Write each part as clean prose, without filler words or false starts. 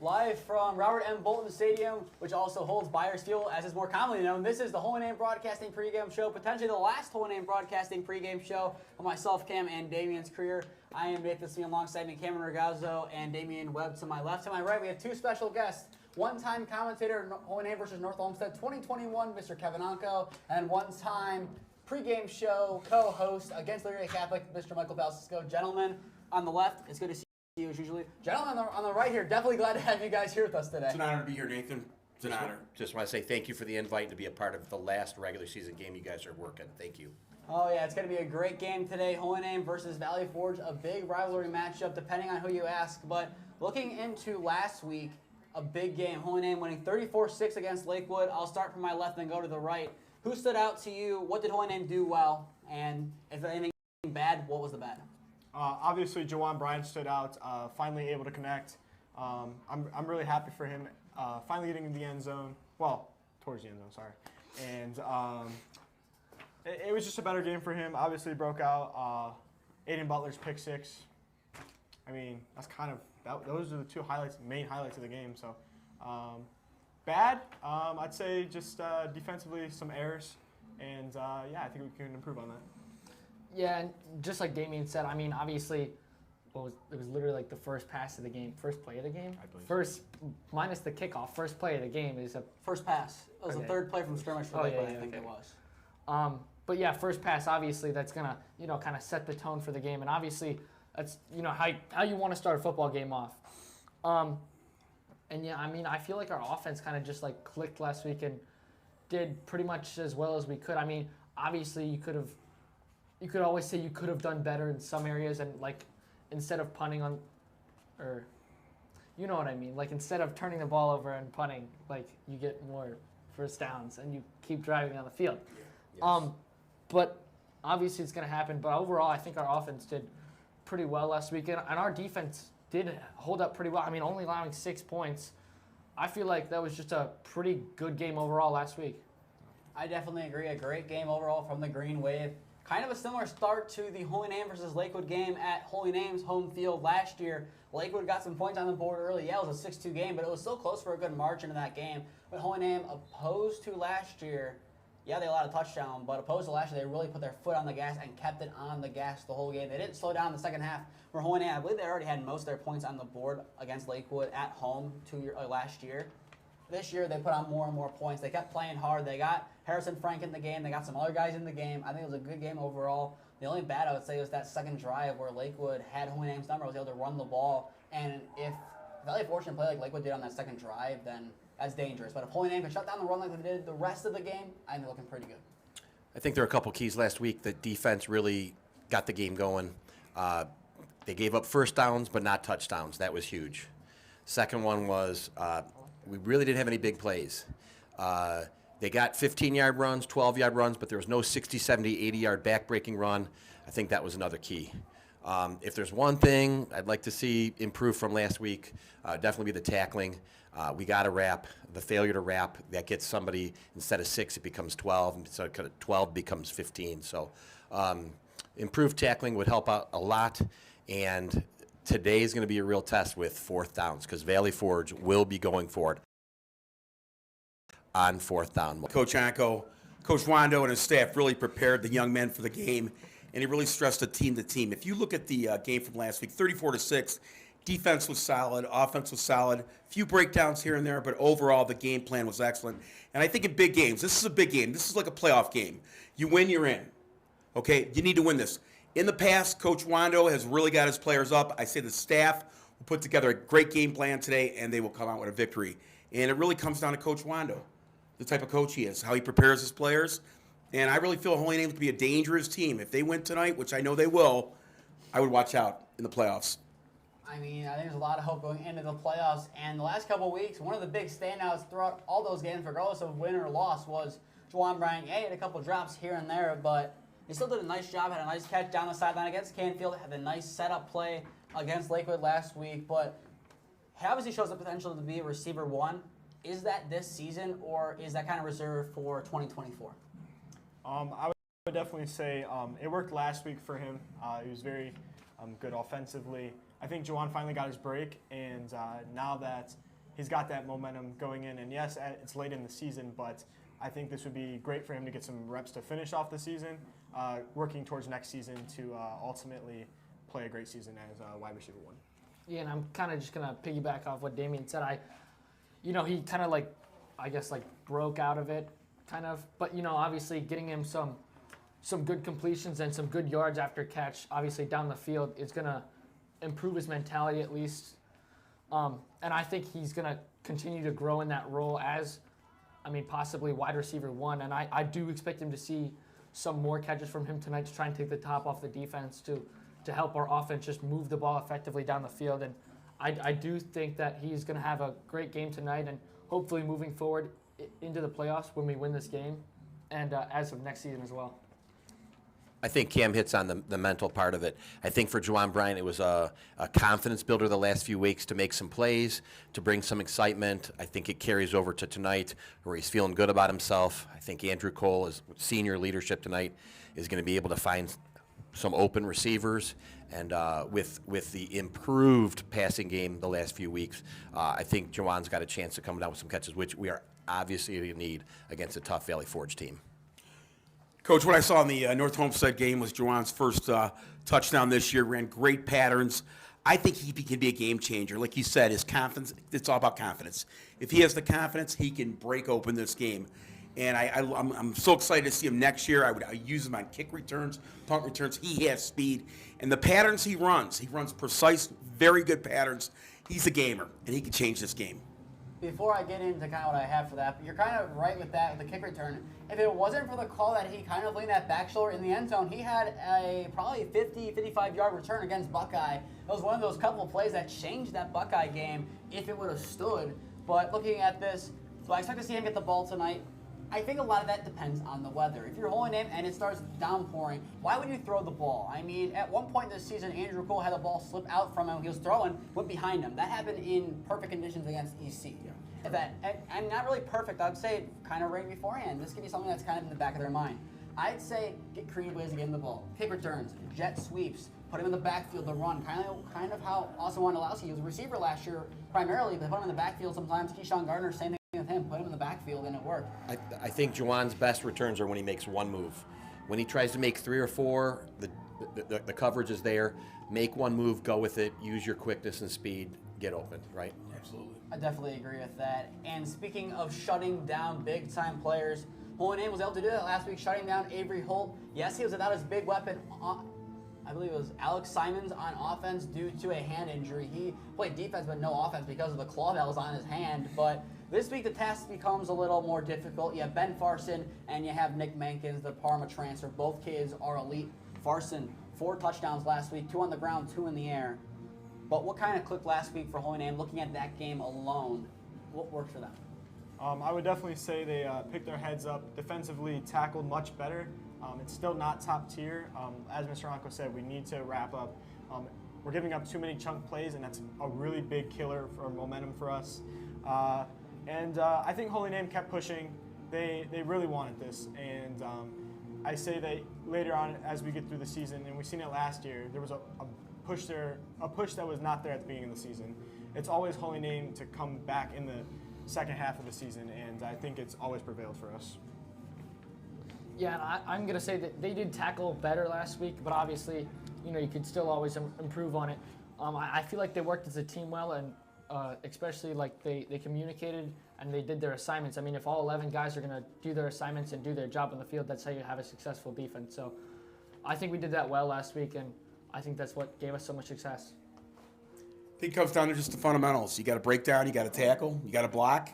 Live from Robert M. Boulton Stadium, which also holds Byers Field, as is more commonly known. This is the Holy Name Broadcasting pregame show, potentially the last Holy Name Broadcasting pregame show of myself, Cam, and Damien's career. I am Nathan Smee alongside me, Cameron Ragazzo, and Damien Webb to my left. To my right, we have two special guests. One-time commentator, Holy Name versus North Olmsted 2021, Mr. Kevin Ontko, and one-time pregame show co-host against Liberty Catholic, Mr. Michael Palcisko. Gentlemen, on the left, it's good to see you as usually. Gentlemen on the right here, definitely glad to have you guys here with us today. It's an honor to be here, Nathan. It's an honor. Just want to say thank you for the invite to be a part of the last regular season game you guys are working. Thank you. Oh yeah, it's going to be a great game today. Holy Name versus Valley Forge, a big rivalry matchup depending on who you ask. But looking into last week, a big game. Holy Name winning 34-6 against Lakewood. I'll start from my left and go to the right. Who stood out to you? What did Holy Name do well? And if anything bad, what was the bad? Obviously, Jawan Bryant stood out, finally able to connect. I'm really happy for him, finally getting in the end zone. Well, towards the end zone, sorry. And it was just a better game for him. Obviously, broke out Aiden Butler's pick six. I mean, that's kind of those are the two main highlights of the game. So, bad. I'd say just defensively some errors, and yeah, I think we can improve on that. Yeah, and just like Damien said, I mean, obviously, it was literally like the first pass of the game, first play of the game. First, minus the kickoff, first play of the game is a first pass. It was the third play from scrimmage for Lakewood, I think it was. But yeah, first pass, obviously, that's gonna kind of set the tone for the game, and obviously, that's how you want to start a football game off. And yeah, I mean, I feel like our offense kind of just like clicked last week and did pretty much as well as we could. I mean, obviously, you could always say you could have done better in some areas, and like instead of punting on, or you know what I mean, like instead of turning the ball over and punting, like you get more first downs and you keep driving on the field. Yeah. Yes. But obviously it's going to happen. But overall, I think our offense did pretty well last weekend, and our defense did hold up pretty well. I mean, only allowing 6 points. I feel like that was just a pretty good game overall last week. I definitely agree. A great game overall from the Green Wave. Kind of a similar start to the Holy Name versus Lakewood game at Holy Name's home field last year. Lakewood got some points on the board early. Yeah, it was a 6-2 game, but it was still close for a good margin in that game. But Holy Name, opposed to last year, yeah, they allowed a touchdown, but opposed to last year, they really put their foot on the gas and kept it on the gas the whole game. They didn't slow down in the second half. For Holy Name, I believe they already had most of their points on the board against Lakewood at home last year. This year, they put on more and more points. They kept playing hard. They got Harrison Frank in the game. They got some other guys in the game. I think it was a good game overall. The only bad, I would say, was that second drive where Lakewood had Holy Name's number, was able to run the ball. And if Valley Forge can play like Lakewood did on that second drive, then that's dangerous. But if Holy Name can shut down the run like they did the rest of the game, I think they're looking pretty good. I think there are a couple keys last week. The defense really got the game going. They gave up first downs, but not touchdowns. That was huge. Second one was we really didn't have any big plays. They got 15-yard runs, 12-yard runs, but there was no 60, 70, 80-yard back-breaking run. I think that was another key. If there's one thing I'd like to see improve from last week, definitely be the tackling. We got to wrap. The failure to wrap, that gets somebody, instead of 6, it becomes 12, and so 12 becomes 15. So improved tackling would help out a lot, and today is going to be a real test with fourth downs because Valley Forge will be going for it on fourth down. Coach Ontko, Coach Wando and his staff really prepared the young men for the game, and he really stressed the team to team. If you look at the game from last week, 34-6, defense was solid, offense was solid, few breakdowns here and there, but overall the game plan was excellent. And I think in big games, this is a big game. This is like a playoff game. You win, you're in. Okay, you need to win this. In the past, Coach Wando has really got his players up. I say the staff will put together a great game plan today, and they will come out with a victory. And it really comes down to Coach Wando, the type of coach he is, how he prepares his players. And I really feel Holy Name to be a dangerous team. If they win tonight, which I know they will, I would watch out in the playoffs. I mean, I think there's a lot of hope going into the playoffs. And the last couple of weeks, one of the big standouts throughout all those games, regardless of win or loss, was Jawan Bryant. Yeah, he had a couple drops here and there, but he still did a nice job, had a nice catch down the sideline against Canfield, had a nice setup play against Lakewood last week. But he obviously shows the potential to be a receiver one. Is that this season, or is that kind of reserved for 2024? I would definitely say it worked last week for him. He was very good offensively. I think Jawan finally got his break, and now that he's got that momentum going in. And yes, it's late in the season, but I think this would be great for him to get some reps to finish off the season, working towards next season to ultimately play a great season as wide receiver 1. Yeah, and I'm kind of just going to piggyback off what Damian said. He kind of broke out of it, kind of. But, obviously getting him some good completions and some good yards after catch, obviously down the field, is going to improve his mentality at least. And I think he's going to continue to grow in that role as, possibly wide receiver 1. And I do expect him to see some more catches from him tonight to try and take the top off the defense to help our offense just move the ball effectively down the field. And I do think that he's going to have a great game tonight, and hopefully moving forward into the playoffs when we win this game, and as of next season as well. I think Cam hits on the mental part of it. I think for Juwan Bryant, it was a confidence builder the last few weeks to make some plays, to bring some excitement. I think it carries over to tonight where he's feeling good about himself. I think Andrew Cole, his senior leadership tonight, is going to be able to find some open receivers. And with the improved passing game the last few weeks, I think Juwan's got a chance to come down with some catches, which we are obviously going to need against a tough Valley Forge team. Coach, what I saw in the North Homestead game was Juwan's first touchdown this year, ran great patterns. I think he can be a game changer. Like you said, his confidence, it's all about confidence. If he has the confidence, he can break open this game. And I'm so excited to see him next year. I use him on kick returns, punt returns. He has speed. And the patterns he runs precise, very good patterns. He's a gamer, and he can change this game. Before I get into kind of what I have for that, but you're kind of right with that, with the kick return. If it wasn't for the call that he kind of leaned that back shoulder in the end zone, he had a probably 50, 55-yard return against Buckeye. It was one of those couple of plays that changed that Buckeye game if it would have stood. But looking at this, so I expect to see him get the ball tonight. I think a lot of that depends on the weather. If you're holding him and it starts downpouring, why would you throw the ball? At one point this season, Andrew Cole had the ball slip out from him. He was throwing, went behind him. That happened in perfect conditions against EC. I'm not really perfect. I'd say kind of right beforehand. This could be something that's kind of in the back of their mind. I'd say get creative ways to get him the ball. Kick returns, jet sweeps, put him in the backfield to run. Kind of how Austin Wondolowski was a receiver last year primarily, but put him in the backfield sometimes. Keyshawn Gardner, same thing with him. Put him in the backfield and it worked. I think Juwan's best returns are when he makes one move. When he tries to make 3 or 4, the coverage is there. Make one move, go with it, use your quickness and speed, get open, right? Absolutely. I definitely agree with that. And speaking of shutting down big-time players, Holy Name was able to do that last week, shutting down Avery Holt. Yes, he was without his big weapon. I believe it was Alex Simons on offense due to a hand injury. He played defense but no offense because of the claw that was on his hand. But this week the task becomes a little more difficult. You have Ben Farson and you have Nick Mankins, the Parma transfer. Both kids are elite. Farson, 4 touchdowns last week, 2 on the ground, 2 in the air. But what kind of clicked last week for Holy Name? Looking at that game alone, what worked for them? I would definitely say they picked their heads up, defensively tackled much better. It's still not top tier. As Mr. Ontko said, we need to wrap up. We're giving up too many chunk plays, and that's a really big killer for momentum for us. I think Holy Name kept pushing. They really wanted this, and I say that later on as we get through the season, and we've seen it last year, there was a push that was not there at the beginning of the season. It's always Holy Name to come back in the second half of the season, and I think it's always prevailed for us. Yeah, and I'm going to say that they did tackle better last week, but obviously, you could still always improve on it. I feel like they worked as a team well, and especially like they communicated and they did their assignments. If all 11 guys are going to do their assignments and do their job on the field, that's how you have a successful defense. So I think we did that well last week, and I think that's what gave us so much success. I think it comes down to just the fundamentals. You got to break down, you got to tackle, you got to block,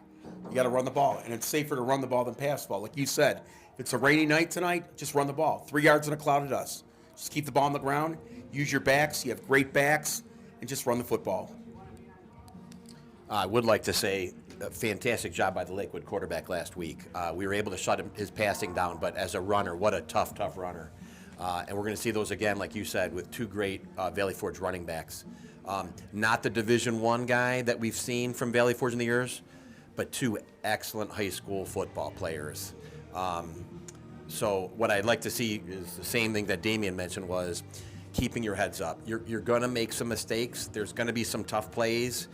you got to run the ball. And it's safer to run the ball than pass the ball. Like you said, if it's a rainy night tonight, just run the ball. 3 yards in a cloud of dust. Just keep the ball on the ground, use your backs. You have great backs, and just run the football. I would like to say a fantastic job by the Lakewood quarterback last week. We were able to shut his passing down, but as a runner, what a tough runner. And we're going to see those again, like you said, with 2 great Valley Forge running backs. Not the Division I guy that we've seen from Valley Forge in the years, but 2 excellent high school football players. So what I'd like to see is the same thing that Damian mentioned, was keeping your heads up. You're going to make some mistakes. There's going to be some tough plays.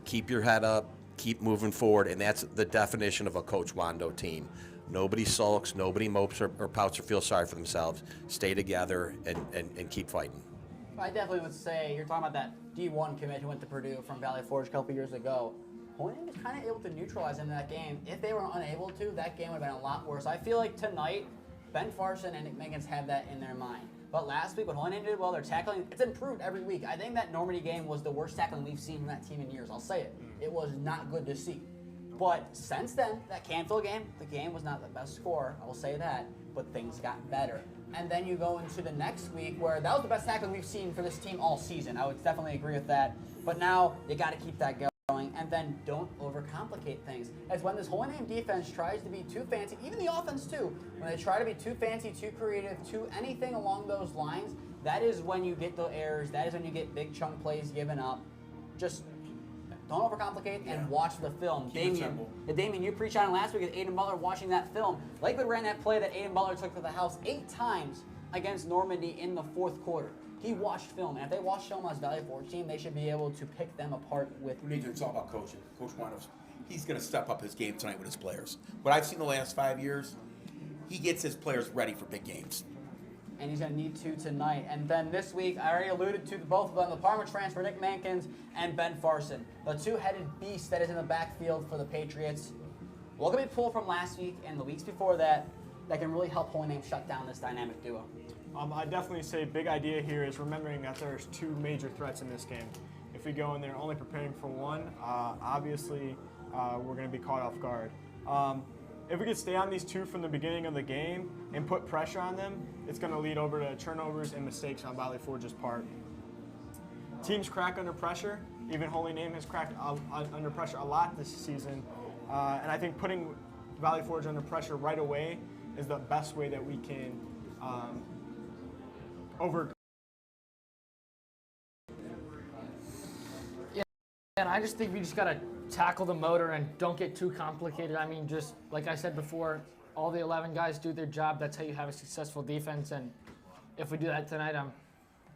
Keep your head up, keep moving forward, and that's the definition of a Coach Wando team. Nobody sulks, nobody mopes or pouts or feels sorry for themselves. Stay together and keep fighting. I definitely would say, you're talking about that D1 commit who went to Purdue from Valley Forge a couple years ago. Holy Name was kind of able to neutralize him in that game. If they were unable to, that game would have been a lot worse. I feel like tonight, Ben Farson and Nick Menkins have that in their mind. But last week, when Holy Name did well, their tackling, it's improved every week. I think that Normandy game was the worst tackling we've seen from that team in years. I'll say it. It was not good to see. But since then, that Canfield game, the game was not the best score, I will say that, but things got better. And then you go into the next week where that was the best tackling we've seen for this team all season. I would definitely agree with that. But now you got to keep that going, and then don't overcomplicate things. As when this Holy Name defense tries to be too fancy, even the offense too, when they try to be too fancy, too creative, too anything along those lines, that is when you get the errors. That is when you get big chunk plays given up. Just don't overcomplicate and watch the film. Damien, you preached on it last week with Aiden Butler watching that film. Lakewood ran that play that Aiden Butler took to the house 8 times against Normandy in the 4th quarter. He watched film, and if they watched film as Valley Forge team, they should be able to pick them apart with. It's all about coaching. Coach Wando's, he's going to step up his game tonight with his players. What I've seen the last 5 years, he gets his players ready for big games. And he's going to need to tonight. And then this week, I already alluded to both of them, the Parma transfer, Nick Menkins, and Ben Farson. The two-headed beast that is in the backfield for the Patriots. Look at me pull from last week and the weeks before that can really help Holy Name shut down this dynamic duo. I definitely say big idea here is remembering that there's 2 major threats in this game. If we go in there only preparing for one, obviously we're going to be caught off guard. If we could stay on these 2 from the beginning of the game and put pressure on them, it's going to lead over to turnovers and mistakes on Valley Forge's part. Teams crack under pressure. Even Holy Name has cracked under pressure a lot this season. And I think putting Valley Forge under pressure right away is the best way that we can And I just think we just got to tackle the motor and don't get too complicated. I mean, just like I said before, all the 11 guys do their job. That's how you have a successful defense. And if we do that tonight,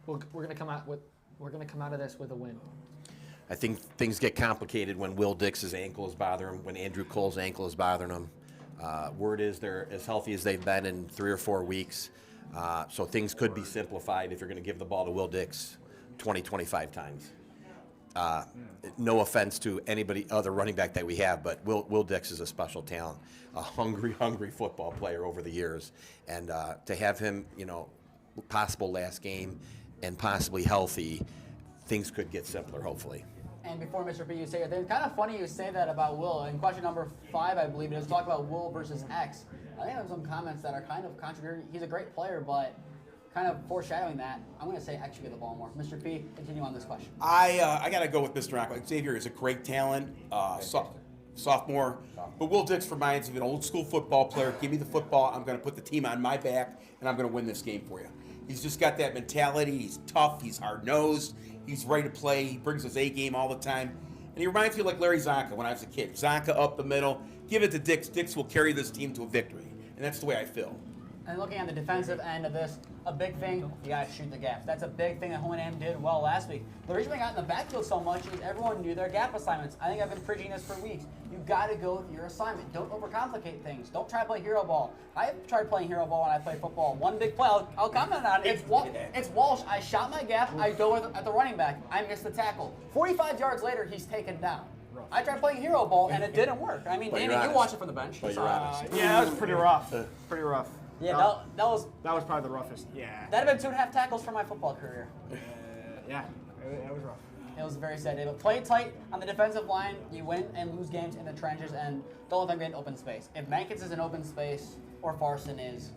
we're going to come out of this with a win. I think things get complicated when Will Dix's ankle is bothering him, when Andrew Cole's ankle is bothering him. Word is they're as healthy as they've been in 3 or 4 weeks. So things could be simplified if you're going to give the ball to Will Dix 20, 25 times. No offense to anybody other running back that we have, but Will Dix is a special talent, a hungry football player over the years. And to have him, possible last game and possibly healthy, things could get simpler, hopefully. And before Mr. P, you say it, it's kind of funny you say that about Will. In question number 5, I believe, it was talk about Will versus X. I think I have some comments that are kind of contradictory. He's a great player, but kind of foreshadowing that, I'm going to say X should get the ball more. Mr. P, continue on this question. I got to go with Mr. Ontko. Xavier is a great talent, sophomore. But Will Dix reminds me of an old school football player. Give me the football. I'm going to put the team on my back, and I'm going to win this game for you. He's just got that mentality. He's tough. He's hard-nosed. He's ready to play. He brings his A game all the time. And he reminds me of like Larry Zonka when I was a kid. Zonka up the middle. Give it to Dix. Dix will carry this team to a victory. And that's the way I feel. And looking at the defensive end of this, a big thing, you got to shoot the gaps. That's a big thing that Holy Name did well last week. The reason we got in the backfield so much is everyone knew their gap assignments. I think I've been preaching this for weeks. You got to go with your assignment. Don't overcomplicate things. Don't try to play hero ball. I tried playing hero ball when I played football. One big play, I'll comment on it. It's Walsh. I shot my gap. I go at the running back. I missed the tackle. 45 yards later, he's taken down. I tried playing hero ball, and it didn't work. I mean, Danny, you watched it from the bench. But you're honest. Yeah, that was pretty rough. Pretty rough. Yeah, that was probably the roughest. Yeah. That'd have been 2.5 tackles for my football career. Yeah, that was rough. It was very sad. But play tight on the defensive line. You win and lose games in the trenches, and don't let them get in open space. If Menkins is in open space or Farson is,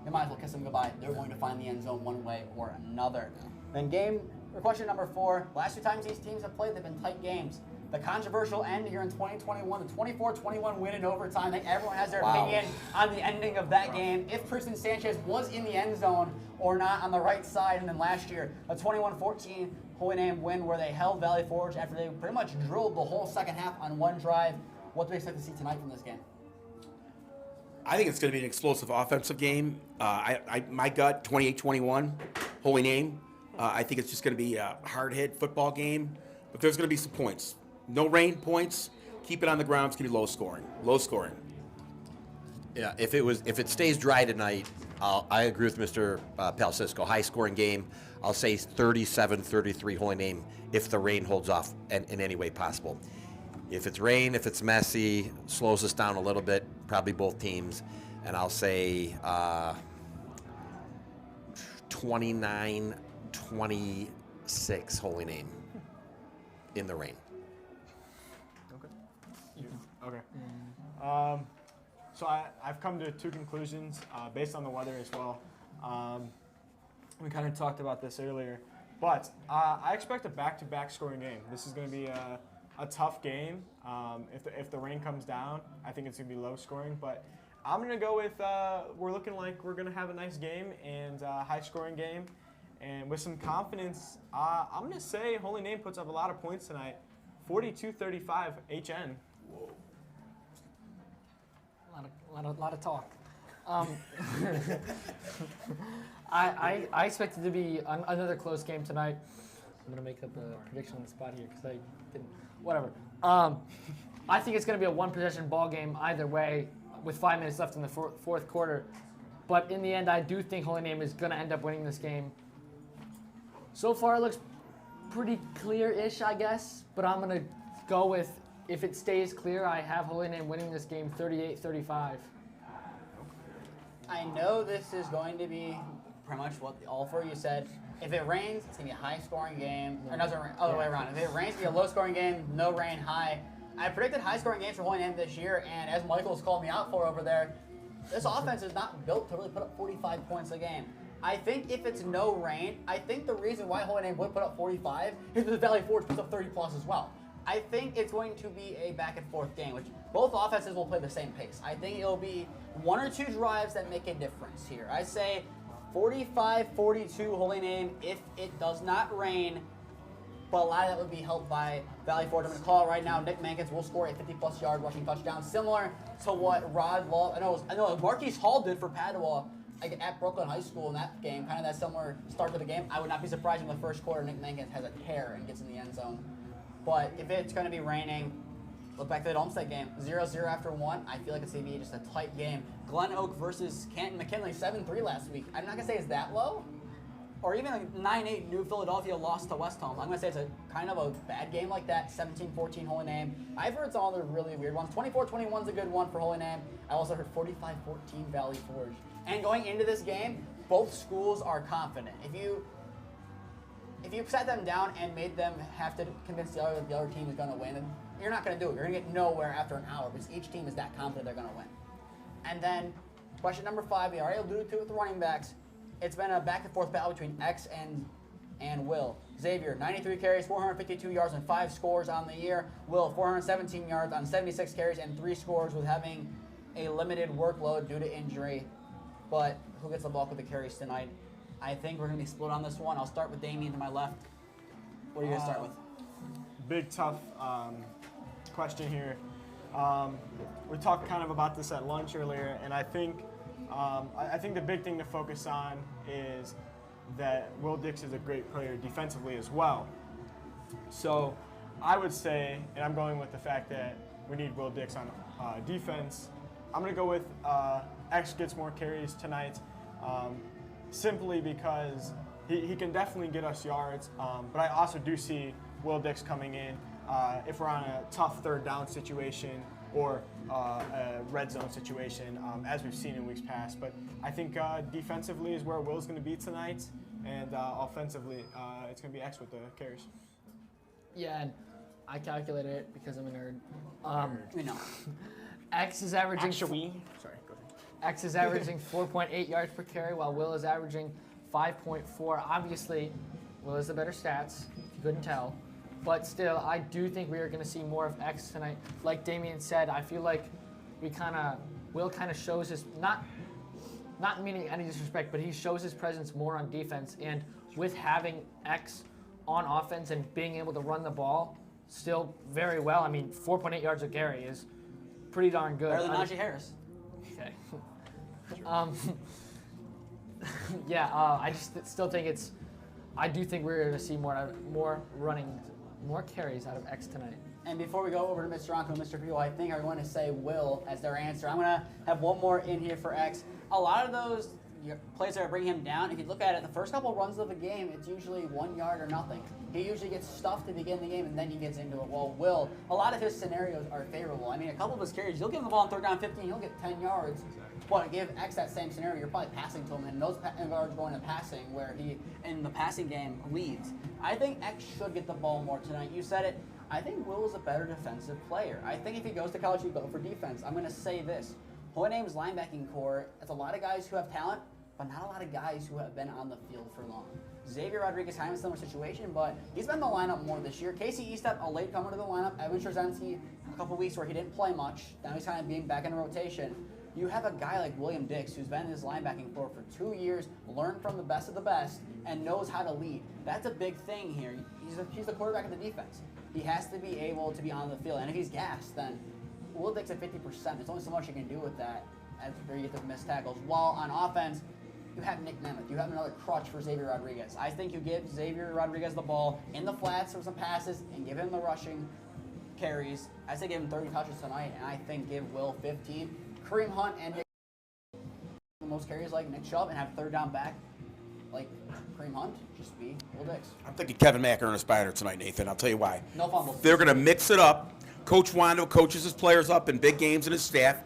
you might as well kiss them goodbye. They're going to find the end zone one way or another. Then question number 4. Last 2 times these teams have played, they've been tight games. The controversial end here in 2021, the 24-21 win in overtime. I think everyone has their opinion on the ending of that game. If Tristan Sanchez was in the end zone or not on the right side. And then last year, a 21-14 Holy Name win where they held Valley Forge after they pretty much drilled the whole second half on one drive. What do we expect to see tonight from this game? I think it's going to be an explosive offensive game. My gut, 28-21, Holy Name. I think it's just going to be a hard-hit football game, but there's going to be some points. No rain points. Keep it on the ground. It's going to be low scoring. Low scoring. Yeah, if it stays dry tonight, I agree with Mr. Palcisko. High scoring game. I'll say 37-33 Holy Name if the rain holds off in any way possible. If it's rain, if it's messy, slows us down a little bit, probably both teams, and I'll say 29-26 Holy Name in the rain. Okay. So I've come to two conclusions based on the weather as well. We kind of talked about this earlier, but I expect a back-to-back scoring game. This is going to be a tough game. If the rain comes down, I think it's going to be low scoring, but I'm going to go with we're looking like we're going to have a nice game and high-scoring game. And with some confidence, I'm going to say Holy Name puts up a lot of points tonight, 42-35 HN. Whoa. A lot of talk. I expect it to be another close game tonight. I'm gonna make up a prediction on the spot here because I didn't. Whatever. I think it's gonna be a one-possession ball game either way, with 5 minutes left in the fourth quarter. But in the end, I do think Holy Name is gonna end up winning this game. So far, it looks pretty clear-ish, I guess. But I'm gonna go with, if it stays clear, I have Holy Name winning this game 38-35. I know this is going to be pretty much what all four of you said. If it rains, it's going to be a high-scoring game. Or no, other way around. If it rains, it's going to be a low-scoring game, no rain, high. I predicted high-scoring games for Holy Name this year, and as Michael's called me out for over there, this offense is not built to really put up 45 points a game. I think if it's no rain, I think the reason why Holy Name would put up 45 is because Valley Forge puts up 30-plus as well. I think it's going to be a back-and-forth game, which both offenses will play the same pace. I think it'll be one or two drives that make a difference here. I say 45-42 Holy Name if it does not rain, but a lot of that would be helped by Valley Forge. I'm going to call it right now. Nick Mankins will score a 50-plus yard rushing touchdown, similar to what Rod Law, I know Marquise Hall did for Padua at Brooklyn High School in that game, kind of that similar start to the game. I would not be surprised in the first quarter Nick Mankins has a tear and gets in the end zone. But if it's going to be raining, look back to that Olmsted game, 0-0 after 1. I feel like it's going to be just a tight game. Glen Oak versus Canton McKinley, 7-3 last week. I'm not going to say it's that low. Or even a 9-8 New Philadelphia loss to West Holmes. I'm going to say it's a kind of a bad game like that, 17-14 Holy Name. I've heard some other really weird ones. 24-21 is a good one for Holy Name. I also heard 45-14 Valley Forge. And going into this game, both schools are confident. If you sat them down and made them have to convince the other team is going to win, you're not going to do it. You're going to get nowhere after an hour because each team is that confident they're going to win. And then, question number 5, we already alluded to it with the running backs. It's been a back-and-forth battle between X and Will. Xavier, 93 carries, 452 yards, and 5 scores on the year. Will, 417 yards on 76 carries and 3 scores with having a limited workload due to injury. But who gets the bulk of the carries tonight? I think we're going to be split on this one. I'll start with Damien to my left. What are you going to start with? Big, tough question here. We talked kind of about this at lunch earlier, and I think the big thing to focus on is that Will Dix is a great player defensively as well. So I would say, and I'm going with the fact that we need Will Dix on defense, I'm going to go with X gets more carries tonight. Simply because he can definitely get us yards, but I also do see Will Dix coming in if we're on a tough third down situation or a red zone situation, as we've seen in weeks past. But I think defensively is where Will's going to be tonight, and offensively it's going to be X with the carries. Yeah, and I calculated it because I'm a nerd. We know. X is averaging. Sorry, go ahead. X is averaging 4.8 yards per carry, while Will is averaging 5.4. Obviously, Will has the better stats, if you couldn't tell. But still, I do think we are going to see more of X tonight. Like Damien said, I feel like Will kind of shows his, not meaning any disrespect, but he shows his presence more on defense. And with having X on offense and being able to run the ball still very well, 4.8 yards a carry is pretty darn good. Better than Najee Harris. Okay. I just still think I do think we're going to see more carries out of X tonight. And before we go over to Mr. Ontko and Mr. Pugh, I think are going to say Will as their answer. I'm going to have one more in here for X. A lot of those plays that are bringing him down, if you look at it, the first couple runs of the game, it's usually 1 yard or nothing. He usually gets stuffed to begin the game, and then he gets into it. Well, Will, a lot of his scenarios are favorable. I mean, a couple of his carries, you'll give him the ball on 3rd down 15, he'll get 10 yards. But give X that same scenario, you're probably passing to him, and those yards going to passing where he, in the passing game, leads. I think X should get the ball more tonight. You said it. I think Will is a better defensive player. I think if he goes to college, he'd go for defense. I'm going to say this. Holy Name's linebacking core, it's a lot of guys who have talent, but not a lot of guys who have been on the field for long. Xavier Rodriguez kind of a similar situation, but he's been in the lineup more this year. Casey Eastep, a late comer to the lineup. Evan Trzynski, a couple weeks where he didn't play much. Now he's kind of being back in the rotation. You have a guy like William Dix, who's been in this linebacking core for 2 years, learned from the best of the best, and knows how to lead. That's a big thing here. He's the quarterback of the defense. He has to be able to be on the field, and if he's gassed, then Will Dix at 50%. There's only so much you can do with that after you get the missed tackles. While on offense, you have Nick Nemeth. You have another crutch for Xavier Rodriguez. I think you give Xavier Rodriguez the ball in the flats for some passes and give him the rushing carries. I say give him 30 touches tonight, and I think give Will 15. Kareem Hunt and Nick the most carries like Nick Chubb and have 3rd down back like Kareem Hunt. Just be Will Dix. I'm thinking Kevin Mack or Ernest Byner tonight, Nathan. I'll tell you why. No fumbles. They're going to mix it up. Coach Wando coaches his players up in big games and his staff.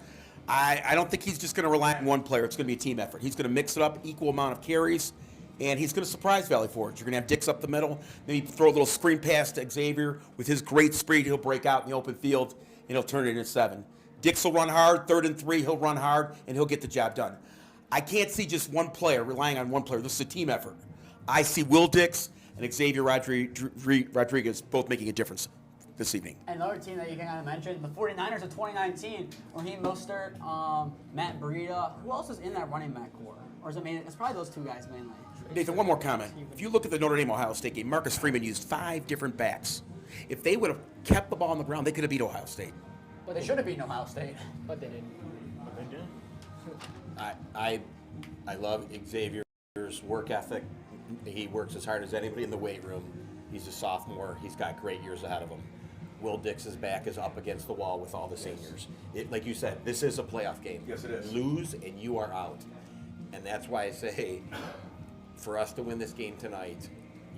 I don't think he's just going to rely on one player. It's going to be a team effort. He's going to mix it up, equal amount of carries, and he's going to surprise Valley Forge. You're going to have Dix up the middle, maybe throw a little screen pass to Xavier. With his great speed, he'll break out in the open field, and he'll turn it into 7. Dix will run hard, 3rd and 3, he'll run hard, and he'll get the job done. I can't see just one player relying on one player. This is a team effort. I see Will Dix and Xavier Rodriguez both making a difference this evening. Another team that you can kind of mention, the 49ers of 2019, Raheem Mostert, Matt Breida. Who else is in that running back core? Or is it mainly, it's probably those two guys mainly. Nathan, one more comment. If you look at the Notre Dame-Ohio State game, Marcus Freeman used 5 different backs. If they would have kept the ball on the ground, they could have beat Ohio State. But they should have beaten Ohio State. But they didn't. But they did. I love Xavier's work ethic. He works as hard as anybody in the weight room. He's a sophomore. He's got great years ahead of him. Will Dix's back is up against the wall with all the seniors. Like you said, this is a playoff game. Yes, it is. Lose and you are out. And that's why I say, for us to win this game tonight,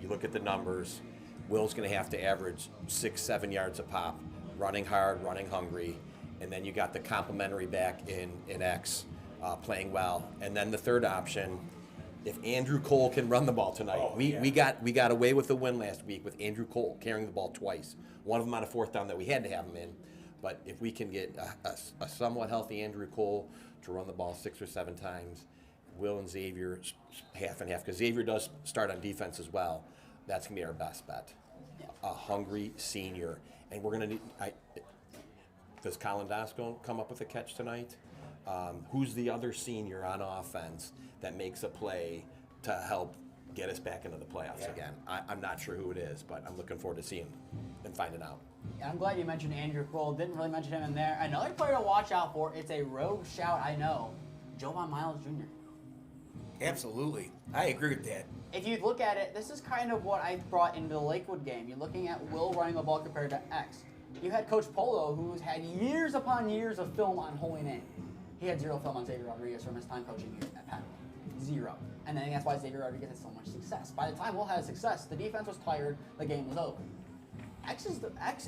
you look at the numbers, Will's going to have to average 6-7 yards a pop, running hard, running hungry, and then you got the complimentary back in X playing well. And then the third option, if Andrew Cole can run the ball tonight, we got away with the win last week with Andrew Cole carrying the ball twice. One of them on a 4th down that we had to have him in. But if we can get a somewhat healthy Andrew Cole to run the ball 6 or 7 times, Will and Xavier half and half, because Xavier does start on defense as well. That's going to be our best bet. A hungry senior. And we're going to need, does Colin Dasco come up with a catch tonight? Who's the other senior on offense that makes a play to help get us back into the playoffs again? I'm not sure who it is, but I'm looking forward to seeing and finding out. Yeah, I'm glad you mentioned Andrew Cole. Didn't really mention him in there. Another player to watch out for, it's a rogue shout, I know, Jovan Miles Jr. Absolutely. I agree with that. If you look at it, this is kind of what I brought into the Lakewood game. You're looking at Will running the ball compared to X. You had Coach Polo, who's had years upon years of film on Holy Name. He had 0 film on Xavier Rodriguez from his time coaching here at Padua. 0. And I think that's why Xavier Rodriguez had so much success. By the time Will had success, the defense was tired, the game was over. X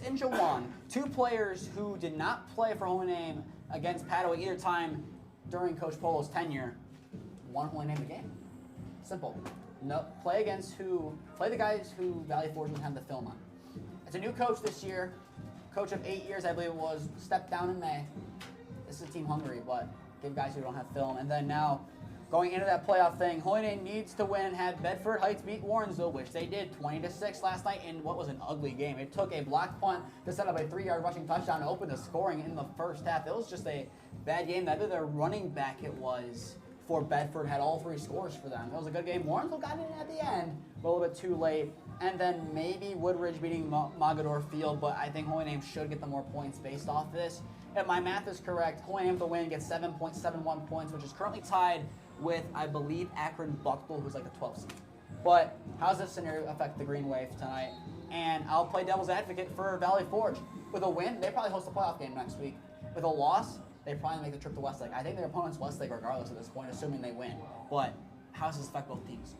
and Jawan, 2 players who did not play for Holy Name against Padua either time during Coach Polo's tenure, won Holy Name the game. Simple. No, play the guys who Valley Forge would have the film on. It's a new coach this year. Coach of 8 years, I believe it was, stepped down in May. This is a team hungry, but give guys who don't have film. And then now, going into that playoff thing, Holy Name needs to win and have Bedford Heights beat Warrensville, which they did 20-6 last night in what was an ugly game. It took a block punt to set up a 3-yard rushing touchdown to open the scoring in the first half. It was just a bad game. Either their running back it was for Bedford had all 3 scores for them. It was a good game. Warrensville got in at the end, but a little bit too late. And then maybe Woodridge beating Mogador Field, but I think Holy Name should get the more points based off this. If my math is correct, Holy Name to win gets 7.71 points, which is currently tied with, I believe, Akron Buckle, who's like the 12th seed. But how does this scenario affect the Green Wave tonight? And I'll play devil's advocate for Valley Forge. With a win, they probably host a playoff game next week. With a loss, they probably make the trip to Westlake. I think their opponent's Westlake regardless at this point, assuming they win. But how does this affect both teams?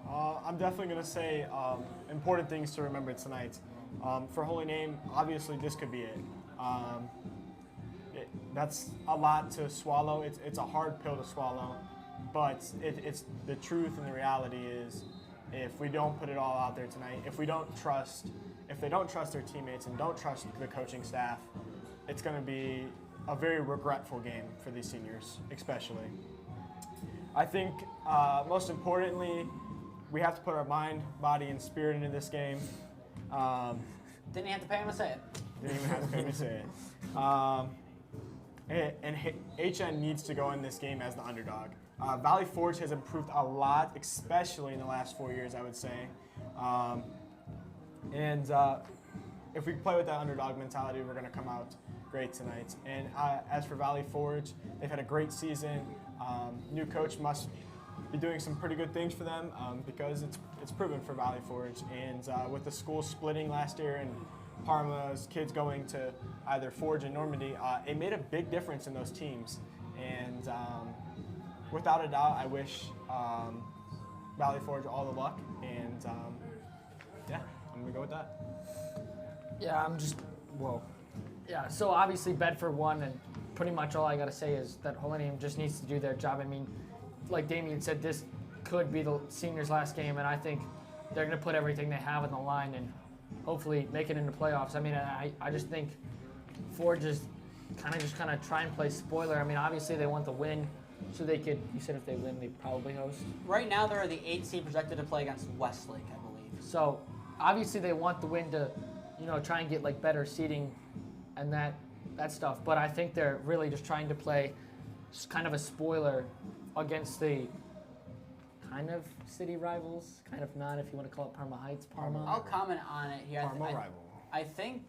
I'm definitely going to say important things to remember tonight. For Holy Name, obviously this could be it. That's a lot to swallow. It's a hard pill to swallow, but it's the truth, and the reality is, if we don't put it all out there tonight, if they don't trust their teammates and don't trust the coaching staff, it's going to be a very regretful game for these seniors, especially. I think most importantly, we have to put our mind, body, and spirit into this game. Didn't have to pay him to say it. Didn't even have to pay me to say it. And HN needs to go in this game as the underdog. Valley Forge has improved a lot, especially in the last 4 years, I would say. If we play with that underdog mentality, we're going to come out great tonight. And as for Valley Forge, they've had a great season. New coach must be doing some pretty good things for them because it's proven for Valley Forge. And with the school splitting last year and Parma's kids going to either Forge and Normandy, it made a big difference in those teams. And without a doubt, I wish Valley Forge all the luck. And yeah, I'm going to go with that. Yeah, Yeah, so obviously Bedford won, and pretty much all I got to say is that Holy Name just needs to do their job. I mean, like Damien said, this could be the seniors' last game, and I think they're going to put everything they have on the line and hopefully make it into playoffs. I mean, I just think Forge is kind of try and play spoiler. I mean, obviously they want the win, so they could, you said if they win, they probably host. Right now, they're the 8th seed projected to play against Westlake, I believe. So obviously they want the win to, try and get like better seating and that stuff. But I think they're really just trying to play kind of a spoiler against the kind of city rivals, kind of not, if you want to call it Parma Heights, Parma. I'll comment on it here. Parma rival. I think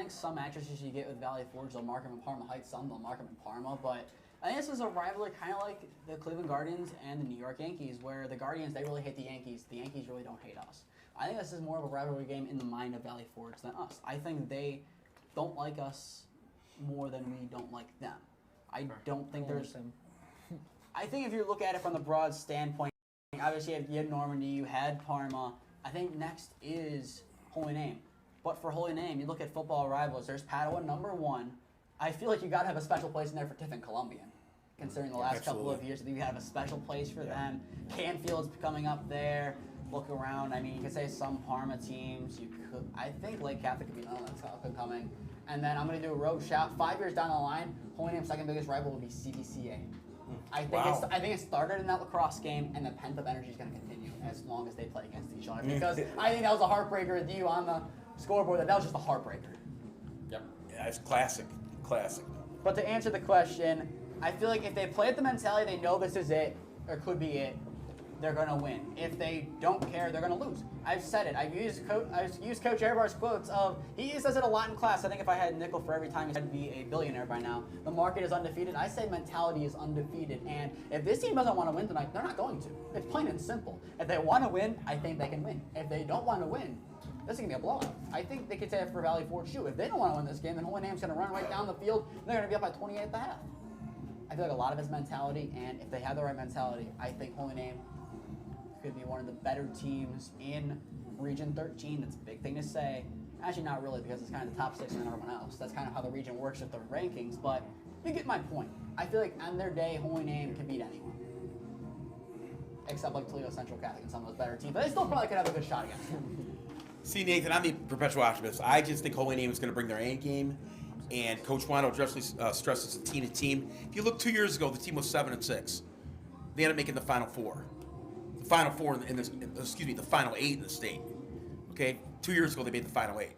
some matches you get with Valley Forge, they'll mark them in Parma Heights, some they'll mark them in Parma, but I think this is a rivalry kind of like the Cleveland Guardians and the New York Yankees, where the Guardians, they really hate the Yankees really don't hate us. I think this is more of a rivalry game in the mind of Valley Forge than us. I think they don't like us more than we don't like them. I don't think there's... I think if you look at it from the broad standpoint, obviously you had Normandy, you had Parma. I think next is Holy Name. But for Holy Name, you look at football rivals, there's Padua number 1. I feel like you got to have a special place in there for Tiffin Columbian, considering the last couple of years that you have a special place for them. Canfield's coming up there. Look around. I mean, you could say some Parma teams. I think Lake Catholic could be another that's up and coming. And then I'm going to do a road shout. 5 years down the line, Holy Name's second biggest rival will be CBCA. I think it started in that lacrosse game, and the pent-up energy is going to continue as long as they play against each other. Because I think that was a heartbreaker with you on the scoreboard. That was just a heartbreaker. Yep. Yeah, it's classic. But to answer the question, I feel like if they play with the mentality they know this is it, or could be it, they're going to win. If they don't care, they're going to lose. I've said it. I've used Coach Airbar's quotes of, he says it a lot in class. I think if I had a nickel for every time he said to be a billionaire by now. The market is undefeated. I say mentality is undefeated. And if this team doesn't want to win tonight, they're not going to. It's plain and simple. If they want to win, I think they can win. If they don't want to win, this is going to be a blowout. I think they could say it for Valley Forge too. If they don't want to win this game, then Holy Name's going to run right down the field. They're going to be up by 28 at the half. I feel like a lot of it's mentality, and if they have the right mentality, I think Holy Name could be one of the better teams in Region 13. That's a big thing to say. Actually, not really, because it's kind of the top 6 and then everyone else. That's kind of how the region works with the rankings, but you get my point. I feel like on their day, Holy Name can beat anyone. Except like Toledo Central Catholic and some of those better teams, but they still probably could have a good shot against them. See, Nathan, I'm the perpetual optimist. I just think Holy Name is going to bring their A game, and Coach Wando stresses a team to team. If you look 2 years ago, the team was 7-6. They ended up making the Final Four. The Final 8 in the state. Okay, 2 years ago they made the Final 8.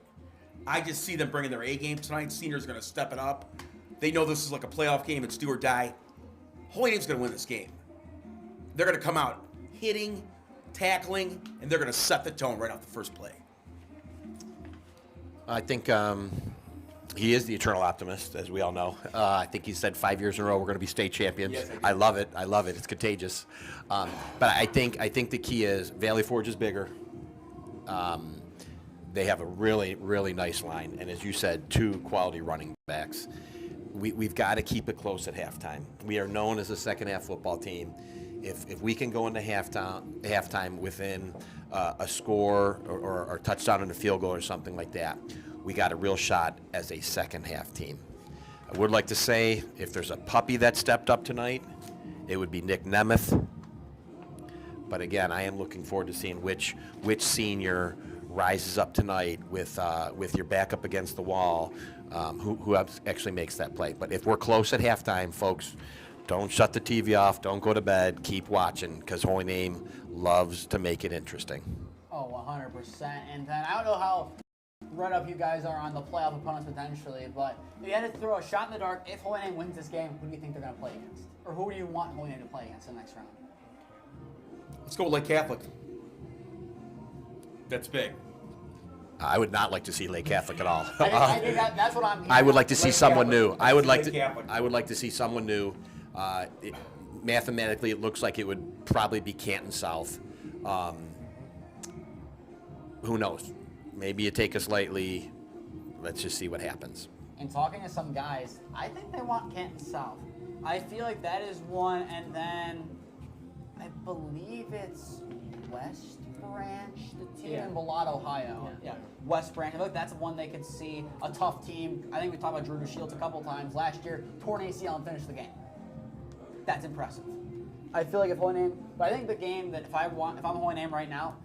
I just see them bringing their A game tonight. Seniors are going to step it up. They know this is like a playoff game. It's do or die. Holy Name's going to win this game. They're going to come out hitting, tackling, and they're going to set the tone right off the first play. I think he is the eternal optimist, as we all know. I think he said 5 years in a row we're going to be state champions. Yes, I love it. It's contagious. But I think the key is Valley Forge is bigger. they have a really, really nice line. And as you said, 2 quality running backs. We've got to keep it close at halftime. We are known as a second-half football team. If we can go into halftime within a score or a touchdown and a field goal or something like that, we got a real shot as a second-half team. I would like to say if there's a puppy that stepped up tonight, it would be Nick Nemeth. But again, I am looking forward to seeing which senior rises up tonight with your back up against the wall, who actually makes that play. But if we're close at halftime, folks, don't shut the TV off. Don't go to bed. Keep watching, because Holy Name loves to make it interesting. Oh, 100%. And then I don't know how read up you guys are on the playoff opponents potentially, but if you had to throw a shot in the dark, if Holy Name wins this game, who do you think they're going to play against? Or who do you want Holy Name to play against in the next round? Let's go with Lake Catholic. That's big. I would not like to see Lake Catholic at all. I think that's what I'm hearing. I would like to see Lake someone Catholic. new. I would like Lake to. Catholic. I would like to see someone new. Mathematically, it looks like it would probably be Canton South. Who knows? Maybe you take us lightly. Let's just see what happens. And talking to some guys, I think they want Canton South. I feel like that is one, and then I believe it's West Branch, the team in Bellot, Ohio. Yeah. West Branch. I feel like that's one they could see. A tough team. I think we talked about Drew Shields a couple times last year. Torn ACL and finished the game. That's impressive. I feel like if Holy Name, but I think the game that if I'm Holy Name right now,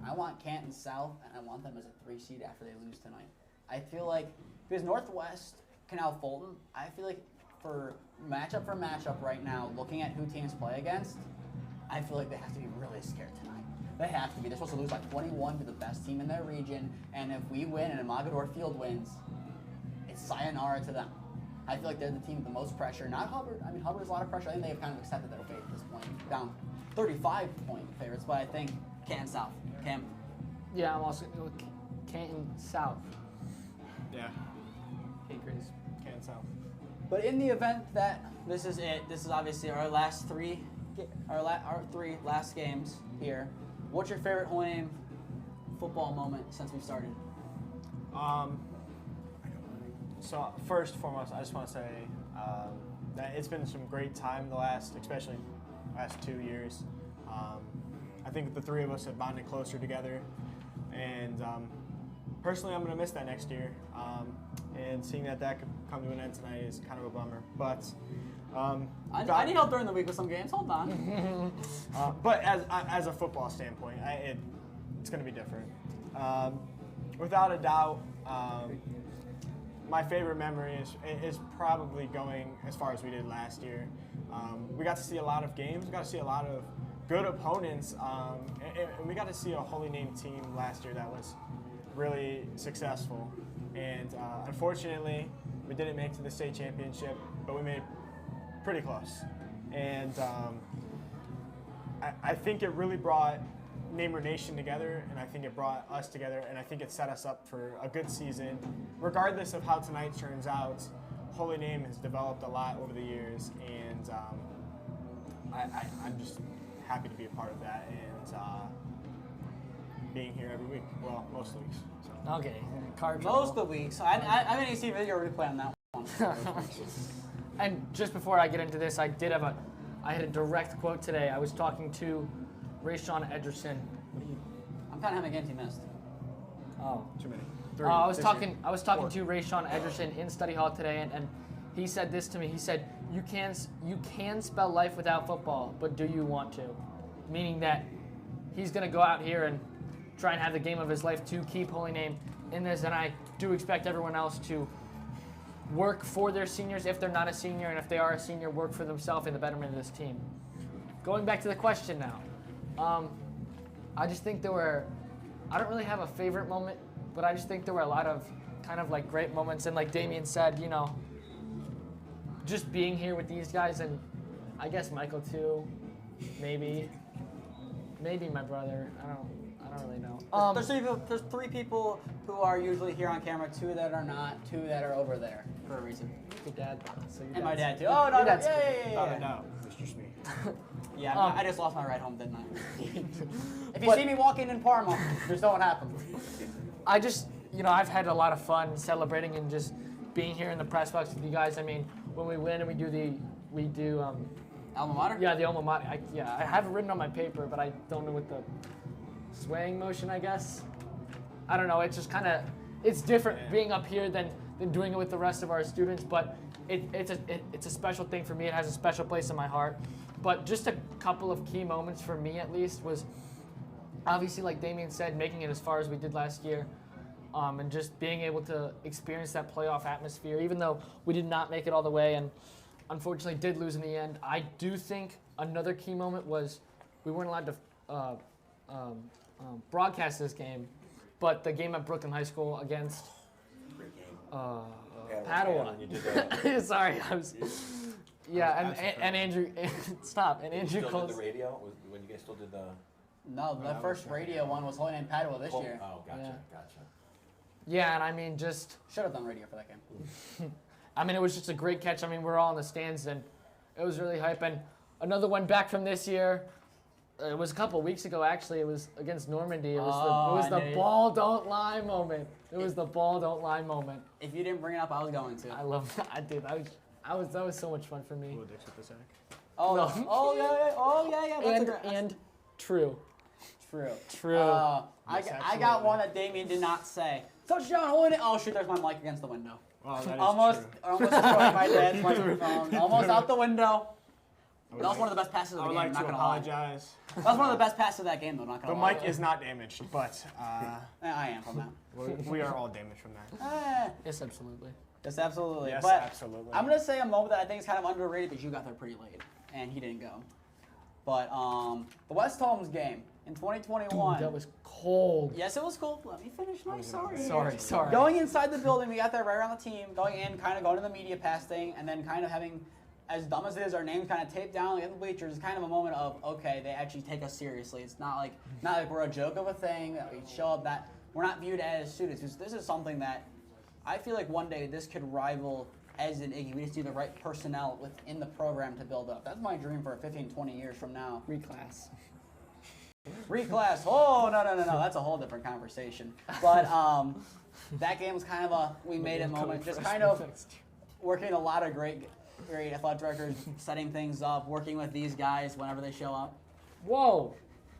I want Canton South, and I want them as a 3 seed after they lose tonight. I feel like because Northwest can out Fulton, I feel like for matchup right now, looking at who teams play against, I feel like they have to be really scared tonight. They have to be. They're supposed to lose by 21 to the best team in their region, and if we win and Amagador Field wins, it's sayonara to them. I feel like they're the team with the most pressure. Not Hubbard. I mean, Hubbard has a lot of pressure. I think they've kind of accepted their fate at this point. Down 35-point favorites, but I think Canton South. Cam? Yeah, I'm also going to go with Canton South. Yeah, He agrees. Canton South. But in the event that this is it, this is obviously our last three last games here. What's your favorite Holy Name football moment since we've started? So first and foremost, I just want to say that it's been some great time especially last 2 years. I think the 3 of us have bonded closer together, and personally, I'm going to miss that next year. And seeing that could come to an end tonight is kind of a bummer. But I need help during the week with some games. Hold on. but as a football standpoint, it's going to be different. Without a doubt, my favorite memory is probably going as far as we did last year. We got to see a lot of games. We got to see a lot of good opponents. And we got to see a Holy Name team last year that was really successful. And unfortunately, we didn't make it to the state championship, but we made pretty close. And I think it really brought Namer Nation together, and I think it brought us together, and I think it set us up for a good season. Regardless of how tonight turns out, Holy Name has developed a lot over the years, and I'm just happy to be a part of that and being here every week. Well, most of the weeks. So. Okay. Card Most of the weeks. I haven't even seen a video replay on that one. And just before I get into this, I had a direct quote today. I was talking to Rayshawn Ederson. I'm kind of having against he missed. Oh. Too many. I was talking to Rayshawn Ederson in study hall today, and he said this to me. He said, "You can spell life without football, but do you want to?" Meaning that he's going to go out here and try and have the game of his life to keep Holy Name in this, and I do expect everyone else to work for their seniors if they're not a senior, and if they are a senior, work for themselves in the betterment of this team. Going back to the question now, I just think I don't really have a favorite moment, but I just think there were a lot of kind of like great moments, and like Damien said, just being here with these guys, and I guess Michael too, maybe my brother. I don't really know. There's 3 people who are usually here on camera, 2 that are not, 2 that are over there for a reason. Your dad. So your And my dad's- dad too. Oh no, your dad's yeah. No, Mr. Smee. Yeah, I just lost my ride home, didn't I? If you see me walking in Parma, just know what happened. I just, I've had a lot of fun celebrating and just being here in the press box with you guys. I mean, when we win and we do Alma mater? Yeah, the alma mater. I have it written on my paper, but I don't know what the swaying motion, I guess. I don't know. It's just kind of, it's different being up here than doing it with the rest of our students, but it's a special thing for me. It has a special place in my heart. But just a couple of key moments for me, at least, was obviously, like Damien said, making it as far as we did last year, and just being able to experience that playoff atmosphere, even though we did not make it all the way and unfortunately did lose in the end. I do think another key moment was we weren't allowed to broadcast this game, but the game at Brooklyn High School against Padua. Sorry, I was. Yeah, and Andrew, stop, and Andrew Still Coles. did the radio when you guys still did the. No, the first radio one was Holy Name Padua this year. Oh, gotcha, Yeah. gotcha. Yeah, and I mean, just. Should have done radio for that game. I mean, it was just a great catch. I mean, we're all in the stands, and it was really hype. And another one back from this year. It was a couple weeks ago, actually. It was against Normandy. It was the ball don't lie moment. It was the ball don't lie moment. If you didn't bring it up, I was going to. I love that. I did. That was so much fun for me. Who addicts with the sack? Oh, No. yeah. That's a great, And true. true. I got one that Damien did not say. Touchdown, Holy Name. Oh shoot, there's my mic against the window. Wow, that is Almost true. destroyed my dad's microphone. Almost out the window. That was one of the best passes of I the would game. like Not to gonna lie. apologize. That was one of the best passes of that game, though. Not The gonna lie. mic is not damaged, but I am from that. we are all damaged from that. Yes, absolutely. Yes, absolutely. Yes, but absolutely. I'm gonna say a moment that I think is kind of underrated because you got there pretty late and he didn't go. But the West Holmes game in 2021. That was cold. Yes, it was cool. Let me finish my story. Sorry. Going inside the building, we got there right around the team. Going in, kind of going to the media pass thing, and then kind of having, as dumb as it is, our names kind of taped down in the bleachers. It's kind of a moment of, okay, they actually take us seriously. It's not like we're a joke of a thing. That we show up that we're not viewed as students. This is something that I feel like one day this could rival as an Iggy. We just need the right personnel within the program to build up. That's my dream for 15, 20 years from now. Reclass. Reclass. Oh, no. That's a whole different conversation. But that game was kind of we made it moment. Just kind of working a lot of great athletic directors, setting things up, working with these guys whenever they show up. Whoa.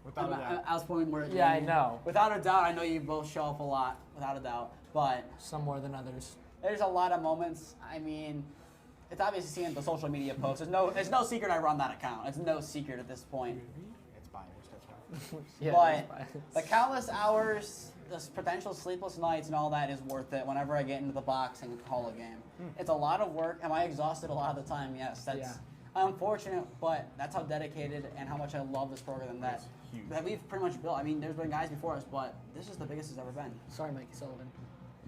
Without a doubt. I was pointing where. Yeah, I know. Without a doubt, I know you both show up a lot. Without a doubt, but Some more than others. there's a lot of moments. I mean, it's obviously seen the social media posts. It's no secret I run that account. It's no secret at this point. It's Byers, that's right. Yeah, But the countless hours, the potential sleepless nights and all that is worth it whenever I get into the box and call a game. It's a lot of work. Am I exhausted a lot of the time? Yes. That's unfortunate, but that's how dedicated and how much I love this program that we've pretty much built. I mean, there's been guys before us, but this is the biggest it's ever been. Sorry, Mikey Sullivan.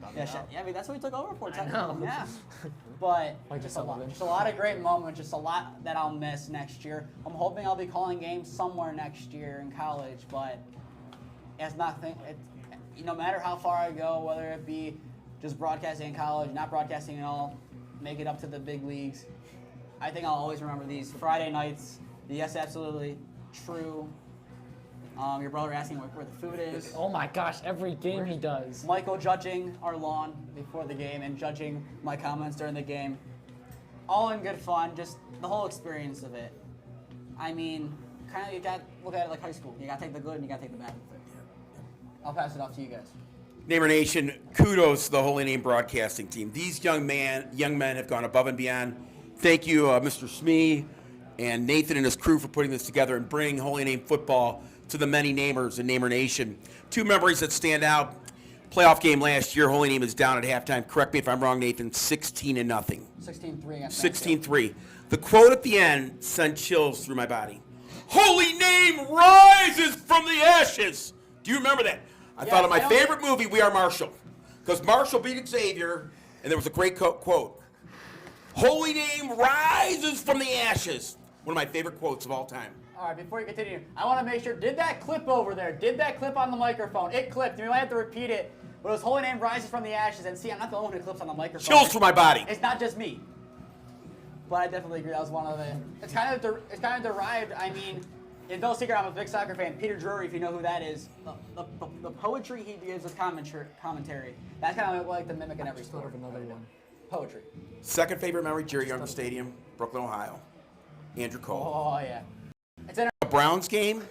I mean, that's what we took over for. I know. Yeah. But Mikey just a lot, Sullivan. just a lot of great moments, just a lot that I'll miss next year. I'm hoping I'll be calling games somewhere next year in college, but it's nothing. No matter how far I go, whether it be just broadcasting in college, not broadcasting at all, make it up to the big leagues, I think I'll always remember these Friday nights. The yes, absolutely true. Your brother asking where the food is. Oh my gosh, every game he does. Michael judging our lawn before the game and judging my comments during the game. All in good fun, just the whole experience of it. I mean, kind of you got to look at it like high school. You got to take the good and you got to take the bad with it. I'll pass it off to you guys. Neighbor Nation, kudos to the Holy Name Broadcasting team. These young men have gone above and beyond. Thank you, Mr. Smee and Nathan and his crew for putting this together and bringing Holy Name football to the many namers in Neighbor Nation. Two memories that stand out. Playoff game last year, Holy Name is down at halftime. Correct me if I'm wrong, Nathan, 16-0. 16-3. 16-3. The quote at the end sent chills through my body. Holy Name rises from the ashes. Do you remember that? I thought of my favorite movie, We Are Marshall. Because Marshall beat Xavier, and there was a great quote. Holy Name rises from the ashes. One of my favorite quotes of all time. All right, before you continue, I want to make sure, did that clip over there? Did that clip on the microphone? It clipped. We might have to repeat it. But it was Holy Name rises from the ashes. And see, I'm not the only one who clips on the microphone. Chills through my body. It's not just me. But I definitely agree. That was one of the. It's kind of derived. I mean, It's no secret I'm a big soccer fan. Peter Drury, if you know who that is, the poetry he gives of commentary, that's kind of what I like to mimic in every sport. Sort of another one. Poetry. Second favorite memory, Jerry Younger Stadium, Brooklyn, Ohio. Andrew Cole. Oh, yeah. It's in A Browns game,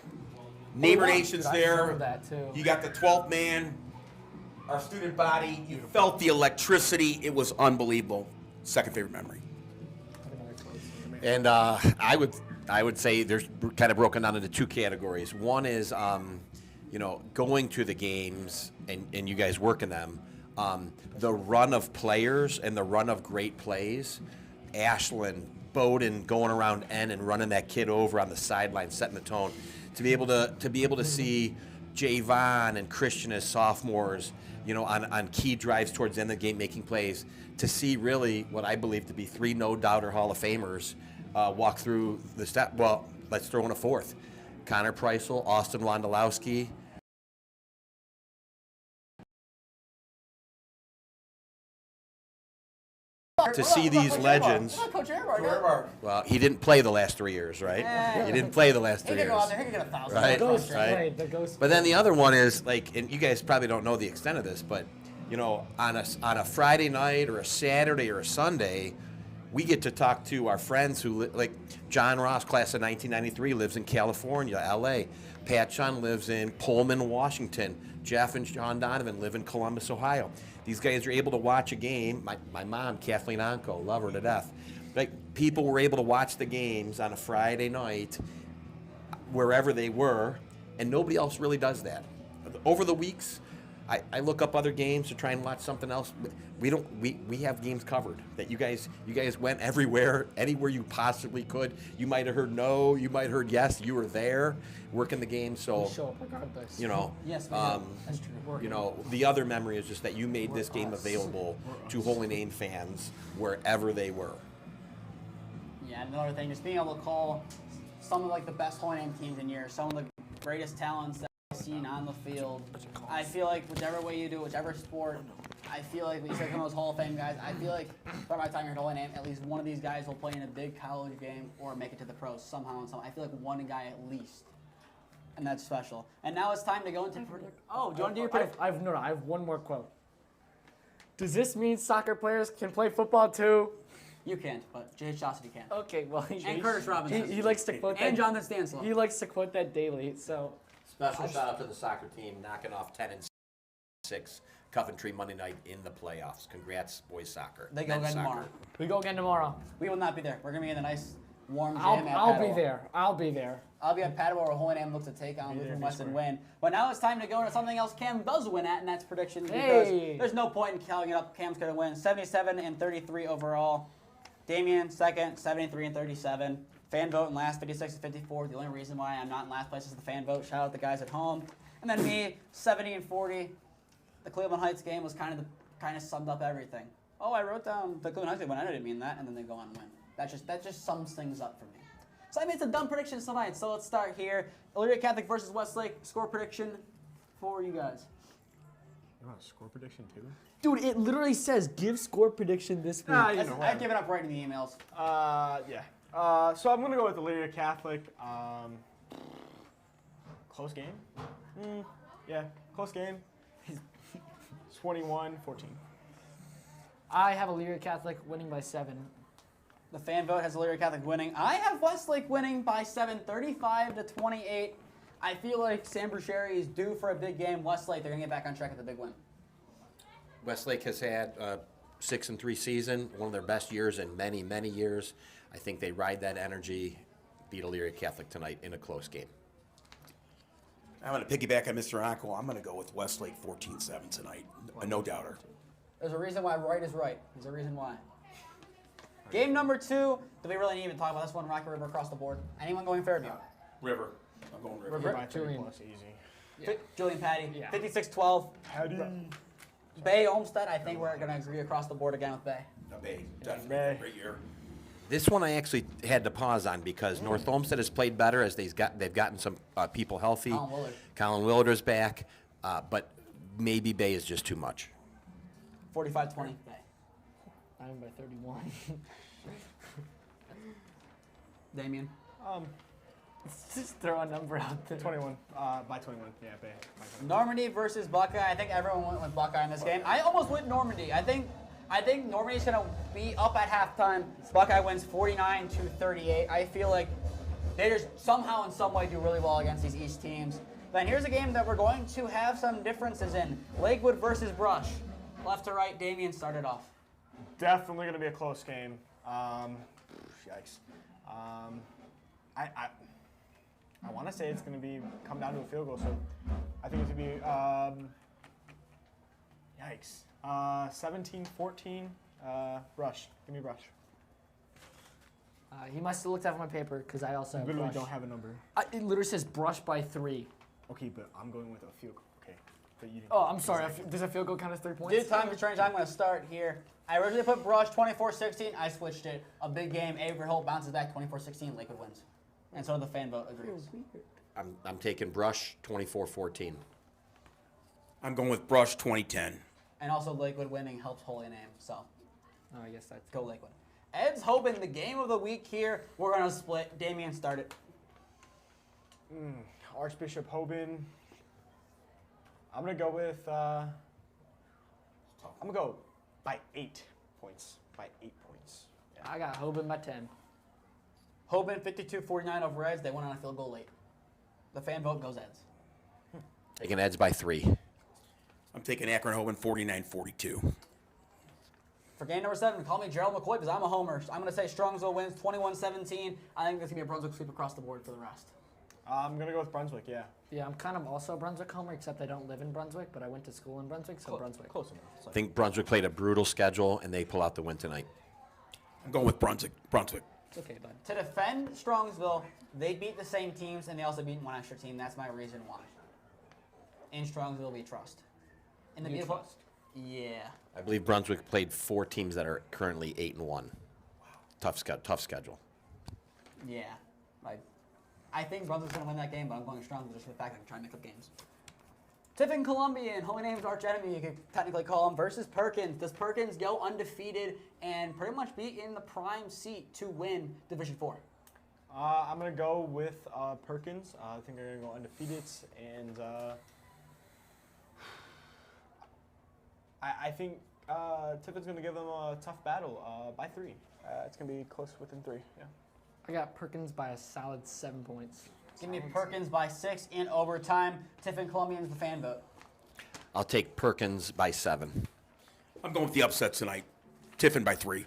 Neighbor won. Nation's Dude, I there. remember that, too. You got the 12th man, our student body. You felt the electricity. It was unbelievable. Second favorite memory. And I would say there's kind of broken down into two categories. One is, going to the games and you guys work in them. The run of players and the run of great plays. Ashland, Boulton going around N and running that kid over on the sideline, setting the tone. To be able to see Javon and Christian as sophomores, on key drives towards the end of the game making plays. To see really what I believe to be three no-doubter Hall of Famers walk through the step. Well, let's throw in a fourth. Connor Preissel, Austin Wondolowski. To see these legends. Coach Ehrbar. Well, he didn't play the last 3 years, right? Yeah. He didn't play the last He 3 could years. go out there. He could get 1,000. Right. The ghost Right. played. The ghost. But then the other one is and you guys probably don't know the extent of this, but on a Friday night or a Saturday or a Sunday, we get to talk to our friends who like John Ross, class of 1993, lives in California, L.A. Pat Chun lives in Pullman, Washington. Jeff and Sean Donovan live in Columbus, Ohio. These guys are able to watch a game. My mom, Kathleen Ontko, love her to death. Like people were able to watch the games on a Friday night wherever they were, and nobody else really does that. Over the weeks, I look up other games to try and watch something else. We don't. We have games covered. That you guys went everywhere, anywhere you possibly could. You might have heard no. You might have heard yes. You were there, working the game. So Show up regardless. Yes, we do. That's true. the other memory is just that you made this game available to Holy Name fans wherever they were. Yeah, another thing, just being able to call some of like the best Holy Name teams in years, some of the greatest talents that I've seen on the field. I feel like whichever way you do, whichever sport, I feel like when you say some of those Hall of Fame guys, I feel like by my time here at Holy Name, at least one of these guys will play in a big college game or make it to the pros somehow. I feel like one guy at least, and that's special. And now it's time to go into. Oh, do you want to do your prediction? I have one more quote. Does this mean soccer players can play football too? You can't, but J.H. Jossity can. Okay, well, And Curtis Robinson. he likes to quote that. And Jonathan Stansel. He likes to quote that daily. So Special shout out to the soccer team knocking off 10-6 Coventry Monday night in the playoffs. Congrats, boys soccer. They go Men's again soccer. tomorrow. we go again tomorrow. We will not be there. We're going to be in a nice, warm gym at I'll be Padua. there. I'll be there. I'll be at Padua where Holy Name looks to take on Lutheran West and win. But now it's time to go into something else Cam does win at, and that's predictions. Because Hey. there's no point in counting it up. Cam's going to win 77-33 overall. Damien second, 73-37. Fan vote in last, 56-54. The only reason why I'm not in last place is the fan vote. Shout out the guys at home. And then me, 70-40. The Cleveland Heights game was kind of summed up everything. Oh, I wrote down the Cleveland Heights game, but I didn't mean that, and then they go on and win. That just sums things up for me. So I made some dumb predictions tonight. So let's start here. Elyria Catholic versus Westlake. Score prediction for you guys. You want a score prediction too? Dude, it literally says give score prediction this week. I've given up writing the emails. Yeah. So I'm gonna go with the Elyria Catholic. Close game. Yeah, close game. 21-14. I have Elyria Catholic winning by 7. The fan vote has Elyria Catholic winning. I have Westlake winning by 7, 35-28. I feel like San Brucheri is due for a big game. Westlake, they're going to get back on track with a big win. Westlake has had a 6-3 season, one of their best years in many, many years. I think they ride that energy, beat Elyria Catholic tonight in a close game. I'm going to piggyback on Mr. Ontko. I'm going to go with Westlake 14-7 tonight. No doubter. There's a reason why right is right. There's a reason why. Game number 2. Do we really need to talk about this one? Rocket River across the board. Anyone going Fairview? River. I'm going River. River. By 30 Julian. plus, easy. Julian Patty. Yeah. 56-12. Howdy. Bay Olmsted, I think we're going to agree across the board again with Bay. Bay. Definitely. Bay. Great year. This one I actually had to pause on because North Olmsted has played better as they've gotten some people healthy. Colin Willard. Colin Willarder's back, but maybe Bay is just too much. 45-20 Bay. I'm by 31. Damien. Just throw a number out there. 21. By 21. Yeah, by 21. Normandy versus Buckeye. I think everyone went with Buckeye in this game. I almost went Normandy. I think Normandy's going to be up at halftime. Buckeye wins 49-38. I feel like they just somehow in some way do really well against these East teams. Then here's a game that we're going to have some differences in. Lakewood versus Brush. Left to right, Damien started off. Definitely going to be a close game. Yikes. I want to say it's going to come down to a field goal, so I think it's going to be yikes. 17-14. Brush. Give me Brush. He must have looked at my paper because I also have Literally Brush. don't have a number. It literally says Brush by 3. Okay, but I'm going with a field goal. Okay. But you didn't. Oh, I'm sorry. Does a field goal count as 3 points? Due to time constraints, I'm going to start here. I originally put Brush 24-16. I switched it. A big game. Avery Holt bounces back 24-16. Lakewood wins. And so the fan vote agrees. I'm taking Brush 24-14. I'm going with Brush 2010. And also Lakewood winning helps Holy Name. So Oh, I guess that's go Lakewood. Ed's hoping the game of the week here. We're going to split. Damien started. Archbishop Hoban. I'm going to go with, I'm going to go by 8 points. By 8 points. I got Hoban by 10. Hoban 52-49 over Eds. They won on a field goal late. The fan vote goes Eds. Taking Eds by 3. I'm taking Akron Hoban 49-42. For game number 7, call me Gerald McCoy because I'm a homer. I'm going to say Strongsville wins 21-17. I think there's going to be a Brunswick sweep across the board for the rest. I'm going to go with Brunswick, yeah. Yeah, I'm kind of also a Brunswick homer, except I don't live in Brunswick, but I went to school in Brunswick, so Brunswick. Close enough. I think Brunswick played a brutal schedule, and they pull out the win tonight. I'm going with Brunswick. It's okay, bud. To defend Strongsville, they beat the same teams and they also beat one extra team. That's my reason why. In Strongsville, we trust. In the You beautiful, trust? yeah. I believe Brunswick played 4 teams that are currently 8-1. Wow. Tough schedule. Yeah. I think Brunswick's going to win that game, but I'm going Strongsville just for the fact I can try and make up games. Tiffin Columbian, Holy Name's arch enemy, you could technically call him, versus Perkins. Does Perkins go undefeated and pretty much be in the prime seat to win Division 4? I'm going to go with Perkins. I think they're going to go undefeated. And I think Tiffin's going to give them a tough battle by 3. It's going to be close within 3. Yeah. I got Perkins by a solid 7 points. Give me Perkins by 6 in overtime. Tiffin Columbian's the fan vote. I'll take Perkins by 7. I'm going with the upset tonight. Tiffin by 3.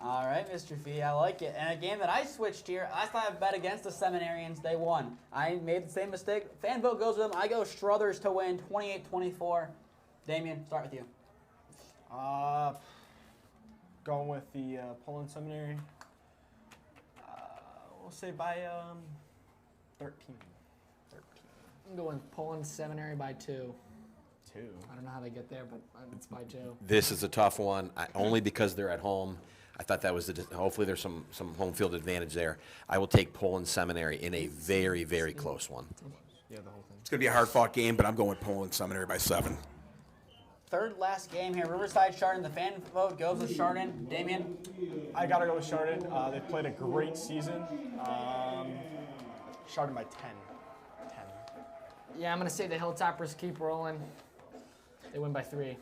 All right, Mr. Fee, I like it. And a game that I switched here, last time I bet against the Seminarians, they won. I made the same mistake. Fan vote goes with them. I go Struthers to win 28-24. Damien, start with you. Going with the Poland Seminary. We'll say by 13. I'm going Poland Seminary by 2. 2. I don't know how they get there, but it's by 2. This is a tough one, only because they're at home. I thought that was hopefully there's some home field advantage there. I will take Poland Seminary in a very, very close one. Yeah, the whole thing. It's going to be a hard-fought game, but I'm going with Poland Seminary by 7. Third last game here, Riverside Chardon. The fan vote goes with Chardon. Damien? I got to go with Chardon. They've played a great season. Chardon by 10. 10. Yeah, I'm going to say the Hilltoppers keep rolling. They win by 3.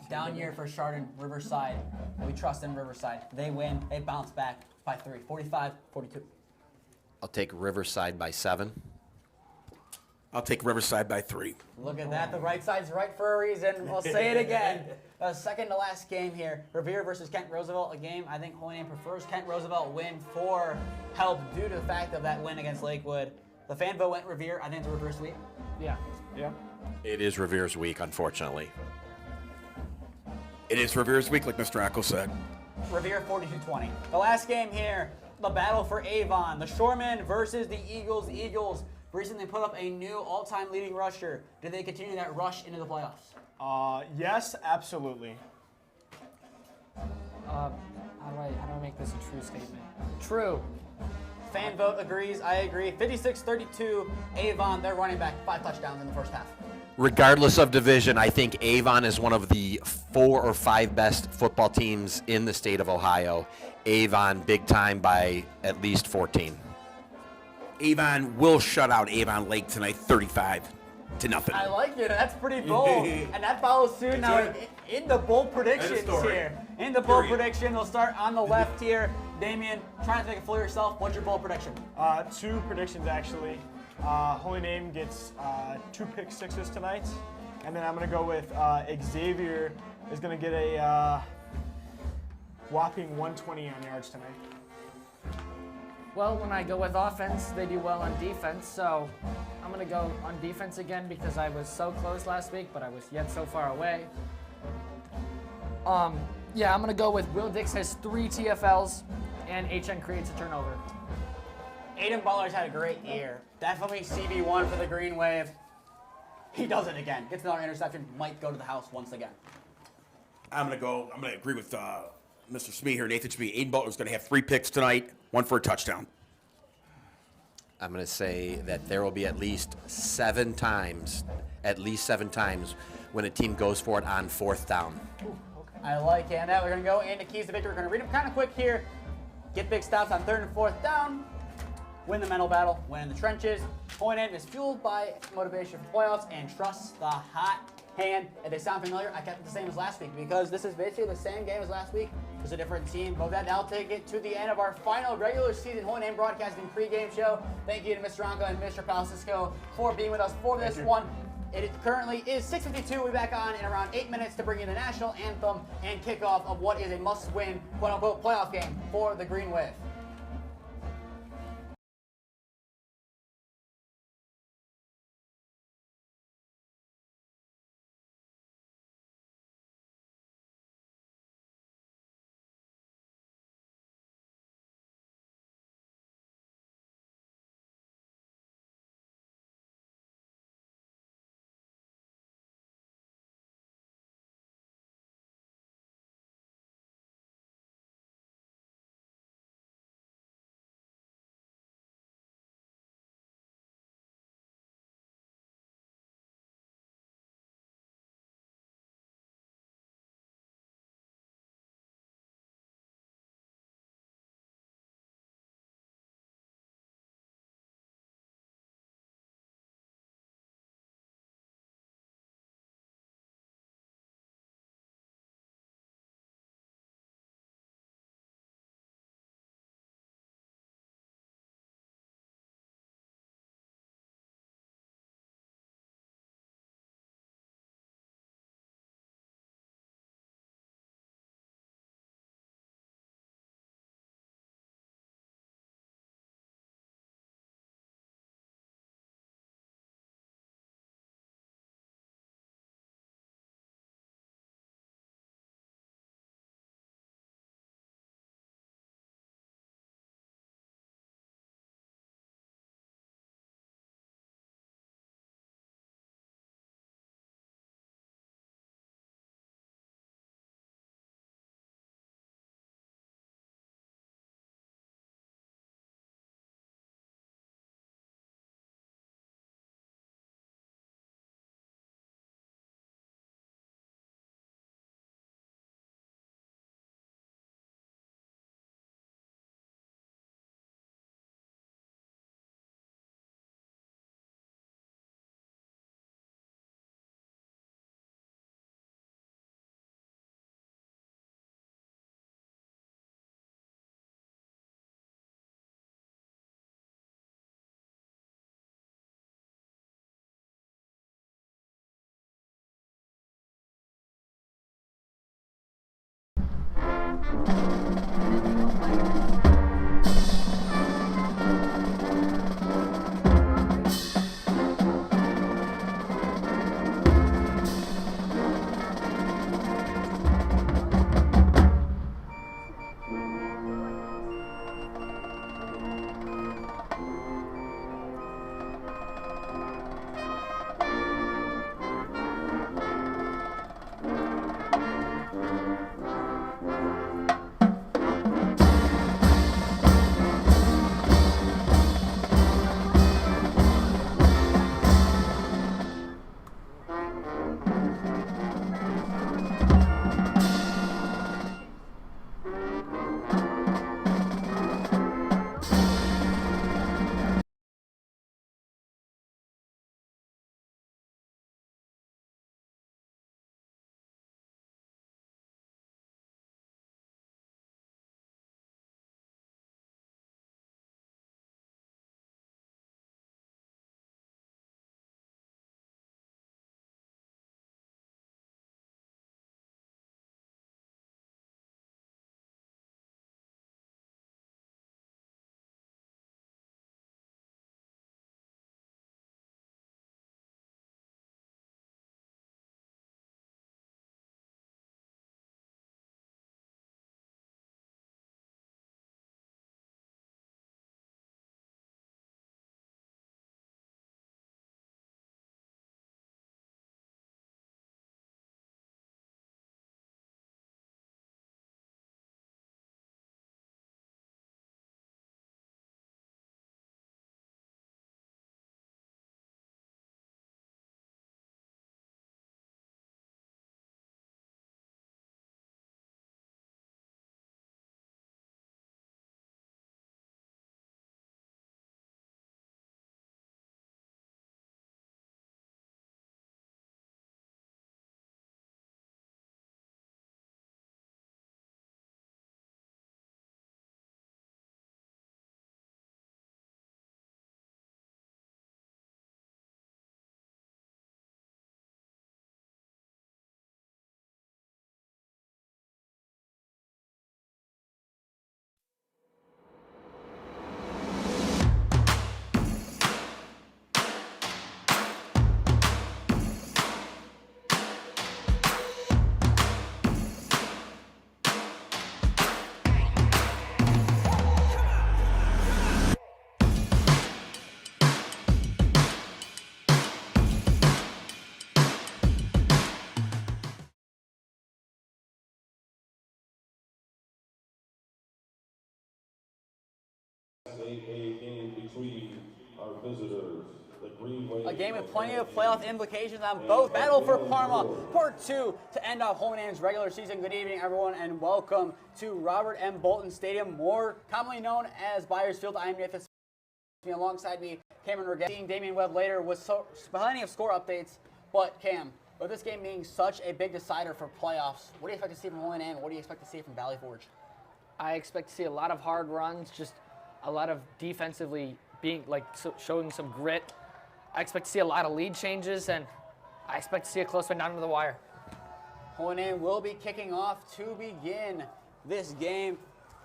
Down year for Chardon, Riverside. We trust in Riverside. They win. They bounce back by 3. 45-42. I'll take Riverside by 7. I'll take Riverside by 3. Look at that. The right side's right for a reason. We'll say it again. Second to last game here. Revere versus Kent Roosevelt. A game I think Holy Name prefers Kent Roosevelt win for help due to the fact of that win against Lakewood. The fan vote went Revere. I think it's a reverse sweep. Yeah. Yeah. It is Revere's week, unfortunately. It is Revere's week, like Mr. Ontko said. Revere 42-20. The last game here, the battle for Avon. The Shoremen versus the Eagles. The Eagles recently put up a new all-time leading rusher. Do they continue that rush into the playoffs? Yes, absolutely. How do I make this a true statement? True. Fan vote agrees. I agree. 56-32. Avon, their running back, 5 touchdowns in the first half. Regardless of division, I think Avon is one of the 4 or 5 best football teams in the state of Ohio. Avon, big time by at least 14. Avon will shut out Avon Lake tonight, 35-0. I like it. That's pretty bold. And that follows suit now right. in the bold predictions story. here. In the bold Period. prediction, we'll start on the left here. Damien, trying to make it for yourself. What's your bold prediction? 2 predictions actually. Holy Name gets 2 pick sixes tonight, and then I'm gonna go with Xavier is gonna get a whopping 120 on yards tonight. Well, when I go with offense, they do well on defense, so I'm going to go on defense again because I was so close last week, but I was yet so far away. Yeah, I'm going to go with Will Dix has 3 TFLs, and HN creates a turnover. Aiden Butler's had a great year. Definitely CB1 for the Green Wave. He does it again. Gets another interception. Might go to the house once again. I'm going to agree with Mr. Smee here, Nathan Smee. Aiden Butler's going to have 3 picks tonight, 1 for a touchdown. I'm going to say that there will be at least 7 times when a team goes for it on 4th down. I like it. And now we're going to go into keys to victory. We're going to read them kind of quick here. Get big stops on 3rd and 4th down. Win the mental battle. Win in the trenches. Point in is fueled by motivation for playoffs and trusts the hot hand. If they sound familiar, I kept it the same as last week because this is basically the same game as last week. It's a different team. But with that, now take it to the end of our final regular season Holy Name Broadcasting pregame show. Thank you to Mr. Ontko and Mr. Palcisko for being with us for this one. It currently is 6:52. We'll be back on in around 8 minutes to bring you the national anthem and kickoff of what is a must-win, quote-unquote, playoff game for the Green Wave. game between our visitors. A game with plenty of playoff implications on both. Battle for Parma, part 2 to end off Holy Name's regular season. Good evening, everyone, and welcome to Robert M. Boulton Stadium, more commonly known as Byers Field. I'm Nathan Smee. Alongside me, Cameron Ragazzo. Seeing Damian Webb later with plenty of score updates. But Cam, with this game being such a big decider for playoffs, what do you expect to see from Holy Name? What do you expect to see from Valley Forge? I expect to see a lot of hard runs, just a lot of defensively being showing some grit. I expect to see a lot of lead changes, and I expect to see a close one down to the wire. Holy Name will be kicking off to begin this game.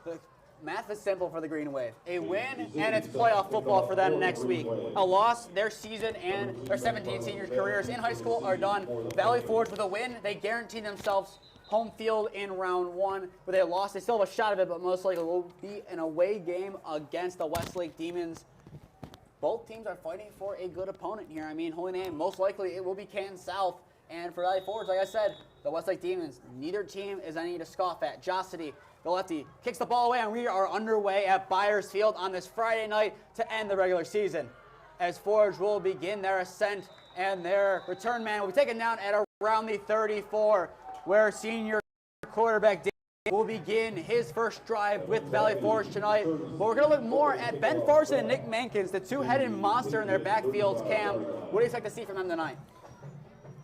The math is simple for the Green Wave. A win, and it's playoff football for them next week. A loss, their season and their 17 senior careers in high school are done. Valley Forge with a win, they guarantee themselves home field in round 1. With a loss, they still have a shot of it, but most likely will be an away game against the Westlake Demons. Both teams are fighting for a good opponent here. I mean, Holy Name, most likely it will be Canton South. And for Valley Forge, like I said, the Westlake Demons, neither team is any to scoff at. Jossity, the lefty, kicks the ball away, and we are underway at Byers Field on this Friday night to end the regular season. As Forge will begin their ascent, and their return man will be taken down at around the 34, where senior quarterback will begin his first drive with Valley Forge tonight. But we're going to look more at Ben Farson and Nick Mankins, the two-headed monster in their backfields. Cam, what do you expect to see from them tonight?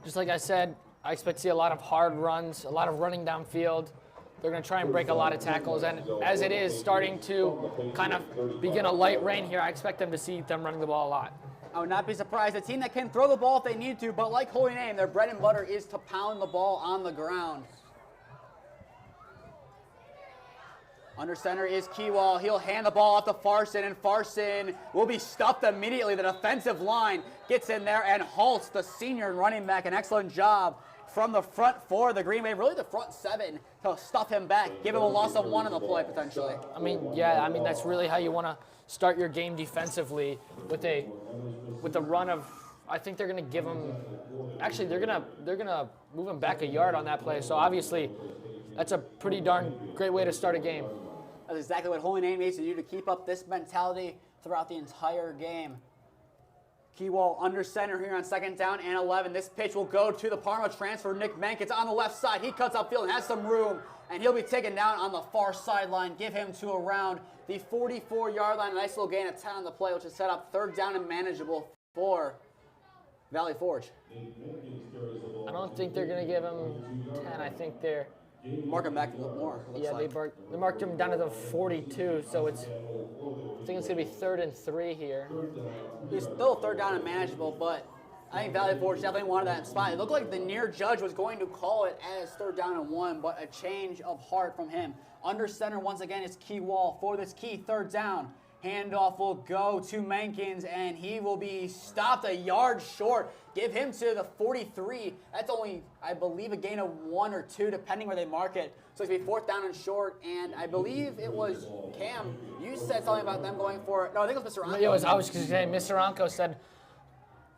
Just like I said, I expect to see a lot of hard runs, a lot of running downfield. They're going to try and break a lot of tackles. And as it is starting to kind of begin a light rain here, I expect them to see them running the ball a lot. I would not be surprised. A team that can throw the ball if they need to, but like Holy Name, their bread and butter is to pound the ball on the ground. Under center is Keywall. He'll hand the ball off to Farson, and Farson will be stuffed immediately. The defensive line gets in there and halts the senior running back. An excellent job from the front four, the Green Wave, really the front 7, to stuff him back, give him a loss of 1 in the play potentially. I mean, that's really how you want to start your game defensively with the run of. I think they're going to give him. Actually, they're gonna move him back a yard on that play. So obviously, that's a pretty darn great way to start a game. That's exactly what Holy Name needs to do to keep up this mentality throughout the entire game. Keywall under center here on 2nd down and 11. This pitch will go to the Parma transfer, Nick Mankins on the left side. He cuts upfield and has some room, and he'll be taken down on the far sideline. Give him to around the 44-yard line. A nice little gain of 10 on the play, which is set up 3rd down and manageable for Valley Forge. I don't think they're going to give him 10. I think they're... Mark him back a little more. They marked him down to the 42, so I think it's going to be 3rd and 3 here. He's still 3rd down and manageable, but I think Valley Forge definitely wanted that spot. It looked like the near judge was going to call it as 3rd down and 1, but a change of heart from him. Under center once again is Keywall for this key 3rd down. Handoff will go to Mankins, and he will be stopped a yard short. Give him to the 43. That's only, I believe, a gain of 1 or 2, depending where they mark it. So it's going to be 4th down and short, and I believe it was Cam. You said something about them going for it. No, I think it was Mr. Ontko. I was going to say, Mr. Ontko said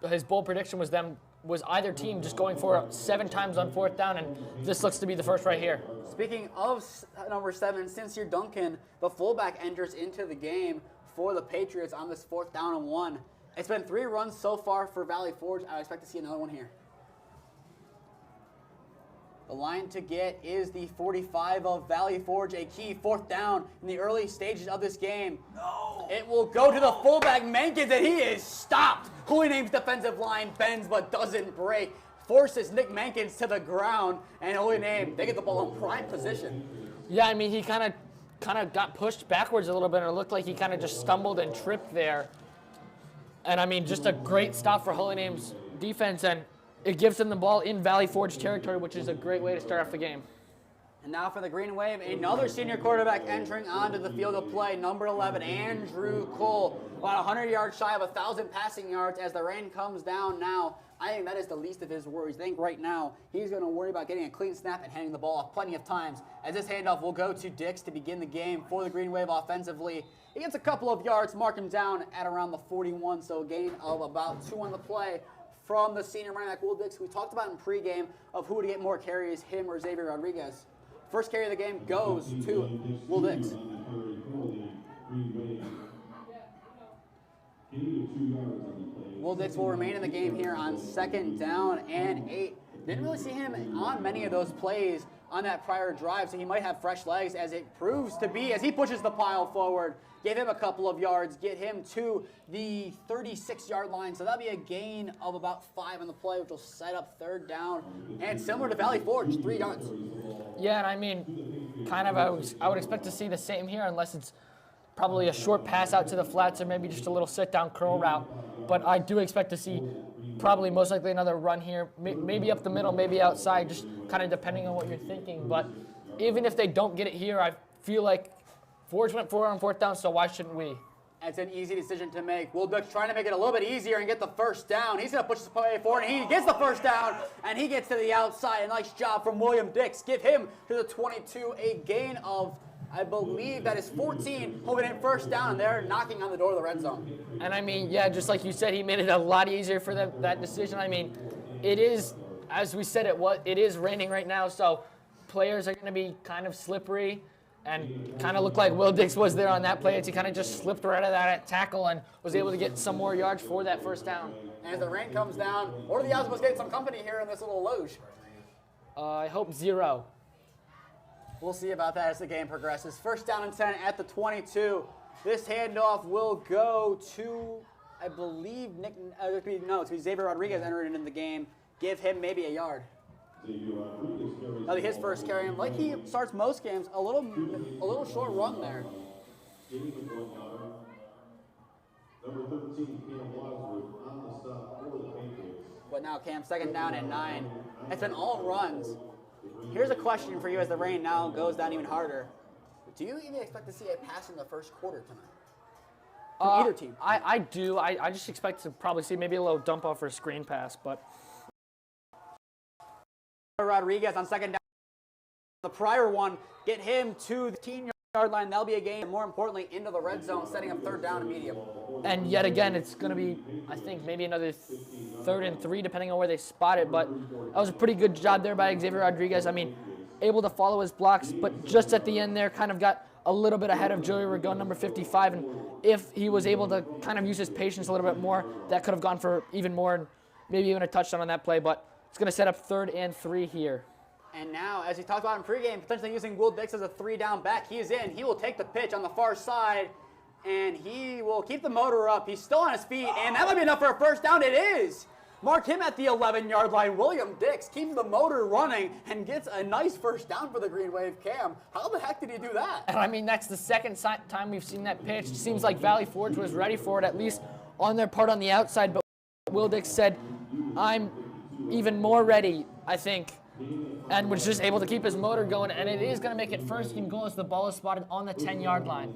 his bold prediction was either team just going for it 7 times on 4th down, and this looks to be the first right here. Speaking of number 7, Sincere Duncan, the fullback, enters into the game for the Patriots on this 4th down and 1. It's been 3 runs so far for Valley Forge. I expect to see another one here. The line to get is the 45 of Valley Forge, a key 4th down in the early stages of this game. No. It will go to the fullback, Mankins, and he is stopped. Holy Name's defensive line bends but doesn't break. Forces Nick Mankins to the ground, and Holy Name, they get the ball in prime position. Yeah, I mean, he kind of got pushed backwards a little bit, and it looked like he kind of just stumbled and tripped there. And I mean, just a great stop for Holy Name's defense, and it gives them the ball in Valley Forge territory, which is a great way to start off the game. And now for the Green Wave, another senior quarterback entering onto the field of play, number 11, Andrew Cole. About 100 yards shy of 1,000 passing yards as the rain comes down now. I think that is the least of his worries. I think right now he's going to worry about getting a clean snap and handing the ball off plenty of times, as this handoff will go to Dix to begin the game for the Green Wave offensively. He gets a couple of yards, mark him down at around the 41, so a gain of about 2 on the play from the senior running back, Will Dix. We talked about in pregame of who would get more carries, him or Xavier Rodriguez. First carry of the game goes to Will Dix. Dix will remain in the game here on 2nd down and 8. Didn't really see him on many of those plays on that prior drive, so he might have fresh legs as it proves to be as he pushes the pile forward. Give him a couple of yards, get him to the 36-yard line. So that'll be a gain of about 5 on the play, which will set up 3rd down. And similar to Valley Forge, 3 yards. Yeah, and I mean, kind of I would expect to see the same here unless it's probably a short pass out to the flats or maybe just a little sit-down curl route. But I do expect to see probably most likely another run here, maybe up the middle, maybe outside, just kind of depending on what you're thinking. But even if they don't get it here, I feel like Forge went for it on 4th down, so why shouldn't we? It's an easy decision to make. Dix trying to make it a little bit easier and get the 1st down. He's going to push the play forward, and he gets the 1st down, and he gets to the outside. A nice job from William Dix. Give him to the 22, a gain of, I believe that is 14, holding in 1st down, and they're knocking on the door of the red zone. And I mean, yeah, just like you said, he made it a lot easier for them, that decision. I mean, it is, as we said, it is raining right now, so players are going to be kind of slippery. And kind of looked like Will Dix was there on that play as he kind of just slipped right out of that tackle and was able to get some more yards for that 1st down. And as the rain comes down, what are the odds of us getting some company here in this little luge? I hope 0. We'll see about that as the game progresses. 1st down and 10 at the 22. This handoff will go to, I believe, it's Xavier Rodriguez entering in the game. Give him maybe a yard. That'll be his first carry, and like he starts most games, a little short run there. But now Cam, 2nd down and 9. It's been all runs. Here's a question for you as the rain now goes down even harder. Do you even expect to see a pass in the 1st quarter tonight? From either team? I do. I just expect to probably see maybe a little dump off or a screen pass, but Rodriguez on 2nd down. The prior one, get him to the 15-yard line. That'll be a gain. More importantly, into the red zone, setting up 3rd down and medium. And yet again, it's going to be, I think, maybe another 3rd and 3, depending on where they spot it. But that was a pretty good job there by Xavier Rodriguez. I mean, able to follow his blocks, but just at the end there, kind of got a little bit ahead of Joey Ragon, number 55. And if he was able to kind of use his patience a little bit more, that could have gone for even more and maybe even a touchdown on that play. But it's going to set up 3rd and 3 here. And now, as he talked about in pregame, potentially using Will Dix as a 3-down back. He is in. He will take the pitch on the far side, and he will keep the motor up. He's still on his feet, and that might be enough for a 1st down. It is. Mark him at the 11-yard line. William Dix keeps the motor running and gets a nice 1st down for the Green Wave. Cam, how the heck did he do that? And I mean, that's the 2nd time we've seen that pitch. It seems like Valley Forge was ready for it, at least on their part on the outside, but Will Dix said, I'm even more ready, I think, and was just able to keep his motor going, and it is going to make it 1st and goal as the ball is spotted on the 10-yard line.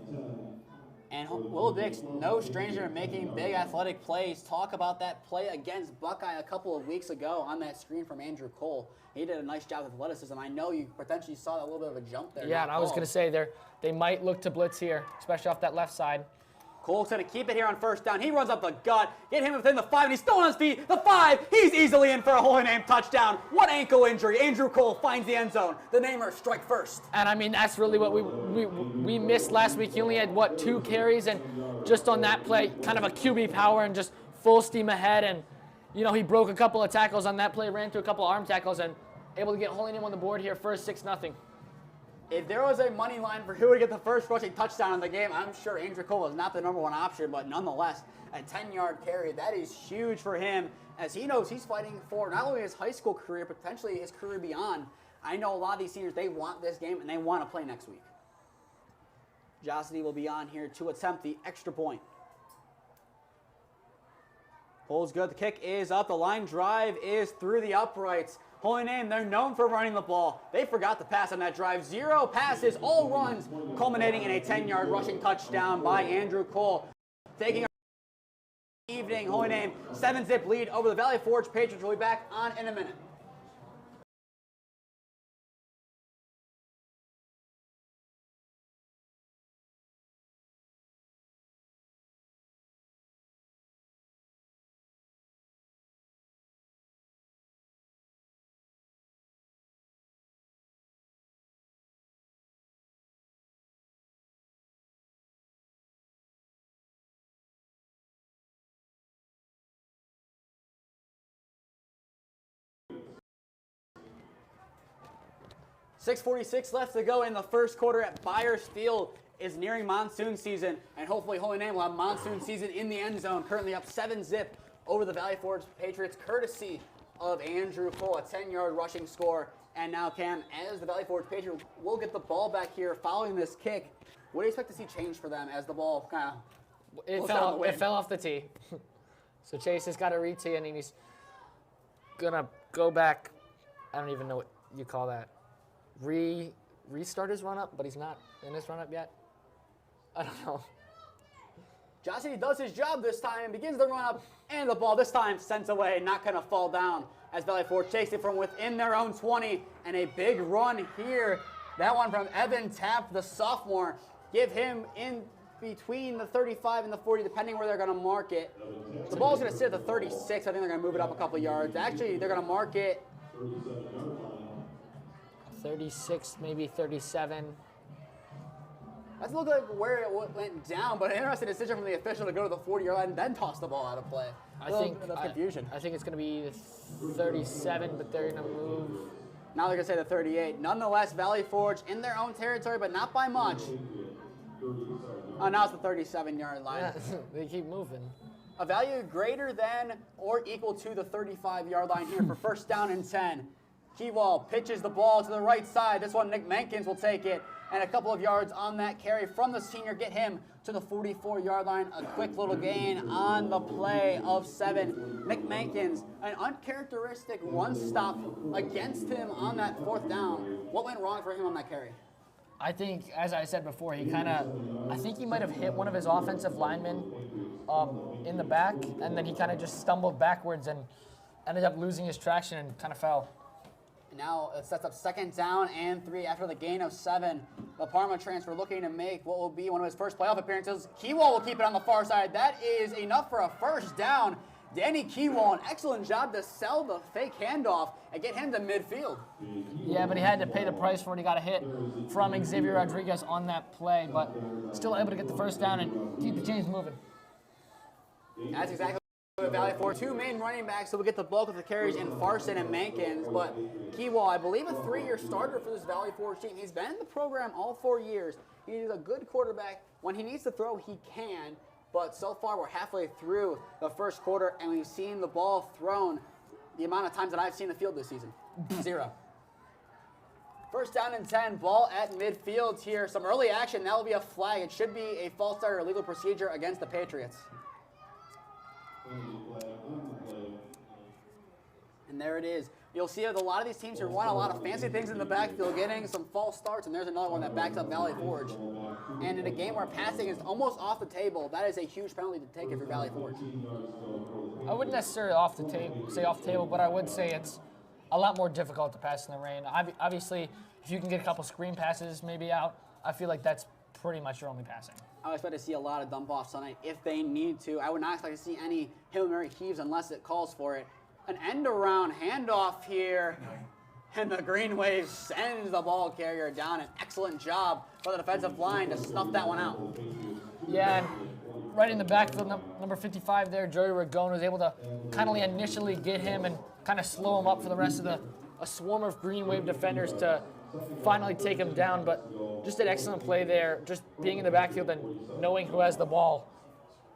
And Will Dix, no stranger to making big athletic plays. Talk about that play against Buckeye a couple of weeks ago on that screen from Andrew Cole. He did a nice job with athleticism. I know you potentially saw a little bit of a jump there. Yeah, and I was going to say they might look to blitz here, especially off that left side. Cole's going to keep it here on 1st down. He runs up the gut, get him within the 5, and he's still on his feet. The 5, he's easily in for a Holy Name touchdown. What ankle injury. Andrew Cole finds the end zone. The Namers strike first. And I mean, that's really what we missed last week. He only had, 2 carries, and just on that play, kind of a QB power and just full steam ahead. And, he broke a couple of tackles on that play, ran through a couple of arm tackles, and able to get Holy Name on the board here, first 6-0. If there was a money line for who would get the first rushing touchdown in the game, I'm sure Andrew Cole is not the number 1 option, but nonetheless, a 10-yard carry, that is huge for him, as he knows he's fighting for not only his high school career, potentially his career beyond. I know a lot of these seniors, they want this game, and they want to play next week. Josity will be on here to attempt the extra point. Pulls good. The kick is up. The line drive is through the uprights. Holy Name, they're known for running the ball. They forgot to pass on that drive. 0 passes, all runs, culminating in a 10-yard rushing touchdown by Andrew Cole. Taking our evening, Holy Name, 7-zip lead over the Valley Forge Patriots. We'll be back on in a minute. 6:46 left to go in the first quarter at Byers Field. Is nearing monsoon season, and hopefully Holy Name will have monsoon season in the end zone. Currently up 7-0 over the Valley Forge Patriots, courtesy of Andrew Cole, a 10-yard rushing score. And now, Cam, as the Valley Forge Patriots will get the ball back here following this kick, what do you expect to see change for them as the ball kind of It fell off the tee. So Chase has got a re-tee, and he's going to go back. I don't even know what you call that. Restart his run-up, but he's not in his run-up yet. I don't know. Johnson does his job this time and begins the run-up, and the ball this time sent away, not going to fall down as Valley Forge takes it from within their own 20, and a big run here. That one from Evan Tapp, the sophomore. Give him in between the 35 and the 40, depending where they're going to mark it. The ball's going to sit at the 36. I think they're going to move it up a couple yards. Actually, they're going to mark it 36, maybe 37. That's look like where it went down, but an interesting decision from the official to go to the 40-yard line and then toss the ball out of play. I think confusion. I think it's going to be 37, but they're going to move. Now they're going to say the 38. Nonetheless, Valley Forge in their own territory, but not by much. Oh, now it's the 37-yard line. They keep moving. A value greater than or equal to the 35-yard line here for first down and 10. Keywall pitches the ball to the right side. This one, Nick Mankins will take it. And a couple of yards on that carry from the senior get him to the 44-yard line. A quick little gain on the play of 7. Nick Mankins, an uncharacteristic run stop against him on that fourth down. What went wrong for him on that carry? I think, as I said before, I think he might have hit one of his offensive linemen in the back, and then he kind of just stumbled backwards and ended up losing his traction and kind of fell. Now it sets up second down and 3 after the gain of 7. The Parma transfer looking to make what will be one of his first playoff appearances. Keywall will keep it on the far side. That is enough for a first down. Danny Keywall, an excellent job to sell the fake handoff and get him to midfield. Yeah, but he had to pay the price for it. He got a hit from Xavier Rodriguez on that play, but still able to get the first down and keep the chains moving. That's exactly what Valley Forge. 2 main running backs, so we'll get the bulk of the carries in Farson and Mankins. But Keywall, I believe, a 3-year starter for this Valley Forge team. He's been in the program all 4 years. He's a good quarterback. When he needs to throw, he can. But so far, we're halfway through the first quarter, and we've seen the ball thrown the amount of times that I've seen the field this season. 0. First down and 10, ball at midfield here. Some early action. That will be a flag. It should be a false start or illegal procedure against the Patriots. And there it is. You'll see that a lot of these teams are running a lot of fancy things in the backfield, getting some false starts, and there's another one that backs up Valley Forge. And in a game where passing is almost off the table, that is a huge penalty to take if you're Valley Forge. I wouldn't necessarily say off the table, but I would say it's a lot more difficult to pass in the rain. Obviously, if you can get a couple screen passes maybe out, I feel like that's pretty much your only passing. I would expect to see a lot of dump-offs tonight if they need to. I would not expect to see any Hail Mary heaves unless it calls for it. An end-around handoff here, and the Green Wave sends the ball carrier down. An excellent job for the defensive line to snuff that one out. Yeah, and right in the backfield, number 55 there, Joey Ragone was able to kind of initially get him and kind of slow him up for the rest of a swarm of Green Wave defenders to finally take him down. But just an excellent play there, just being in the backfield and knowing who has the ball.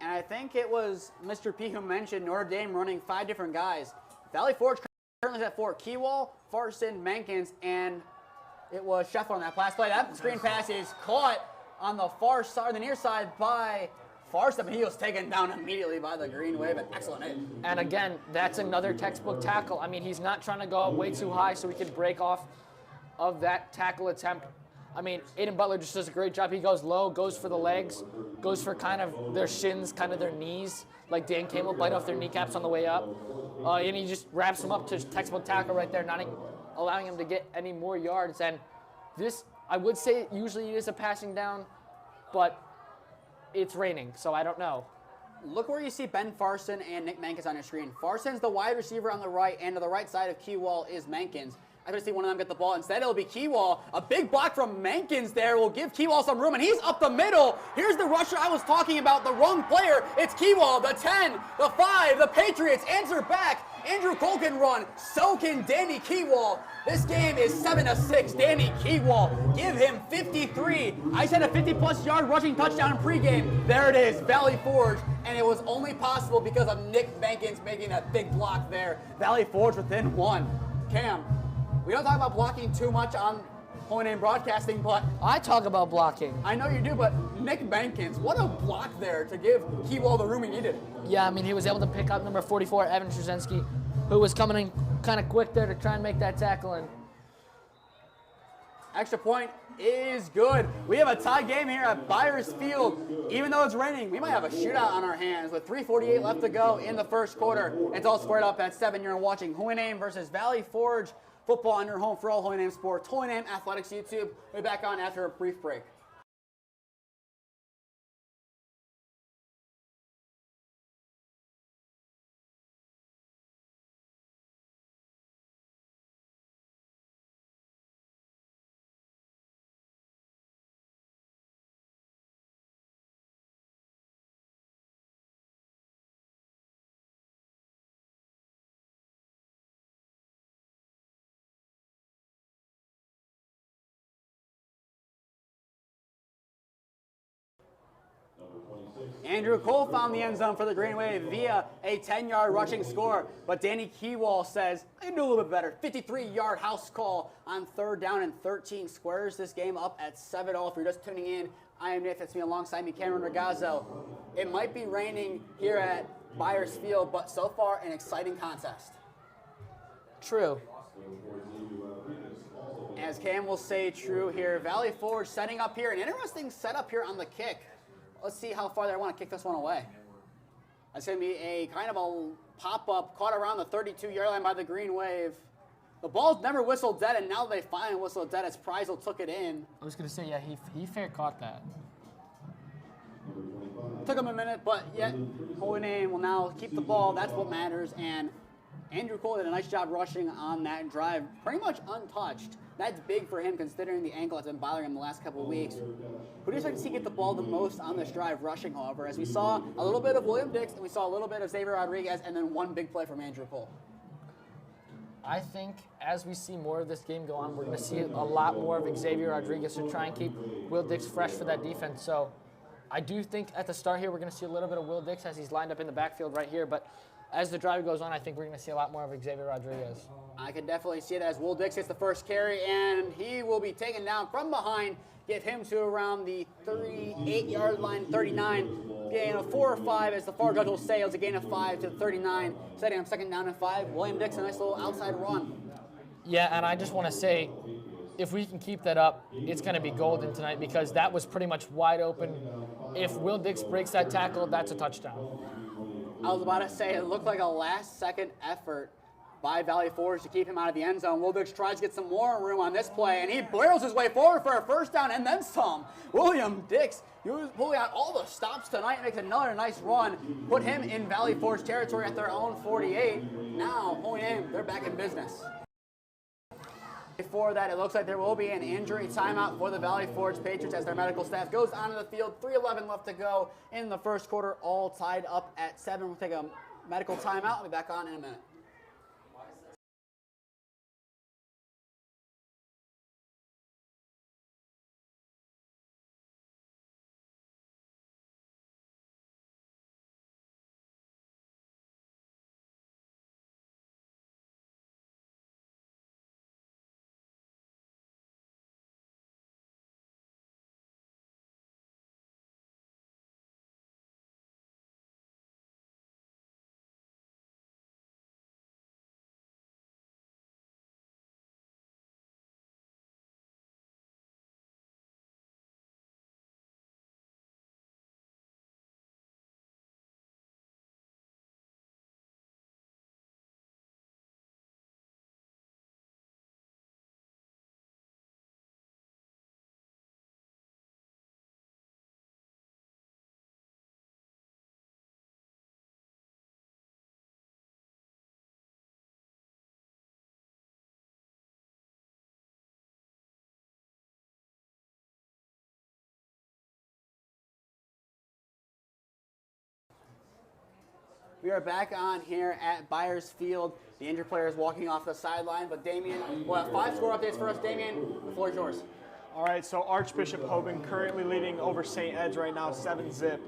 And I think it was Mr. P who mentioned Notre Dame running 5 different guys. Valley Forge currently at 4. Keywall, Farson, Mankins, and it was Scheffler on that last play. That screen pass is caught on the far side, the near side by Farson, but he was taken down immediately by the Green Wave. An excellent hit. And again, that's another textbook tackle. I mean, he's not trying to go up way too high so he can break off of that tackle attempt. I mean, Aiden Butler just does a great job. He goes low, goes for the legs, goes for kind of their shins, kind of their knees, like Dan Campbell bite off their kneecaps on the way up. And he just wraps them up to textbook tackle right there, not allowing him to get any more yards. And this, I would say, usually it is a passing down, but it's raining, so I don't know. Look where you see Ben Farson and Nick Mankins on your screen. Farson's the wide receiver on the right, and to the right side of Keywall is Mankins. I'm going to see one of them get the ball. Instead, it'll be Keywall. A big block from Mankins there will give Keywall some room, and he's up the middle. Here's the rusher I was talking about, the wrong player. It's Keywall, the 10, the 5. The Patriots answer back, Andrew Cole can run. So can Danny Keywall. This game is 7-6. Danny Keywall, give him 53. I said a 50-plus yard rushing touchdown in pregame. There it is, Valley Forge. And it was only possible because of Nick Bankins making a big block there. Valley Forge within one. Cam, we don't talk about blocking too much on Holy Name Broadcasting, but I talk about blocking. I know you do, but Nick Bankins, what a block there to give Keywall the room he needed. Yeah, I mean, he was able to pick up number 44, Evan Trzynski, who was coming in kind of quick there to try and make that tackle. And Extra point is good. We have a tie game here at Byers Field. Even though it's raining, we might have a shootout on our hands with 3:48 left to go in the first quarter. It's all squared up at 7. You're watching Holy Name versus Valley Forge football on your home for all Holy Name sports. Holy Name Athletics YouTube. We'll be back on after a brief break. Andrew Cole found the end zone for the Green Wave via a 10-yard rushing score, but Danny Keywall says, I can do a little bit better. 53-yard house call on 3rd down and 13 squares. This game up at 7-all. If you're just tuning in, I am Nick. That's me alongside me, Cameron Ragazzo. It might be raining here at Byers Field, but so far an exciting contest. true. As Cam will say, true here. Valley Forge setting up here. An interesting setup here on the kick. Let's see how far they want to kick this one away. That's going to be a kind of a pop-up caught around the 32-yard line by the Green Wave. The ball's never whistled dead, and now they finally whistled dead as Preisel took it in. I was going to say, yeah, he fair caught that. Took him a minute, but yet Holy Name will now keep the ball. That's what matters. And Andrew Cole did a nice job rushing on that drive, pretty much untouched. That's big for him considering the ankle that's been bothering him the last couple of weeks. Who do you expect to see get the ball the most on this drive rushing, however, as we saw a little bit of William Dix and we saw a little bit of Xavier Rodriguez and then one big play from Andrew Cole? I think as we see more of this game go on, we're going to see a lot more of Xavier Rodriguez to try and keep Will Dix fresh for that defense. So I do think at the start here we're going to see a little bit of Will Dix as he's lined up in the backfield right here. But as the drive goes on, I think we're going to see a lot more of Xavier Rodriguez. I can definitely see it as Will Dix gets the first carry, and he will be taken down from behind. Get him to around the 38-yard line, 39. Gain of 4 or 5, as the far judge will say. It was a gain of 5 to 39. Setting up 2nd down and 5. William Dix, a nice little outside run. Yeah, and I just want to say, if we can keep that up, it's going to be golden tonight because that was pretty much wide open. If Will Dix breaks that tackle, that's a touchdown. I was about to say it looked like a last-second effort by Valley Forge to keep him out of the end zone. Will Dix tries to get some more room on this play, and he barrels his way forward for a first down and then some. William Dix, he was pulling out all the stops tonight and makes another nice run. Put him in Valley Forge territory at their own 48. Now, Holy Name, they're back in business. Before that, it looks like there will be an injury timeout for the Valley Forge Patriots as their medical staff goes onto the field. 3:11 left to go in the first quarter, all tied up at 7. We'll take a medical timeout. We'll be back on in a minute. We are back on here at Byers Field. The injured player is walking off the sideline, but Damien will have 5 score updates for us. Damien, the floor is yours. All right, so Archbishop Hoban currently leading over St. Ed's right now, 7-zip.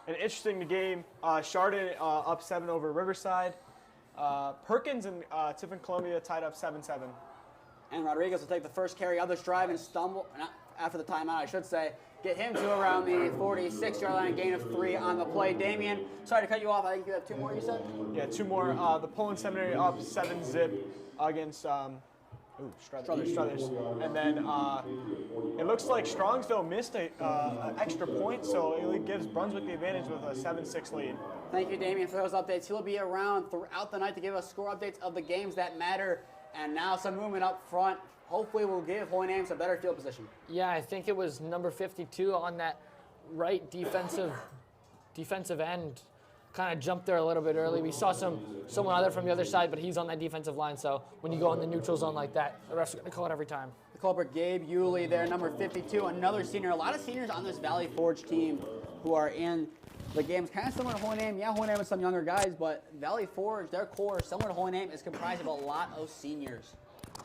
An interesting game. Chardon up 7 over Riverside. Perkins and Tiffin Columbia tied up 7-7. And Rodriguez will take the first carry of this drive and stumble, after the timeout, I should say, get him to around the 46-yard line, gain of 3 on the play. Damien, sorry to cut you off. I think you have 2 more, you said? Yeah, 2 more. The Poland Seminary up 7-zip against Struthers. And then it looks like Strongsville missed an extra point, so it gives Brunswick the advantage with a 7-6 lead. Thank you, Damien, for those updates. He'll be around throughout the night to give us score updates of the games that matter. And now some movement up front. Hopefully we'll give Holy Names a better field position. Yeah, I think it was number 52 on that right defensive end. Kind of jumped there a little bit early. We saw someone other from the other side, but he's on that defensive line. So when you go in the neutral zone like that, the refs are going to call it every time. The culprit, Gabe Yulee there, number 52, another senior. A lot of seniors on this Valley Forge team who are in the games. Kind of similar to Holy Name. Yeah, Holy Name with some younger guys, but Valley Forge, their core, similar to Holy Name, is comprised of a lot of seniors.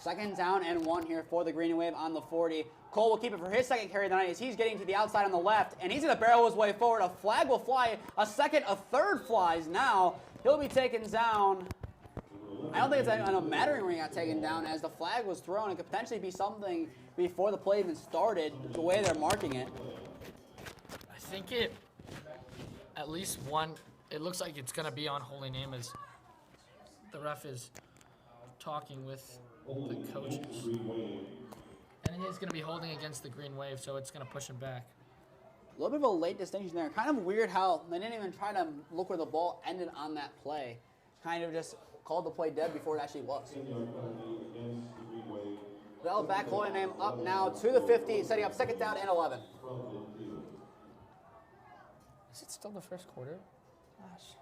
2nd down and 1 here for the Green Wave on the 40. Cole will keep it for his second carry of the night as he's getting to the outside on the left, and he's going to barrel his way forward. A flag will fly. A second, a third flies now. He'll be taken down. I don't think it's a mattering when he got taken down, as the flag was thrown. It could potentially be something before the play even started, the way they're marking it. I think it, at least one, it looks like it's going to be on Holy Name as the ref is talking with the coaches. And it is going to be holding against the Green Wave, so it's going to push him back. A little bit of a late distinction there. Kind of weird how they didn't even try to look where the ball ended on that play. Kind of just called the play dead before it actually was. Well, back Holy Name up now to the 50, setting up 2nd down and 11. Is it still the first quarter? Gosh.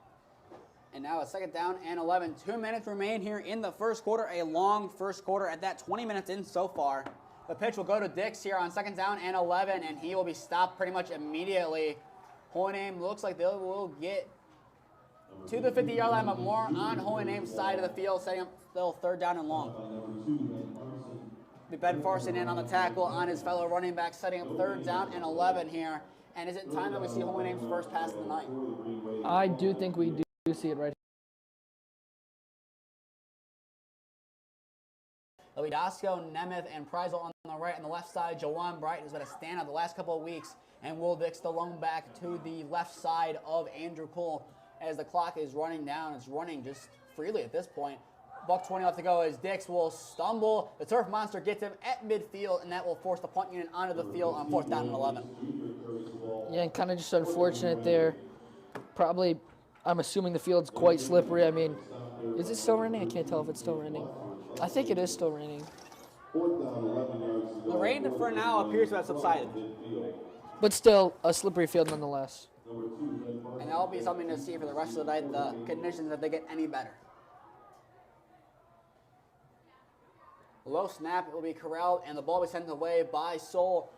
And now a 2nd down and 11. 2 minutes remain here in the first quarter. A long first quarter at that, 20 minutes in so far. The pitch will go to Dix here on 2nd down and 11, and he will be stopped pretty much immediately. Holy Name looks like they will get to the 50-yard line, but more on Holy Name's side of the field, setting up still 3rd down and long. Be Ben Farson in on the tackle on his fellow running back, setting up 3rd down and 11 here. And is it time that we see Holy Name's first pass of the night? I do think we do see it right here. Ragazzo, Nemeth, and Preisel on the right. On the left side, Jawan Bright has been a standout the last couple of weeks. And Will Dix, the lone back, to the left side of Andrew Cole as the clock is running down. It's running just freely at this point. $1:20 left to go as Dix will stumble. The Turf Monster gets him at midfield, and that will force the punt unit onto the field on 4th down and 11. Yeah, and kind of just unfortunate there. Probably, I'm assuming the field's quite slippery. I mean, is it still raining? I can't tell if it's still raining. I think it is still raining. The rain for now appears to have subsided. But still, a slippery field nonetheless. And that'll be something to see for the rest of the night, the conditions, if they get any better. Low snap, it will be corralled, and the ball will be sent away by Soul.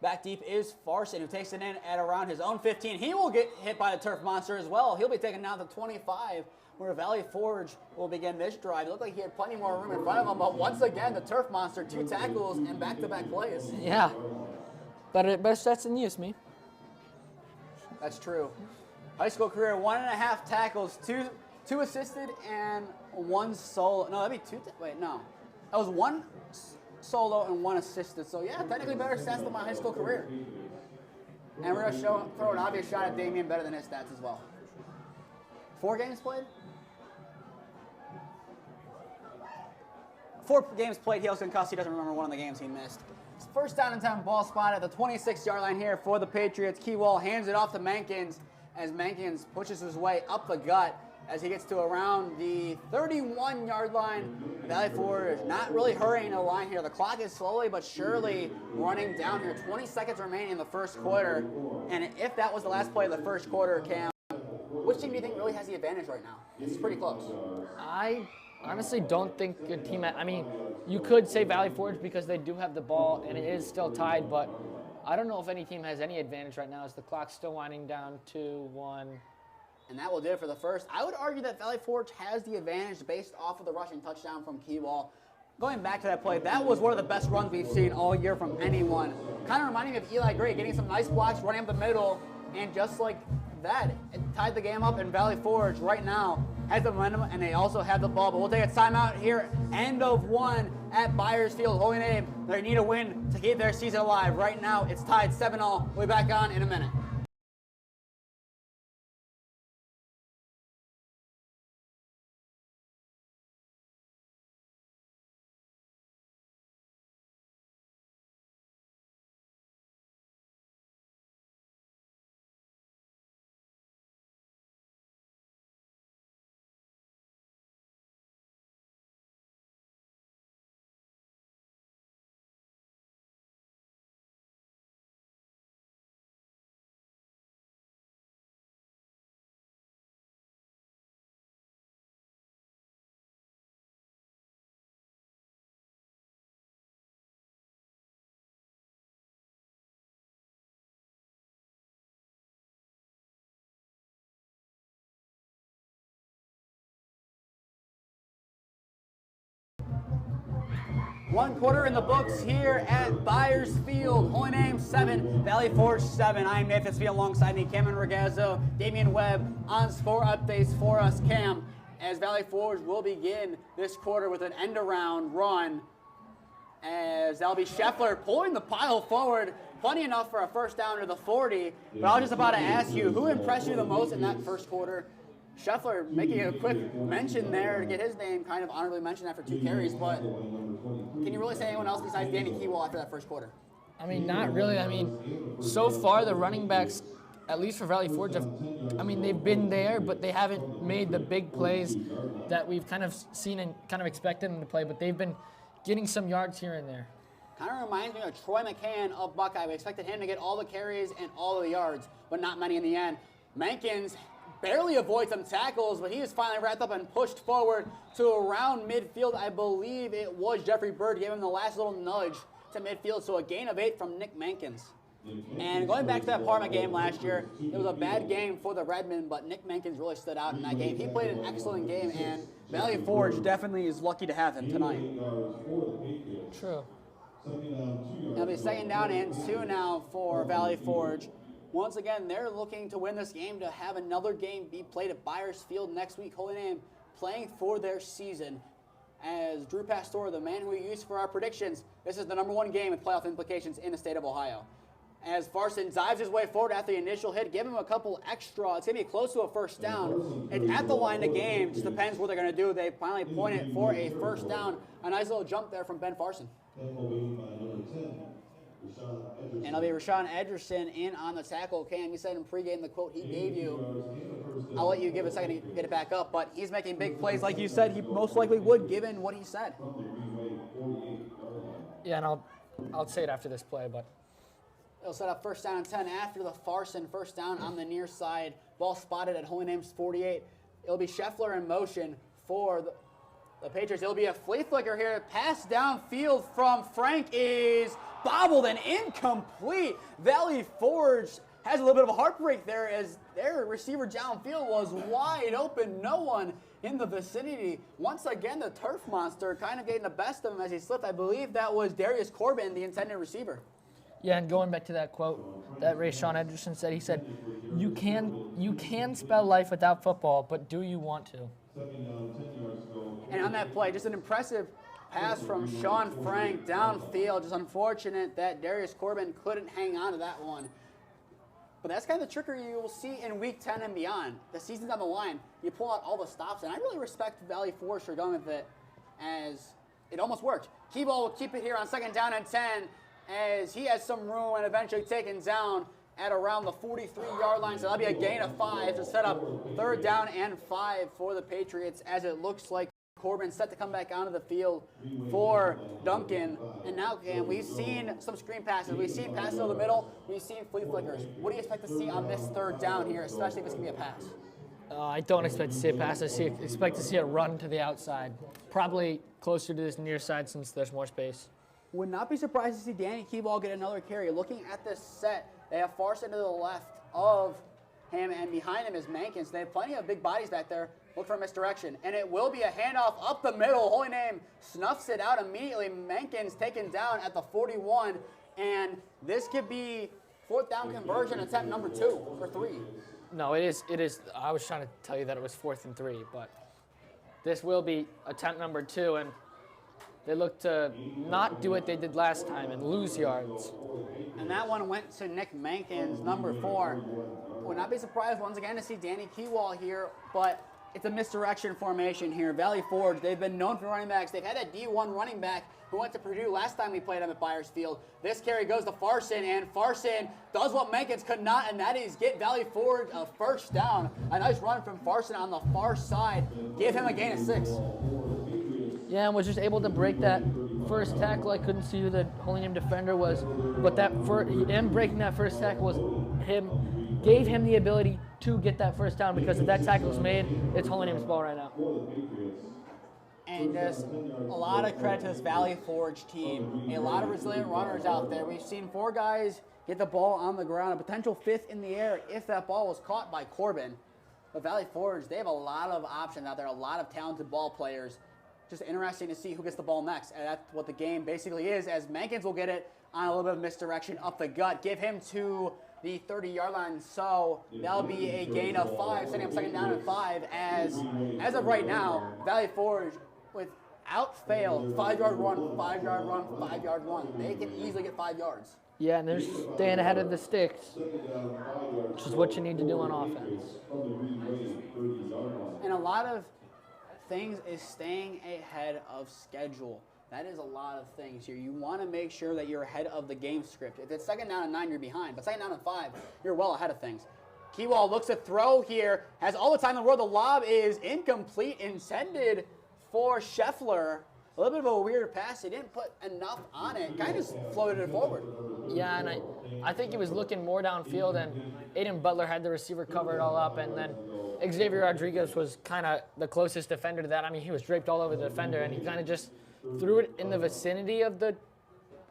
Back deep is Farson, who takes it in at around his own 15. He will get hit by the Turf Monster as well. He'll be taken down to 25, where Valley Forge will begin this drive. It looked like he had plenty more room in front of him, but once again, the Turf Monster, 2 tackles and back-to-back plays. Yeah, but best stats in use, me. That's true. High school career, 1.5 tackles, two assisted, and 1 solo. No, that'd be 2. Wait, no. That was 1 solo and 1 assisted. So, yeah, technically better stats than my high school career. And we're going to throw an obvious shot at Damien, better than his stats as well. 4 games played? 4 games played. He was concussed. He doesn't remember one of the games he missed. It's 1st down and 10, ball spot at the 26-yard line here for the Patriots. Keywall hands it off to Mankins as Mankins pushes his way up the gut as he gets to around the 31-yard line. Valley Forge not really hurrying the line here. The clock is slowly but surely running down here. 20 seconds remaining in the first quarter. And if that was the last play of the first quarter, Cam, which team do you think really has the advantage right now? It's pretty close. I honestly don't think a team, I mean, you could say Valley Forge because they do have the ball and it is still tied, but I don't know if any team has any advantage right now as the clock's still winding down to 1. And that will do it for the first. I would argue that Valley Forge has the advantage based off of the rushing touchdown from Keyball. Going back to that play, that was one of the best runs we've seen all year from anyone. Kind of reminding me of Eli Gray, getting some nice blocks, running up the middle, and just like that, it tied the game up, and Valley Forge right now has the momentum, and they also have the ball. But we'll take a timeout here, end of one at Byers Field. Holy Name, they need a win to keep their season alive. Right now, it's tied 7-all. We'll be back on in a minute. One quarter in the books here at Byers Field. Holy Name 7, Valley Forge 7. I'm Nathan Smee alongside me, Cameron Ragazzo, Damian Webb on score updates for us. Cam, as Valley Forge will begin this quarter with an end-around run, as that'll be Scheffler pulling the pile forward, plenty enough for a first down to the 40. But I was just about to ask you, who impressed you the most in that first quarter? Scheffler making a quick mention there to get his name kind of honorably mentioned after 2 carries, but can you really say anyone else besides Danny Keywall after that first quarter? I mean, not really. I mean, so far the running backs, at least for Valley Forge, they've been there, but they haven't made the big plays that we've kind of seen and kind of expected them to play, but they've been getting some yards here and there. Kind of reminds me of Troy McCann of Buckeye. We expected him to get all the carries and all the yards, but not many in the end. Mankins barely avoids some tackles, but he is finally wrapped up and pushed forward to around midfield. I believe it was Jeffrey Bird gave him the last little nudge to midfield, so a gain of 8 from Nick Mankins. And going back to that Parma game last year, it was a bad game for the Redmen, but Nick Mankins really stood out in that game. He played an excellent game, and Valley Forge definitely is lucky to have him tonight. True. It'll be second down and 2 now for Valley Forge. Once again, they're looking to win this game to have another game be played at Byers Field next week. Holy Name playing for their season. As Drew Pastor, the man who we used for our predictions, this is the #1 game with playoff implications in the state of Ohio. As Farson dives his way forward after the initial hit, give him a couple extra. It's going to be close to a first down. And at the line of game, just depends what they're going to do. They finally point it for a first down. A nice little jump there from Ben Farson. And it'll be Rashawn Ederson in on the tackle. Cam, you said in pregame the quote he gave you. I'll let you give it a second to get it back up, but he's making big plays like you said he most likely would given what he said. Yeah, and I'll say it after this play, but It'll set up first down and 10 after the Farson first down on the near side. Ball spotted at Holy Name's 48. It'll be Scheffler in motion for the Patriots. It'll be a flea flicker here. Pass downfield from Frank is bobbled and incomplete. Valley Forge has a little bit of a heartbreak there as their receiver downfield was wide open. No one in the vicinity. Once again, the turf monster kind of getting the best of him as he slipped. I believe that was Darius Corbin, the intended receiver. yeah, and going back to that quote that Rashawn Ederson said, he said, "You can spell life without football, but do you want to?" And on that play, just an impressive pass from Sean Frank downfield. Just unfortunate that Darius Corbin couldn't hang on to that one. But that's kind of the trickery you will see in Week 10 and beyond. The season's on the line. You pull out all the stops, and I really respect Valley Forge for going with it as it almost worked. Keyball will keep it here on second down and 10 as he has some room and eventually taken down at around the 43-yard line. So that'll be a gain of 5 to set up third down and 5 for the Patriots as it looks like Corbin set to come back onto the field for Duncan. And now, Cam, we've seen some screen passes. We've seen passes over the middle. We've seen flea flickers. What do you expect to see on this third down here, especially if it's going to be a pass? I don't expect to see a pass. Expect to see a run to the outside, probably closer to this near side since there's more space. Would not be surprised to see Danny Keyball get another carry. Looking at this set, they have Farson to the left of him, and behind him is Mankins. They have plenty of big bodies back there. Look for a misdirection. And it will be a handoff up the middle. Holy Name snuffs it out immediately. Mankins taken down at the 41. And this could be 4th down conversion attempt number 2 or 3. No, it is. I was trying to tell you that it was 4th and 3, but this will be attempt number 2, and they look to not do what they did last time and lose yards. And that one went to Nick Mankins, number 4. Would not be surprised once again to see Danny Keywall here, but it's a misdirection formation here. Valley Forge, they've been known for running backs. They've had a D1 running back who went to Purdue last time we played him at Byers Field. This carry goes to Farson, and Farson does what Mankins could not, and that is get Valley Forge a 1st down. A nice run from Farson on the far side. Give him a gain of 6. Yeah, and was just able to break that first tackle. I couldn't see who the Holy Name defender was, but him breaking that first tackle gave him the ability to get that 1st down, because if that tackle was made, it's Holy Name's ball right now. And just a lot of credit to this Valley Forge team. A lot of resilient runners out there. We've seen 4 guys get the ball on the ground, a potential 5th in the air if that ball was caught by Corbin. But Valley Forge, they have a lot of options out there, a lot of talented ball players. Just interesting to see who gets the ball next. And that's what the game basically is, as Mankins will get it on a little bit of misdirection up the gut. Give him to the 30-yard line. So that'll be a gain of 5, setting up 2nd down and 5. As of right now, Valley Forge, without fail, 5-yard run, 5-yard run, 5-yard run. They can easily get 5 yards. Yeah, and they're staying ahead of the sticks, which is what you need to do on offense. And a lot of things is staying ahead of schedule. That is a lot of things here. You want to make sure that you're ahead of the game script. If it's 2nd down and 9, you're behind. But 2nd down and 5, you're well ahead of things. Keywall looks to throw here, has all the time in the world. The lob is incomplete, intended for Scheffler. A little bit of a weird pass. He didn't put enough on it. Kind of just floated it forward. Yeah, and I think he was looking more downfield, and Aiden Butler had the receiver covered all up, and then Xavier Rodriguez was kind of the closest defender to that. I mean, he was draped all over the defender, and he kind of just threw it in the vicinity of the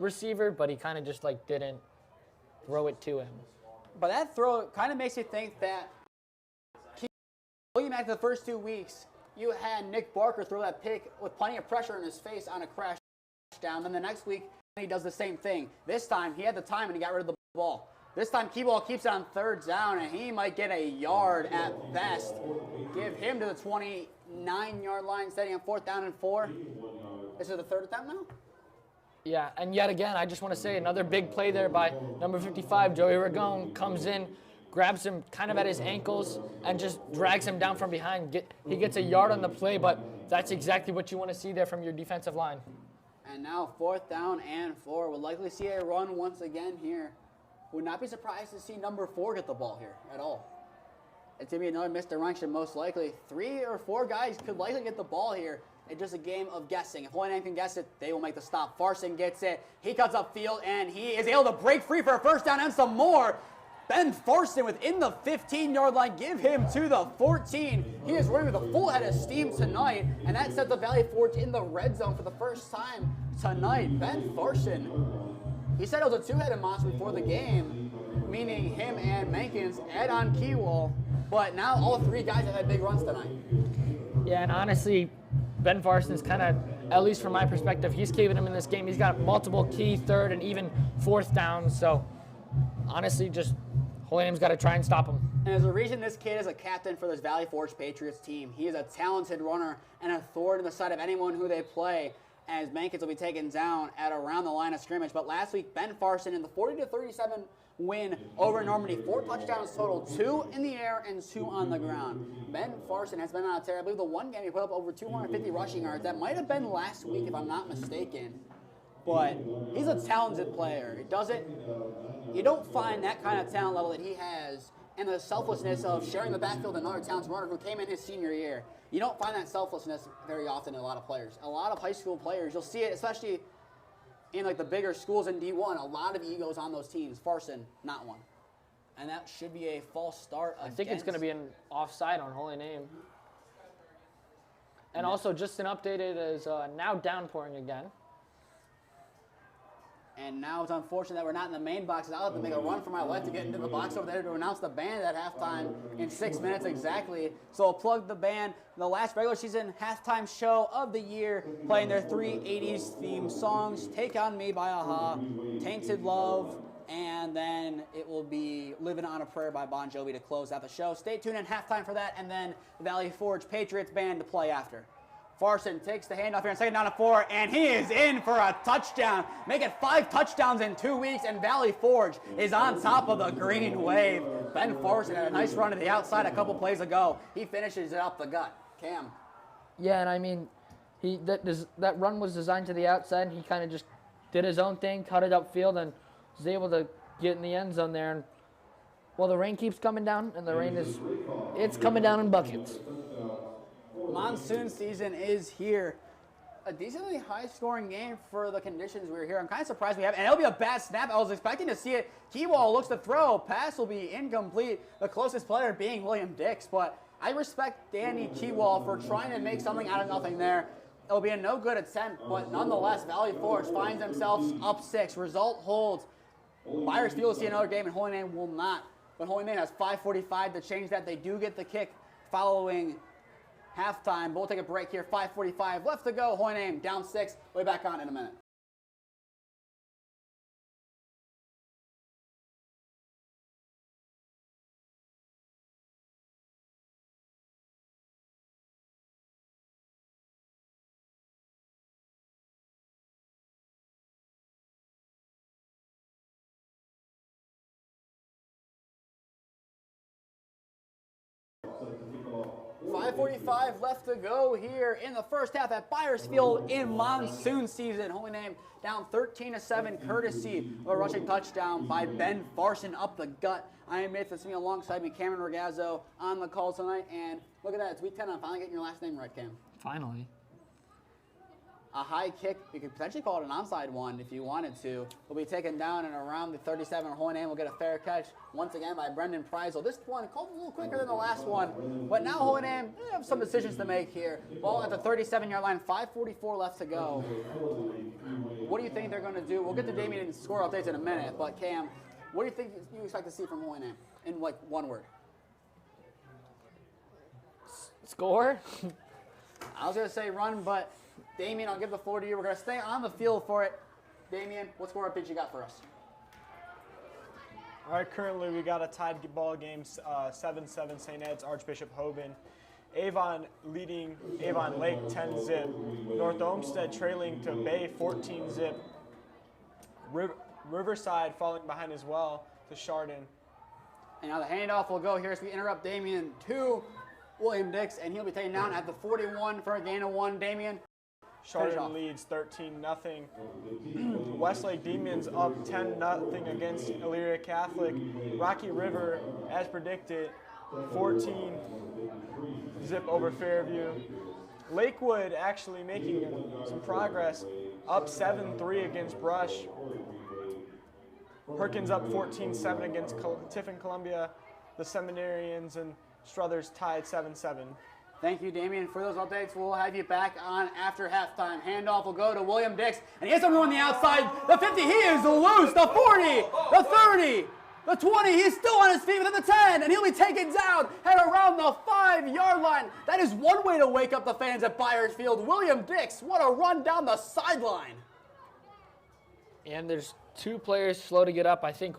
receiver, but he kind of just didn't throw it to him. But that throw kind of makes you think that looking back to the first 2 weeks, you had Nick Barker throw that pick with plenty of pressure in his face on a crash down. Then the next week, he does the same thing. This time, he had the time and he got rid of the ball. This time, Keyball keeps it on 3rd down, and he might get a yard at best. Give him to the 29-yard line, setting up 4th down and 4. This is the 3rd attempt now? Yeah, and yet again, I just want to say another big play there by number 55, Joey Ragone, comes in, grabs him kind of at his ankles, and just drags him down from behind. He gets a yard on the play, but that's exactly what you want to see there from your defensive line. And now 4th down and 4. We'll likely see a run once again here. Would not be surprised to see number 4 get the ball here at all. It's going to be another misdirection most likely. 3 or 4 guys could likely get the ball here. It's just a game of guessing. If Holy Name can guess it, they will make the stop. Farson gets it. He cuts upfield, and he is able to break free for a 1st down and some more. Ben Farson within the 15-yard line. Give him to the 14. He is running with a full head of steam tonight, and that sets the Valley Forge in the red zone for the first time tonight. Ben Farson, he said it was a 2-headed monster before the game, meaning him and Mankins add on Keywall, but now all 3 guys have had big runs tonight. Yeah, and honestly, Ben Farson's kind of, at least from my perspective, he's keeping him in this game. He's got multiple key 3rd and even 4th downs, so honestly, just Holy Name's got to try and stop him. And there's a reason this kid is a captain for this Valley Forge Patriots team. He is a talented runner and a thorn in the side of anyone who they play, as Mankins will be taken down at around the line of scrimmage. But last week, Ben Farson in the 40-37 win over Normandy. 4 touchdowns total, 2 in the air and 2 on the ground. Ben Farson has been on a tear. I believe the one game he put up over 250 rushing yards. That might have been last week if I'm not mistaken. But he's a talented player. You don't find that kind of talent level that he has and the selflessness of sharing the backfield with another talented runner who came in his senior year. You don't find that selflessness very often in a lot of players. A lot of high school players, you'll see it, especially in the bigger schools in D1, a lot of egos on those teams. Farson, not one. And that should be a false start. I think it's going to be an offside on Holy Name. And also, just an update, it is now downpouring again. And now it's unfortunate that we're not in the main box. I'll have to make a run for my life to get into the box over there to announce the band at halftime in 6 minutes exactly. So I'll plug the band. The last regular season halftime show of the year, playing their 3 80s theme songs, Take On Me by a-ha, Tainted Love, and then it will be Living on a Prayer by Bon Jovi to close out the show. Stay tuned in halftime for that, and then the Valley Forge Patriots band to play after. Farson takes the handoff here on 2nd down and 4, and he is in for a touchdown. Make it 5 touchdowns in 2 weeks, and Valley Forge is on top of the green wave. Ben Farson had a nice run to the outside a couple plays ago. He finishes it up the gut. Cam. Yeah, and I mean, that run was designed to the outside. He kind of just did his own thing, cut it upfield, and was able to get in the end zone there. And well, the rain keeps coming down, and the rain it's coming down in buckets. Monsoon season is here. A decently high-scoring game for the conditions we were here. I'm kind of surprised we have, and it'll be a bad snap. I was expecting to see it. Keywall looks to throw. Pass will be incomplete. The closest player being William Dix, but I respect Danny Keywall for trying to make something out of nothing there. It'll be a no-good attempt, but nonetheless, Valley Forge finds themselves up 6. Result holds. Byers Field will see another game, and Holy Name will not. But Holy Name has 5:45 to change that. They do get the kick following halftime. But we'll take a break here. 5:45 left to go. Holy Name down 6. We'll be back on in a minute. Set to kick off. 5:45 left to go here in the first half at Byers Field in monsoon season. Holy Name down 13-7, courtesy of a rushing touchdown by Ben Farson up the gut. I am Nathan Smee alongside me, Cameron Ragazzo on the call tonight. And look at that, it's week 10. I'm finally getting your last name right, Cam. Finally. A high kick, you could potentially call it an onside one if you wanted to, will be taken down and around the 37. Holy Name will get a fair catch once again by Brendan Preisel. This one called a little quicker than the last one, but now Holy Name have some decisions to make here. Ball at the 37-yard line, 5:44 left to go. What do you think they're going to do? We'll get to Damien and score updates in a minute, but Cam, what do you think you expect to see from Holy Name in like one word? Score? I was going to say run, but Damien, I'll give the floor to you. We're going to stay on the field for it. Damien, what score update you got for us? All right, currently we got a tied ball game, 7-7 St. Ed's, Archbishop Hoban. Avon leading Avon Lake 10-zip. North Olmsted trailing to Bay 14-zip. Riverside falling behind as well to Chardon. And now the handoff will go here as we interrupt Damien to William Dix, and he'll be taken down at the 41 for a gain of 1. Damien. Chardon leads 13-0. Westlake Demons up 10-0 against Elyria Catholic. Rocky River, as predicted, 14-zip over Fairview. Lakewood actually making some progress, up 7-3 against Brush. Perkins up 14-7 against Tiffin Columbia. The Seminarians and Struthers tied 7-7. Thank you, Damien, for those updates. We'll have you back on after halftime. Handoff will go to William Dix, and he has someone on the outside. The 50, he is loose. The 40, the 30, the 20, he's still on his feet within the 10, and he'll be taken down at around the 5-yard line. That is one way to wake up the fans at Byers Field. William Dix, what a run down the sideline. And there's 2 players slow to get up. I think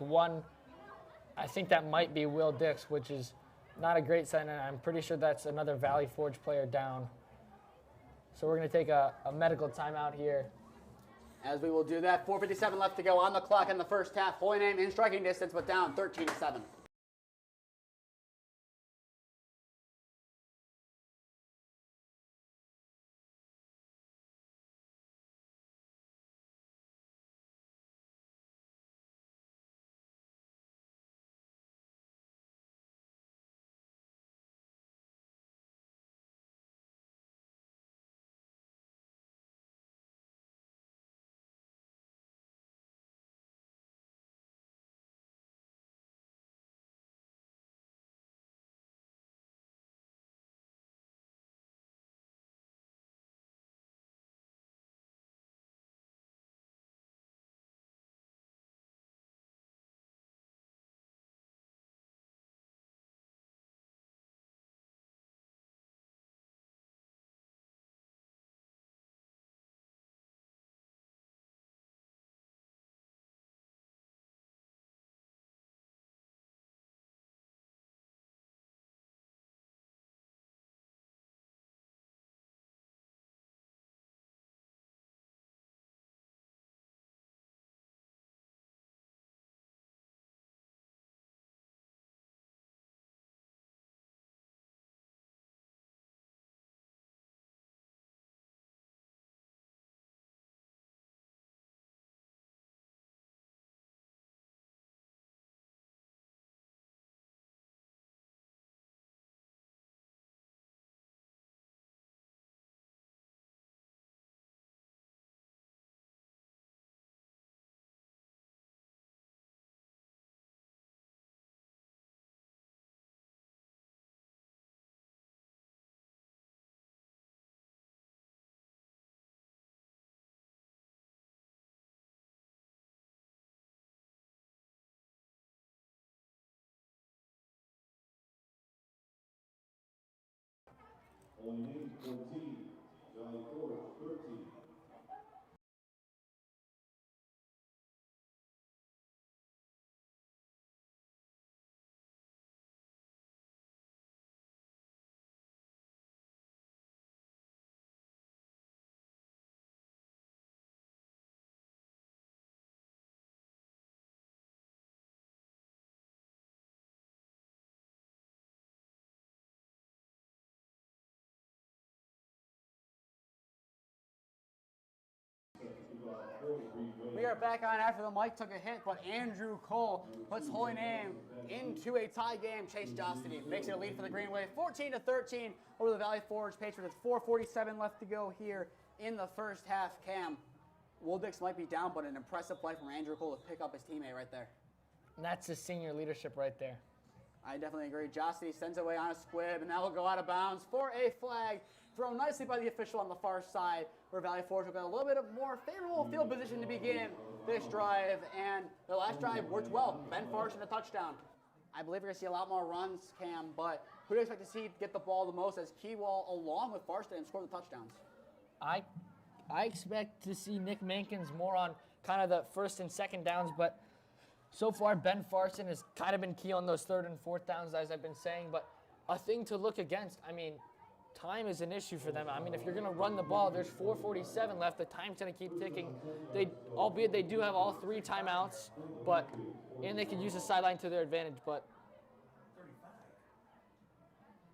that might be Will Dix, which is not a great sign, and I'm pretty sure that's another Valley Forge player down. So we're going to take a medical timeout here. As we will do that, 4:57 left to go on the clock in the first half. Holy Name in striking distance, but down 13-7. Holy Name 14, Valley Forge 13. We are back on after the mic took a hit, but Andrew Cole puts Holy Name into a tie game. Chase Jostity makes it a lead for the Green Wave, 14-13 over the Valley Forge Patriots. 4:47 left to go here in the first half. Cam, Woldix might be down, but an impressive play from Andrew Cole to pick up his teammate right there. And that's his senior leadership right there. I definitely agree. Jostity sends away on a squib, and that will go out of bounds for a flag. Thrown nicely by the official on the far side, where Valley Forge will get a little bit of more favorable field position to begin this drive. And the last drive worked well. Ben Farson a touchdown. I believe we're going to see a lot more runs, Cam, but who do you expect to see get the ball the most as Keywall, along with Farson, score the touchdowns? I expect to see Nick Mankins more on kind of the first and second downs, but so far Ben Farson has kind of been key on those third and fourth downs, as I've been saying. But a thing to look against, I mean, time is an issue for them. I mean, if you're going to run the ball, there's 4:47 left. The time's going to keep ticking. Albeit they do have all 3 timeouts, and they can use the sideline to their advantage. But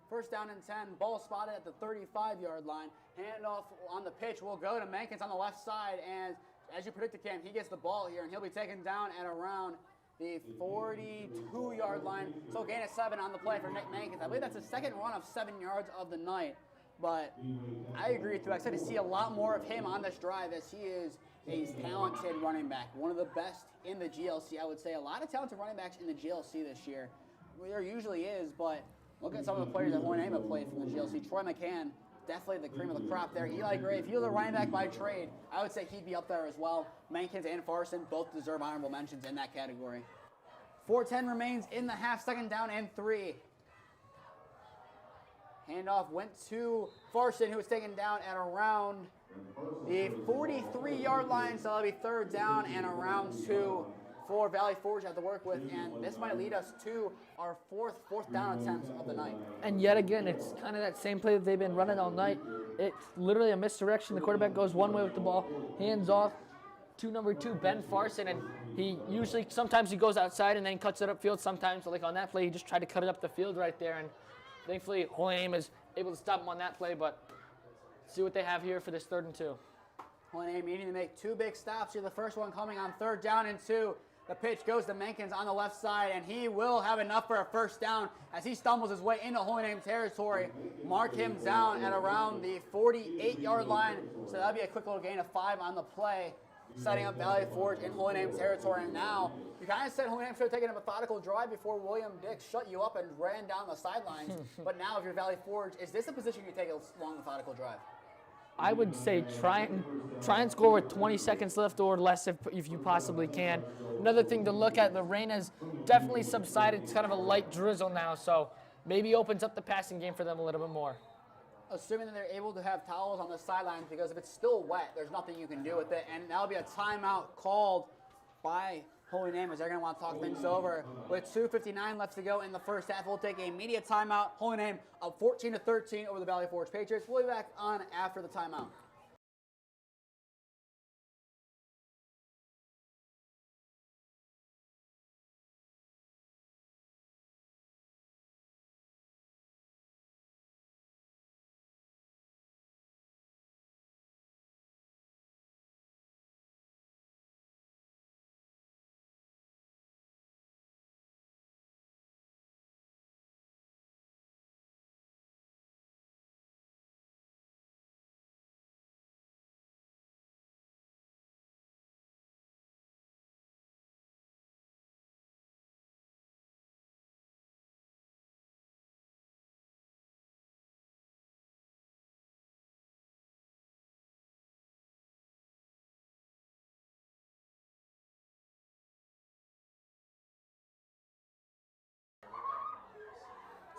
first down and 10, ball spotted at the 35-yard line. Handoff on the pitch will go to Mankins on the left side, and as you predicted, Cam, he gets the ball here, and he'll be taken down at around the 42-yard line. So gain of 7 on the play for Nick Mankins. I believe that's the second run of 7 yards of the night. But I agree with you. I expect to see a lot more of him on this drive, as he is a talented running back, one of the best in the GLC. I would say a lot of talented running backs in the GLC this year. There usually is, but look at some of the players that Holy Name have played from the GLC. Troy McCann, definitely the cream of the crop there. Eli Gray, if he was a running back by trade, I would say he'd be up there as well. Mankins and Farson both deserve honorable mentions in that category. 4:10 remains in the half, second down and 3. Handoff went to Farson, who was taken down at around the 43-yard line, so that'll be third down and around 2 for Valley Forge to have to work with, and this might lead us to our fourth down attempt of the night. And yet again, it's kind of that same play that they've been running all night. It's literally a misdirection. The quarterback goes one way with the ball, hands off to number 2, Ben Farson, and sometimes he goes outside and then cuts it upfield. Sometimes, like on that play, he just tried to cut it up the field right there, and thankfully, Holy Name is able to stop him on that play, but see what they have here for this 3rd and 2. Holy Name needing to make 2 big stops here. The first one coming on 3rd down and 2. The pitch goes to Mankins on the left side, and he will have enough for a first down as he stumbles his way into Holy Name territory. Mark him down at around the 48-yard line, so that'll be a quick little gain of 5 on the play, setting up Valley Forge in Holy Name territory. And now, you kind of said Holy Name should have taken a methodical drive before William Dix shut you up and ran down the sidelines. But now, if you're Valley Forge, is this a position you take a long, methodical drive? I would say try and score with 20 seconds left or less if you possibly can. Another thing to look at, the rain has definitely subsided. It's kind of a light drizzle now, so maybe opens up the passing game for them a little bit more. Assuming that they're able to have towels on the sidelines, because if it's still wet, there's nothing you can do with it. And that'll be a timeout called by Holy Name, as they're going to want to talk things over. With 2:59 left to go in the first half, we'll take a immediate timeout. Holy Name up 14-13 over the Valley Forge Patriots. We'll be back on after the timeout.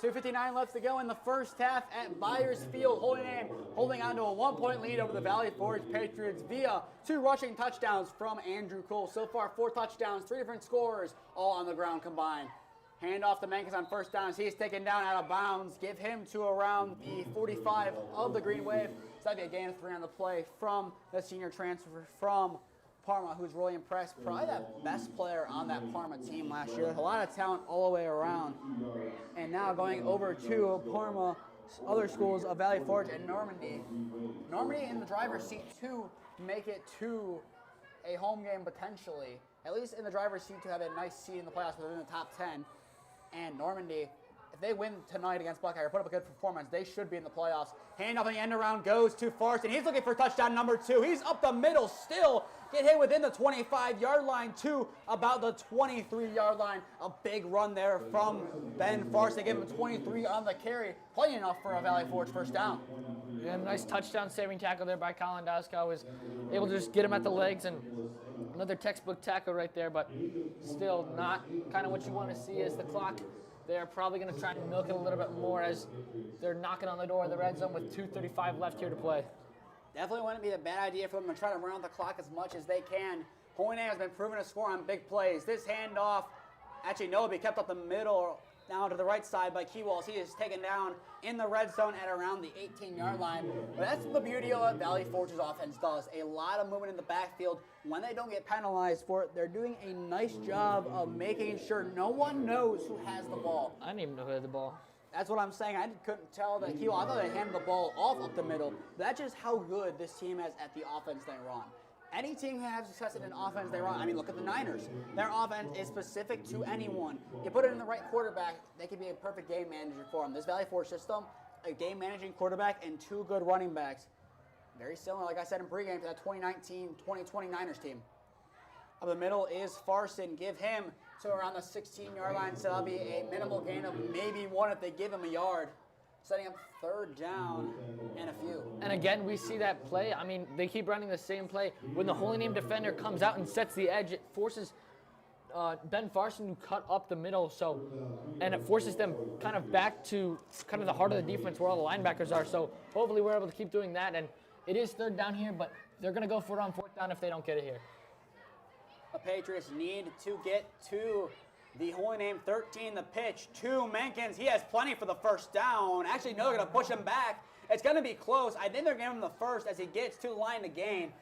2:59 left to go in the first half at Byers Field. Holy Name holding on to a 1-point lead over the Valley Forge Patriots via 2 rushing touchdowns from Andrew Cole. So far, 4 touchdowns, 3 different scorers, all on the ground combined. Hand off to Mankus on first downs. He is taken down out of bounds. Give him to around the 45 of the Green Wave. So that'd be a gain of 3 on the play from the senior transfer from Parma, who's really impressed. Probably the best player on that Parma team last year. A lot of talent all the way around. And now going over to Parma, other schools of Valley Forge and Normandy. Normandy in the driver's seat to make it to a home game potentially. At least in the driver's seat to have a nice seed in the playoffs within the top 10. And Normandy, if they win tonight against Buckeye or put up a good performance, they should be in the playoffs. Hand up in the end around goes to Farson. He's looking for touchdown number 2. He's up the middle still. Get hit within the 25-yard line to about the 23-yard line. A big run there from Ben Farson. They give him 23 on the carry. Plenty enough for a Valley Forge first down. Yeah, nice touchdown saving tackle there by Colin Daska. Was able to just get him at the legs, and another textbook tackle right there, but still not kind of what you want to see as the clock. They're probably going to try and milk it a little bit more as they're knocking on the door of the red zone with 2:35 left here to play. Definitely wouldn't be a bad idea for them to try to run out the clock as much as they can. Holy Name has been proven to score on big plays. This handoff, actually no, it'll be kept up the middle down to the right side by Keywalls. He is taken down in the red zone at around the 18-yard line. But that's the beauty of what Valley Forge's offense does. A lot of movement in the backfield. When they don't get penalized for it, they're doing a nice job of making sure no one knows who has the ball. I didn't even know who had the ball. That's what I'm saying. I couldn't tell that Keywall. I thought they handed the ball off up the middle. That's just how good this team is at the offense they run. Any team who has success in an offense they run, I mean, look at the Niners. Their offense is specific to anyone. You put it in the right quarterback, they can be a perfect game manager for them. This Valley Forge system, a game-managing quarterback and 2 good running backs. Very similar, like I said in pregame, to that 2019-2020 Niners team. Up the middle is Farson. Give him to around the 16-yard line, so that'll be a minimal gain of maybe 1 if they give him a yard. Setting up 3rd down and a few. And again, we see that play. I mean, they keep running the same play. When the Holy Name defender comes out and sets the edge, it forces Ben Farson to cut up the middle. And it forces them kind of back to kind of the heart of the defense where all the linebackers are. So hopefully we're able to keep doing that. And it is 3rd down here, but they're going to go for it on 4th down if they don't get it here. The Patriots need to get to the Holy Name 13, the pitch to Menkins. He has plenty for the first down. Actually, no, they're going to push him back. It's going to be close. I think they're giving him the first as he gets to the line to gain.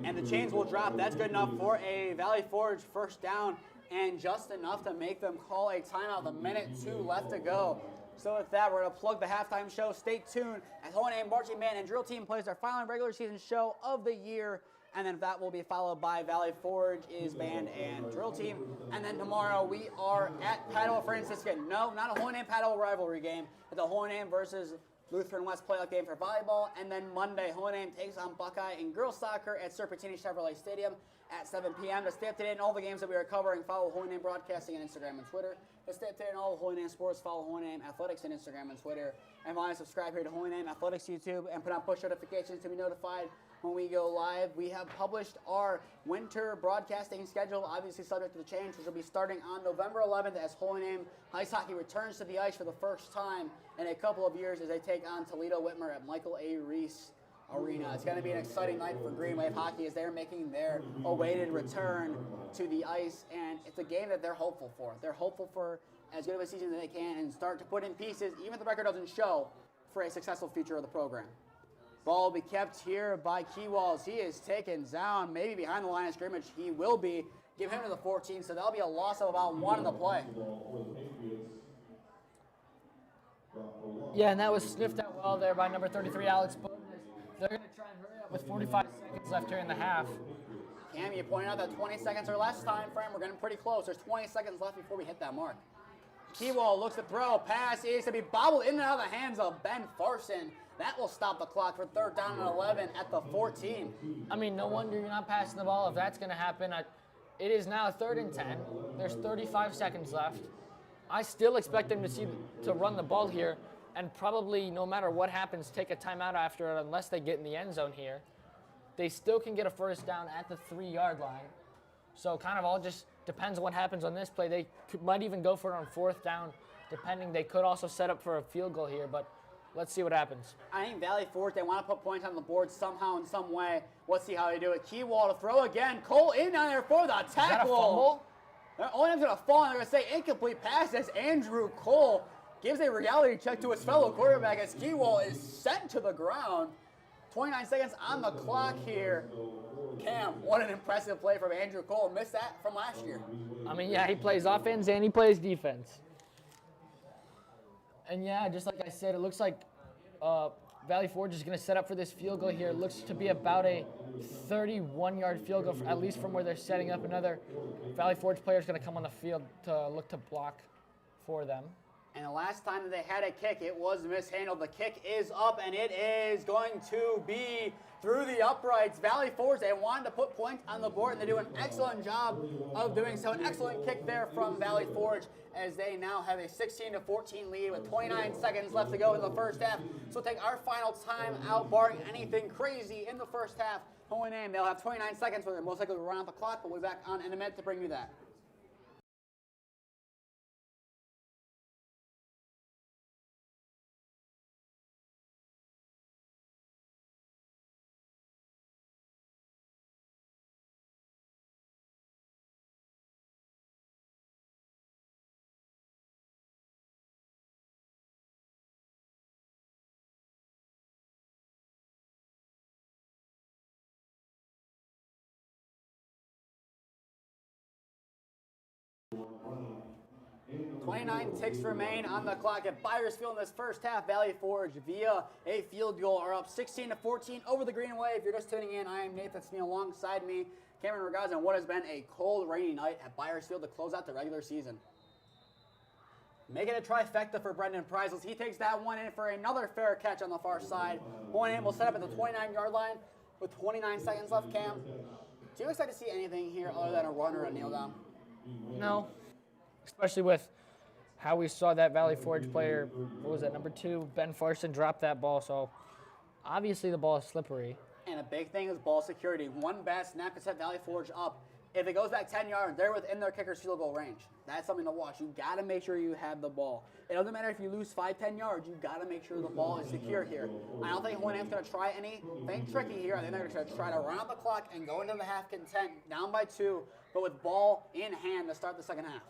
And the chains will drop. That's good enough for a Valley Forge first down and just enough to make them call a timeout. The minute 2 left to go. So with that, we're going to plug the halftime show. Stay tuned as Holy Name Marching Band and Drill Team plays their final regular season show of the year. And then that will be followed by Valley Forge is band and drill team. And then tomorrow we are at Padua Franciscan. No, not a Holy Name Padua rivalry game. It's a Holy Name versus Lutheran West playoff game for volleyball. And then Monday, Holy Name takes on Buckeye in girls soccer at Serpentini Chevrolet Stadium at 7 p.m. To stay up to date on all the games that we are covering, follow Holy Name Broadcasting on Instagram and Twitter. To stay up to date on all the Holy Name sports, follow Holy Name Athletics on Instagram and Twitter. And finally, subscribe here to Holy Name Athletics YouTube and put on push notifications to be notified when we go live. We have published our winter broadcasting schedule, obviously subject to the change, which will be starting on November 11th as Holy Name Ice Hockey returns to the ice for the first time in a couple of years as they take on Toledo Whitmer at Michael A. Reese Arena. It's going to be an exciting night for Green Wave Hockey as they're making their awaited return to the ice, and it's a game that they're hopeful for. They're hopeful for as good of a season as they can and start to put in pieces, even if the record doesn't show, for a successful future of the program. Ball will be kept here by Keywalls. He is taken down, maybe behind the line of scrimmage. He will be. Give him to the 14, so that'll be a loss of about 1 in the play. Yeah, and that was sniffed out well there by number 33, Alex Boulton. They're going to try and hurry up with 45 seconds left here in the half. Cam, you pointed out that 20 seconds or less time frame. We're getting pretty close. There's 20 seconds left before we hit that mark. Keywall looks to throw. Pass is to be bobbled in and out of the hands of Ben Farson. That will stop the clock for 3rd down and 11 at the 14. I mean, no wonder you're not passing the ball if that's going to happen. It is now 3rd and 10. There's 35 seconds left. I still expect them to run the ball here and probably, no matter what happens, take a timeout after it unless they get in the end zone here. They still can get a first down at the 3-yard line. So kind of all just depends on what happens on this play. They might even go for it on 4th down, depending, they could also set up for a field goal here, but let's see what happens. I think Valley Forge, they want to put points on the board somehow in some way. Let's see how they do it. Keywall to throw again. Cole in down there for the tackle. Is that a fumble? Only going to fall, and they're going to say incomplete pass as Andrew Cole gives a reality check to his fellow quarterback as Keywall is sent to the ground. 29 seconds on the clock here. Cam, what an impressive play from Andrew Cole. Missed that from last year. I mean, yeah, he plays offense and he plays defense. And yeah, just like I said, it looks like Valley Forge is going to set up for this field goal here. It looks to be about a 31-yard field goal, at least from where they're setting up. Another Valley Forge player is going to come on the field to look to block for them. And the last time that they had a kick, it was mishandled. The kick is up, and it is going to be through the uprights. Valley Forge, they wanted to put points on the board, and they do an excellent job of doing so. An excellent kick there from Valley Forge as they now have a 16-14 lead with 29 seconds left to go in the first half. So we'll take our final time out, barring anything crazy in the first half. Holy name, they'll have 29 seconds where they're most likely to run out the clock, but we'll be back on in a minute to bring you that. .29 ticks remain on the clock at Byers Field in this first half. Valley Forge via a field goal are up 16-14 over the Greenway. If you're just tuning in, I am Nathan Smee alongside me, Cameron Ragazzo, and what has been a cold, rainy night at Byers Field to close out the regular season. Making a trifecta for Brendan Prizles. He takes that one in for another fair catch on the far side. Point will set up at the 29-yard line with 29 seconds left. Cam, do you expect to see anything here other than a run or a kneel down? No, especially with how we saw that Valley Forge player, what was that, number 2, Ben Farson, drop that ball. So obviously the ball is slippery. And a big thing is ball security. One bad snap can set Valley Forge up. If it goes back 10 yards, they're within their kicker's field goal range. That's something to watch. You got to make sure you have the ball. It doesn't matter if you lose 5-10 yards. You got to make sure the ball is secure here. I don't think Holy Name's going to try anything tricky here. I think they're going to try to run out the clock and go into the half content, down by 2, but with ball in hand to start the second half.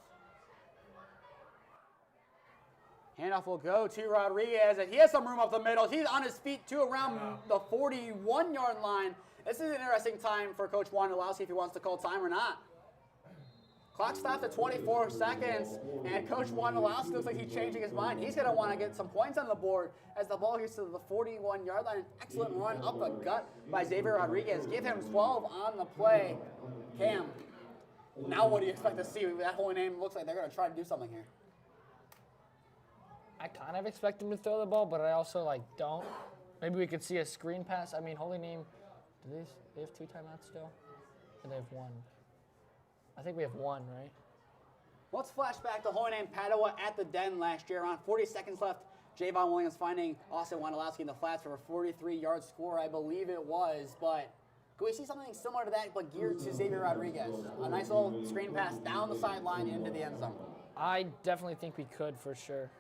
Handoff will go to Rodriguez, and he has some room up the middle. He's on his feet, too, around the 41-yard line. This is an interesting time for Coach Wondolowski if he wants to call time or not. Clock stops at 24 seconds, and Coach Wondolowski looks like he's changing his mind. He's going to want to get some points on the board as the ball gets to the 41-yard line. An excellent run up the gut by Xavier Rodriguez. Give him 12 on the play. Cam, now what do you expect to see? That Holy Name looks like they're going to try to do something here. I kind of expect him to throw the ball, but I also don't. Maybe we could see a screen pass. I mean, Holy Name, do they have 2 timeouts still? Or they have 1? I think we have 1, right? Let's flash back to Holy Name Padua at the Den last year. Around 40 seconds left. Javon Williams finding Austin Wondolowski in the flats for a 43-yard score, I believe it was. But could we see something similar to that, but geared to Xavier Rodriguez? A nice little screen pass down the sideline into the end zone. I definitely think we could for sure.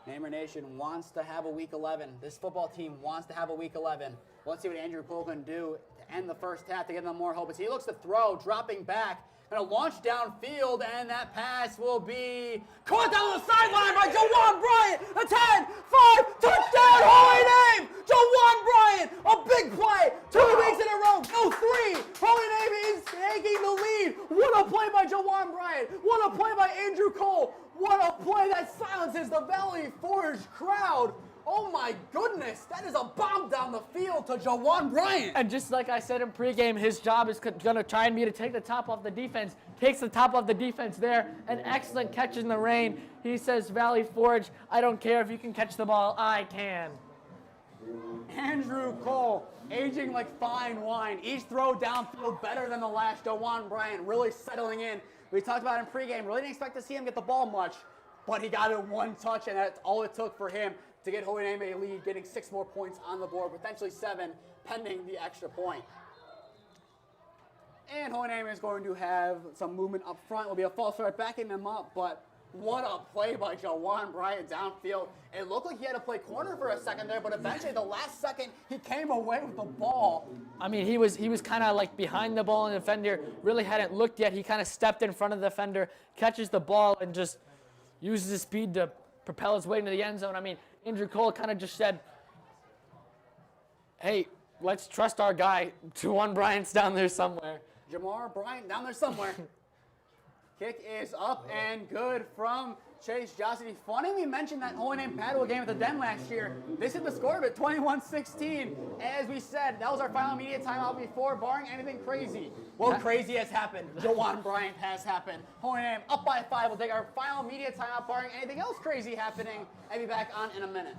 Namer Nation wants to have a Week 11. This football team wants to have a Week 11. Let's see what Andrew Cole can do to end the first half to give them more hope. As he looks to throw, dropping back, going to launch downfield, and that pass will be caught down the sideline by Jawan Bryant. A 10-5 touchdown, Holy Name! Jawan Bryant, a big play. 2 weeks in a row, no 3. Holy Name is taking the lead. What a play by Jawan Bryant. What a play by Andrew Cole. What a play that silences the Valley Forge crowd. Oh my goodness, that is a bomb down the field to Jawan Bryant. And just like I said in pregame, his job is going to try and be to take the top off the defense. Takes the top off the defense there. An excellent catch in the rain. He says, Valley Forge, I don't care if you can catch the ball, I can. Andrew Cole, aging like fine wine. Each throw downfield better than the last. Jawan Bryant really settling in. We talked about it in pregame. Really didn't expect to see him get the ball much, but he got it 1 touch, and that's all it took for him to get Holy Name a lead, getting 6 more points on the board, potentially 7, pending the extra point. And Holy Name is going to have some movement up front. Will be a false start backing them up, but What a play by Jawan Bryant downfield. It looked like he had to play corner for a second there, but eventually the last second he came away with the ball. I mean, he was kind of like behind the ball, and the defender really hadn't looked yet. He kind of stepped in front of the defender, catches the ball, and just uses his speed to propel his way into the end zone. I mean, Andrew Cole kind of just said, hey, let's trust our guy. Jawan Bryant's down there somewhere. Jamar Bryant down there somewhere. Kick is up and good from Chase Jossity. Funny we mentioned that Holy Name Padua game at the Den last year. This is the score of it, 21-16. As we said, that was our final immediate timeout before, barring anything crazy. Well, crazy has happened. Jawan Bryant has happened. Holy Name up by 5. We'll take our final immediate timeout, barring anything else crazy happening. I'll be back on in a minute.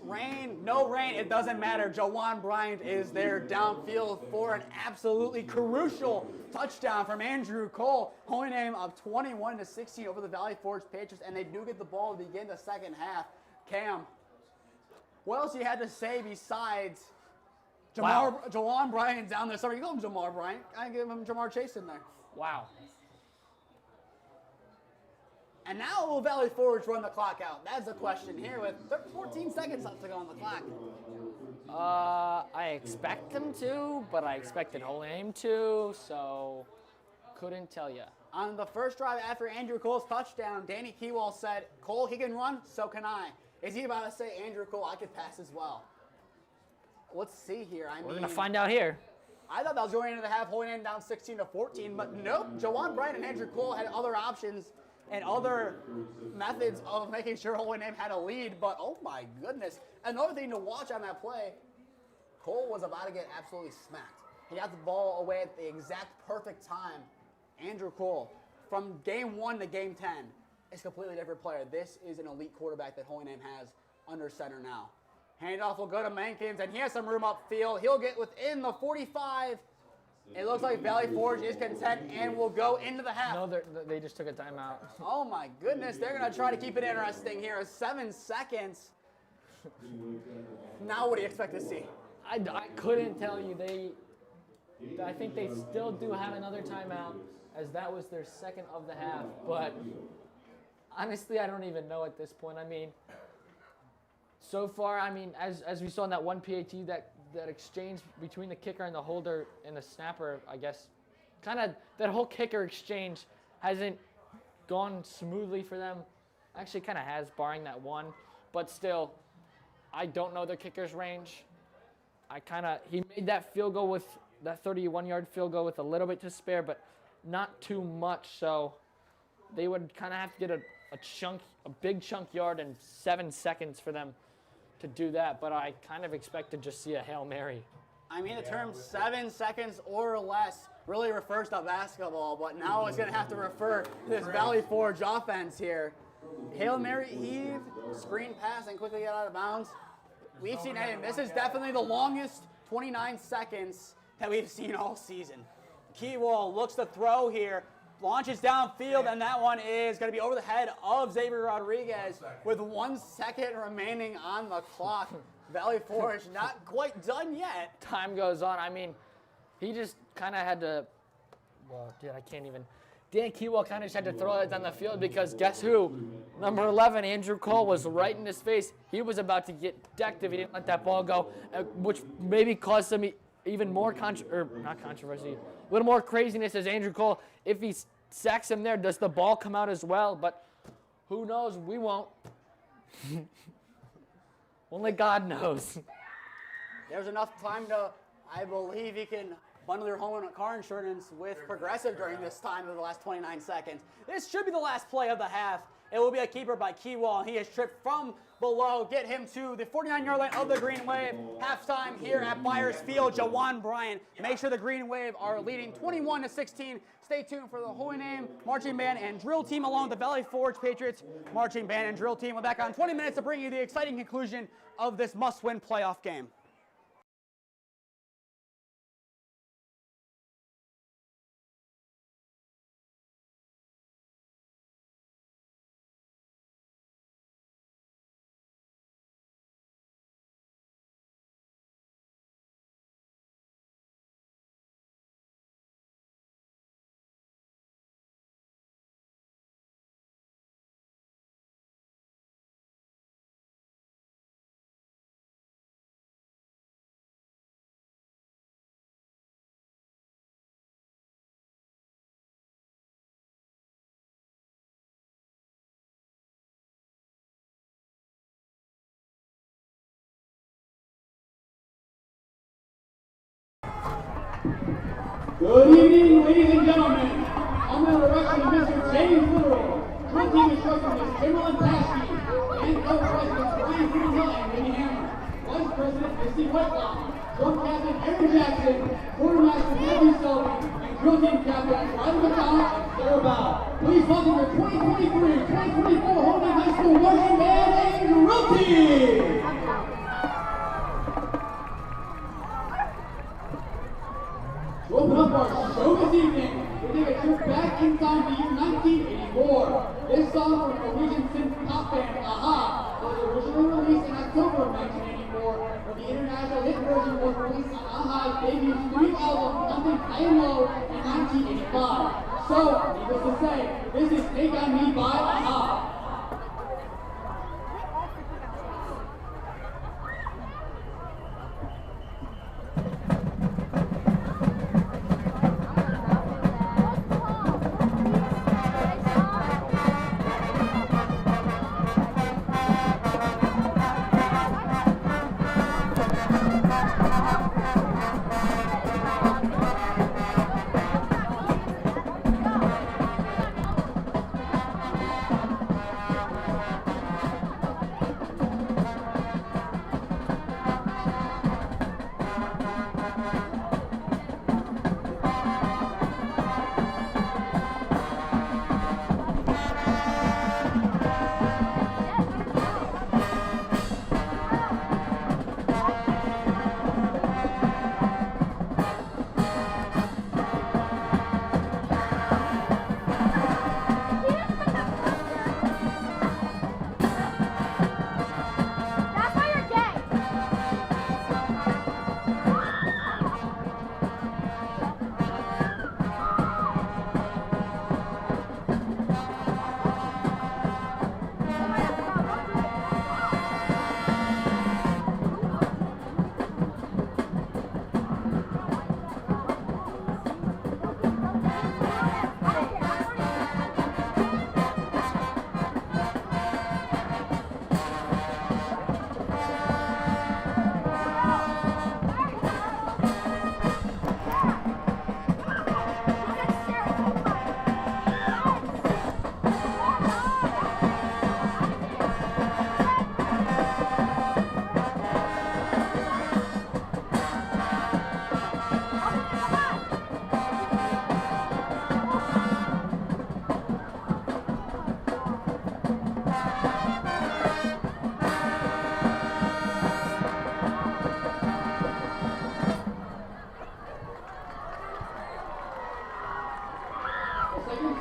Rain, no rain, it doesn't matter. Jawan Bryant is there downfield for an absolutely crucial touchdown from Andrew Cole. Holy Name up 21-16 over the Valley Forge Patriots, and they do get the ball to begin the second half. Cam, what else you had to say besides Jawan Bryant down there? Sorry, you call him Jamar Bryant. I give him Jamar Chase in there. Wow. And now will Valley Forge run the clock out? That's the question here with 14 seconds left to go on the clock. I expect them to, but I expected Holy Name to, so couldn't tell you. On the first drive after Andrew Cole's touchdown, Danny Keywall said, Cole, he can run, so can I. Is he about to say, Andrew Cole, I could pass as well? Let's see here. We're going to find out here. I thought that was going into the half, Holy Name down 16-14, but nope. Jawan Bryant and Andrew Cole had other options and other methods of making sure Holy Name had a lead, but oh my goodness. Another thing to watch on that play, Cole was about to get absolutely smacked. He got the ball away at the exact perfect time. Andrew Cole, from game 1 to game 10, is a completely different player. This is an elite quarterback that Holy Name has under center now. Handoff will go to Mankins, and he has some room upfield. He'll get within the 45. It looks like Valley Forge is content and will go into the half. No, they just took a timeout. Oh my goodness, they're going to try to keep it interesting here. 7 seconds. Now what do you expect to see? I couldn't tell you. I think they still do have another timeout, as that was their second of the half. But honestly, I don't even know at this point. I mean, so far, I mean, as we saw in that one PAT, that exchange between the kicker and the holder and the snapper, I guess, kind of that whole kicker exchange hasn't gone smoothly for them. Actually, kind of has, barring that one. But still, I don't know their kicker's range. He made that field goal with that 31-yard field goal with a little bit to spare, but not too much. So they would kind of have to get a big chunk yard in 7 seconds for them to do that, but I kind of expect to just see a Hail Mary. I mean, the term 7 seconds or less really refers to basketball, but now it's going to have to refer to this Valley Forge offense here. Hail Mary heave, screen pass, and quickly get out of bounds. We've seen, hey, this is definitely the longest 29 seconds that we've seen all season. Keywall looks to throw here, launches downfield, and that one is going to be over the head of Xavier Rodriguez with 1 second remaining on the clock. Valley Forge not quite done yet. Time goes on. I mean, he just kind of had to, well, dude, I can't even. Dan Keywell kind of just had to throw it down the field because guess who? Number 11, Andrew Cole, was right in his face. He was about to get decked if he didn't let that ball go, which maybe caused some even more not controversy, a little more craziness as Andrew Cole. If he sacks him there, does the ball come out as well? But who knows? We won't. Only God knows. There's enough time to, I believe you can bundle your home and car insurance with Progressive during this time of the last 29 seconds. This should be the last play of the half. It will be a keeper by Keywall, and he has tripped from below. Get him to the 49-yard line of the Green Wave. Halftime here at Byers Field. Jawan Bryant. Make sure the Green Wave are leading 21-16. Stay tuned for the Holy Name Marching Band and Drill Team along with the Valley Forge Patriots Marching Band and Drill Team. We're back on 20 minutes to bring you the exciting conclusion of this must-win playoff game. Good evening, ladies and gentlemen. Under the direction of Mr. James Little, Drill Team instructor Ms. Kimberlyn Paskey, and co-presidents Brian Greenhill and Minnie Hammer, Vice President Misty Whitelock, Drum Captain Aaron Jackson, Quartermaster Matthew Sullivan, and Drill Team Captain Riley McDonald and Sarah Bell. Please welcome your 2023-2024 Holy Name High School Marching Band and Drill Team. To open up our show this evening, we take a trip back in time to year 1984. This song from Norwegian synth pop band AHA was originally released in October of 1984, but the international hit version was released on AHA's debut studio album Nothing High and Low in 1985. So, needless to say, this is Take On Me by AHA.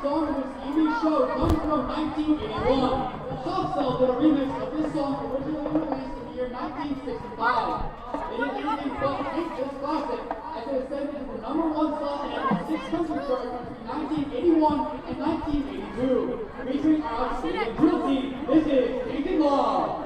Song of this evening's show comes from 1981. Soft Cell did a remix of this song originally released in the year 1965. They didn't do anything but hit this classic as it ascended to the #1 slot in the 6 country chart between 1981 and 1982. Featuring our outstanding drill team, this is Nathan Law.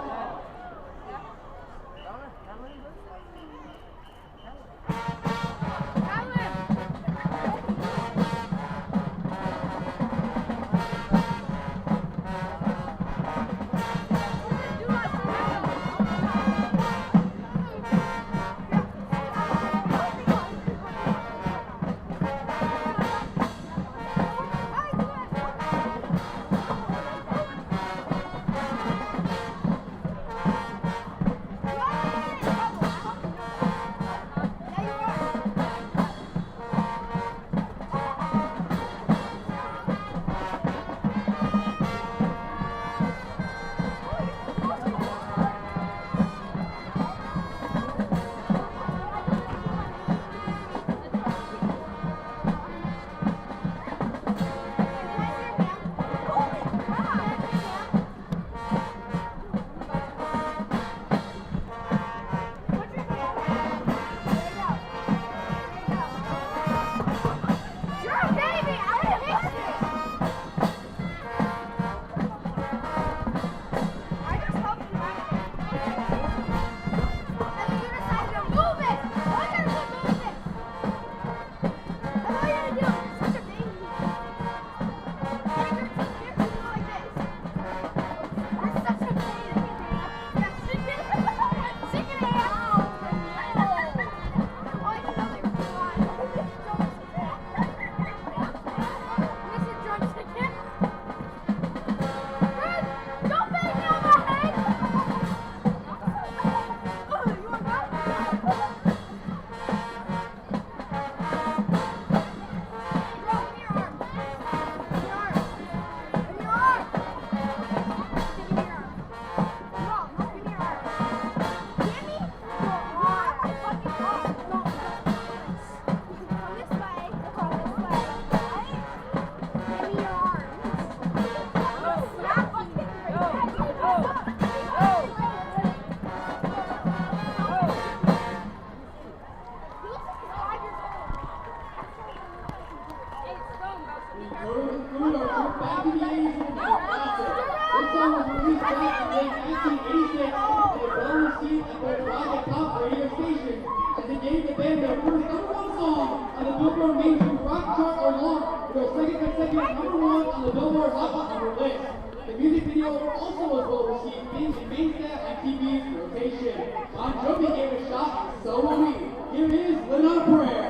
at number 1 on the Billboard Hot 100 list. The music video also was well received, being in main staff and TV's rotation. Bon Jovi gave it a shot, and so will we. Here is Lit on a Prayer.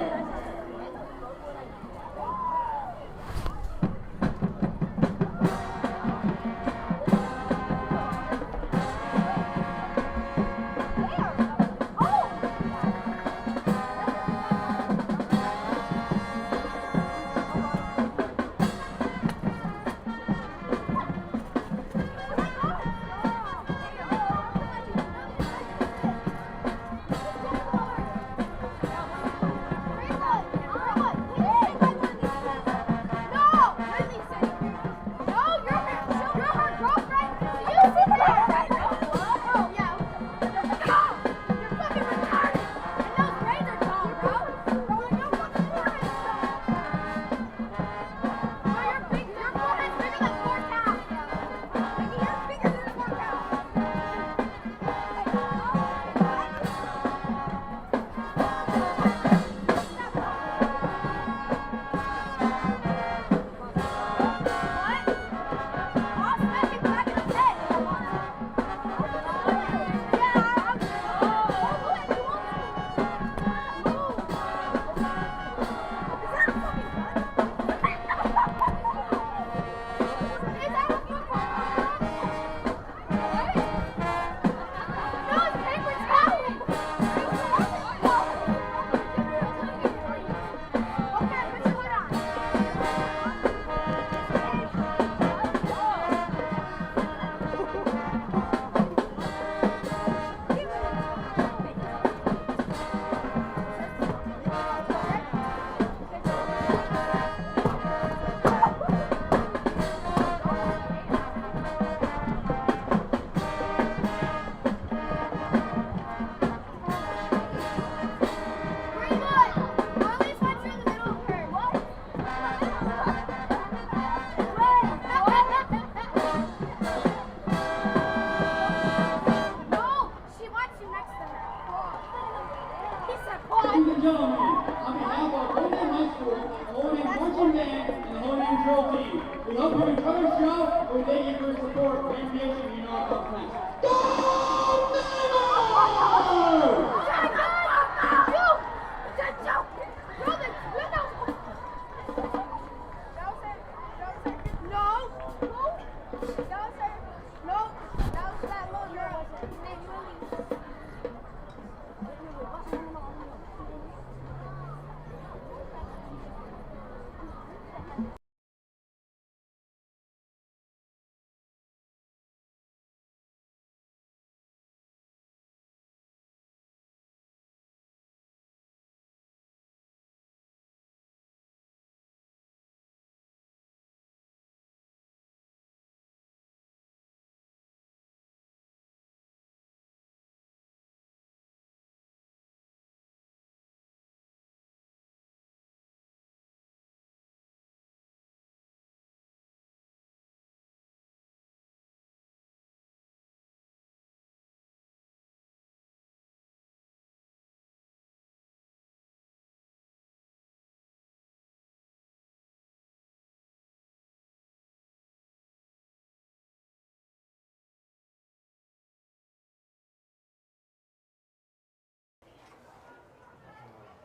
Ladies and gentlemen, on behalf of Boulton High School, the Holy Name Marching Band, and the Holy Name Drill Team, we hope you enjoy the show, and we thank you for your support. Grand Nation, you know what comes next. Go Neighbors!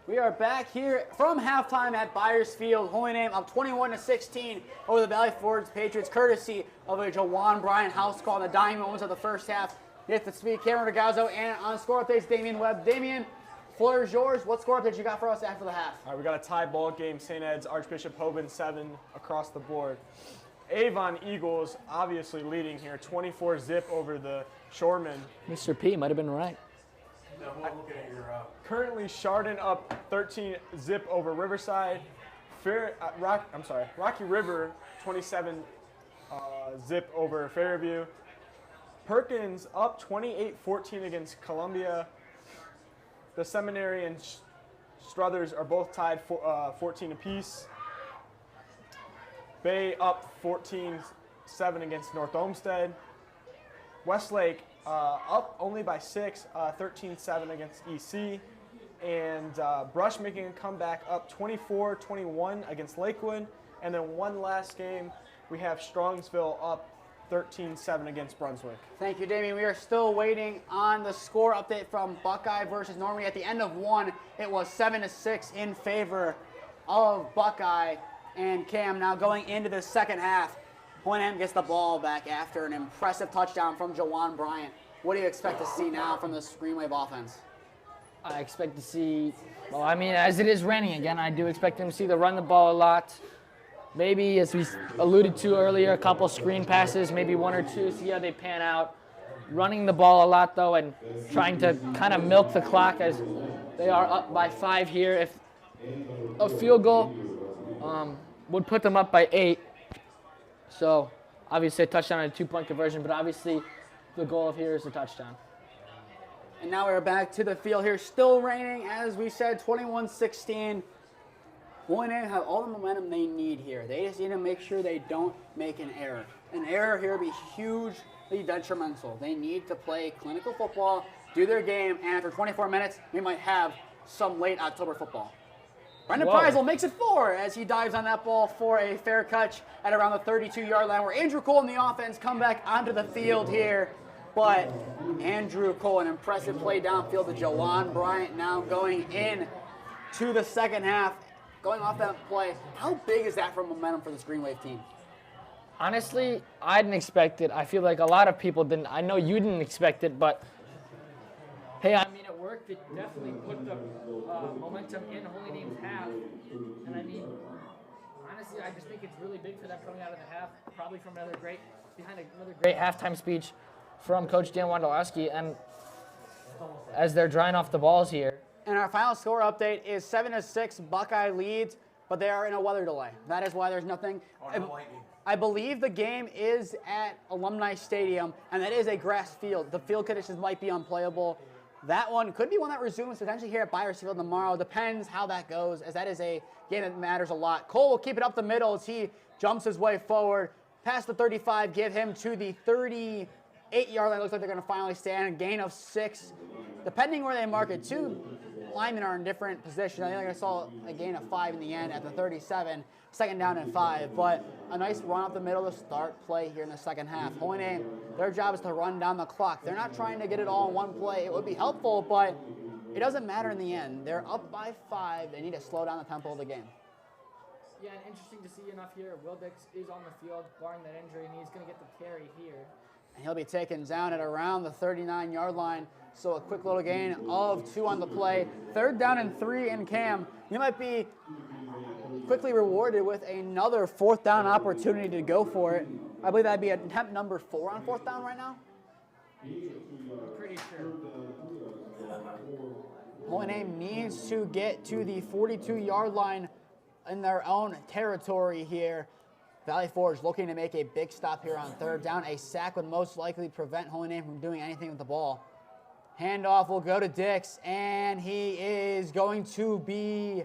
We are back here from halftime at Byers Field. Holy Name up 21-16 over the Valley Forge Patriots, courtesy of a Jawan Bryant house call in the dying moments of the first half. Hit the Smee, Cameron Ragazzo, and on score updates, Damian Webb. Damian, floor is yours. What score update you got for us after the half? All right, we got a tie ball game. St. Ed's, Archbishop Hoban 7 across the board. Avon Eagles obviously leading here, 24-zip over the Shoremen. Mr. P might have been right. Currently, Chardon up 13-zip over Riverside. Rocky River 27-zip over Fairview. Perkins up 28-14 against Columbia. The Seminary and Struthers are both tied 14 apiece. Bay up 14-7 against North Olmsted. Westlake up only by 6, 13-7 against EC. And Brush making a comeback up 24-21 against Lakewood. And then one last game, we have Strongsville up 13-7 against Brunswick. Thank you, Damien. We are still waiting on the score update from Buckeye versus Normandy. At the end of one, it was 7-6 in favor of Buckeye. And Cam, now going into the second half, Hohenheim gets the ball back after an impressive touchdown from Jawan Bryant. What do you expect to see now from this Green Wave offense? I expect to see, well, I mean, as it is raining again, I do expect them to see the run the ball a lot. Maybe, as we alluded to earlier, a couple screen passes, maybe one or two, see how they pan out. Running the ball a lot, though, and trying to kind of milk the clock as they are up by 5 here. If a field goal would put them up by 8. So, obviously, a touchdown and a 2-point conversion, but obviously the goal of here is a touchdown. And now we're back to the field here. Still raining, as we said, 21-16. Hohenheim have all the momentum they need here. They just need to make sure they don't make an error. An error here would be hugely detrimental. They need to play clinical football, do their game, and after 24 minutes, we might have some late October football. Brendan Preisel makes it 4 as he dives on that ball for a fair catch at around the 32-yard line, where Andrew Cole and the offense come back onto the field here. But Andrew Cole, an impressive play downfield to Jawan Bryant, now going in to the second half. Going off that play, how big is that for momentum for this Green Wave team? Honestly, I didn't expect it. I feel like a lot of people didn't. I know you didn't expect it, but hey, I mean, it worked. It definitely put the momentum in Hohenheim's half. And I mean, honestly, I just think it's really big for them coming out of the half, probably from another great halftime speech from Coach Dan Wondolowski. And as they're drying off the balls here. And our final score update is 7-6. Buckeye leads, but they are in a weather delay. That is why there's nothing. I believe the game is at Alumni Stadium, and that is a grass field. The field conditions might be unplayable. That one could be one that resumes potentially here at Byers Field tomorrow. Depends how that goes, as that is a game that matters a lot. Cole will keep it up the middle as he jumps his way forward. Past the 35, give him to the 38-yard line. Looks like they're going to finally stand. A gain of 6. Depending where they mark it, 2 linemen are in different positions. I think I saw a gain of 5 in the end at the 37. Second down and 5, but a nice run up the middle to start play here in the second half. Hohenheim, their job is to run down the clock. They're not trying to get it all in one play. It would be helpful, but it doesn't matter in the end. They're up by 5. They need to slow down the tempo of the game. Yeah, and interesting to see enough here. Wildix is on the field, barring that injury, and he's going to get the carry here. And he'll be taken down at around the 39-yard line. So a quick little gain of 2 on the play. 3rd down and 3 in Cam. You might be quickly rewarded with another 4th down opportunity to go for it. I believe that'd be attempt number 4 on 4th down right now. Pretty sure. Hohenheim needs to get to the 42-yard line in their own territory here. Valley Forge looking to make a big stop here on 3rd down. A sack would most likely prevent Hohenheim from doing anything with the ball. Handoff will go to Dix, and he is going to be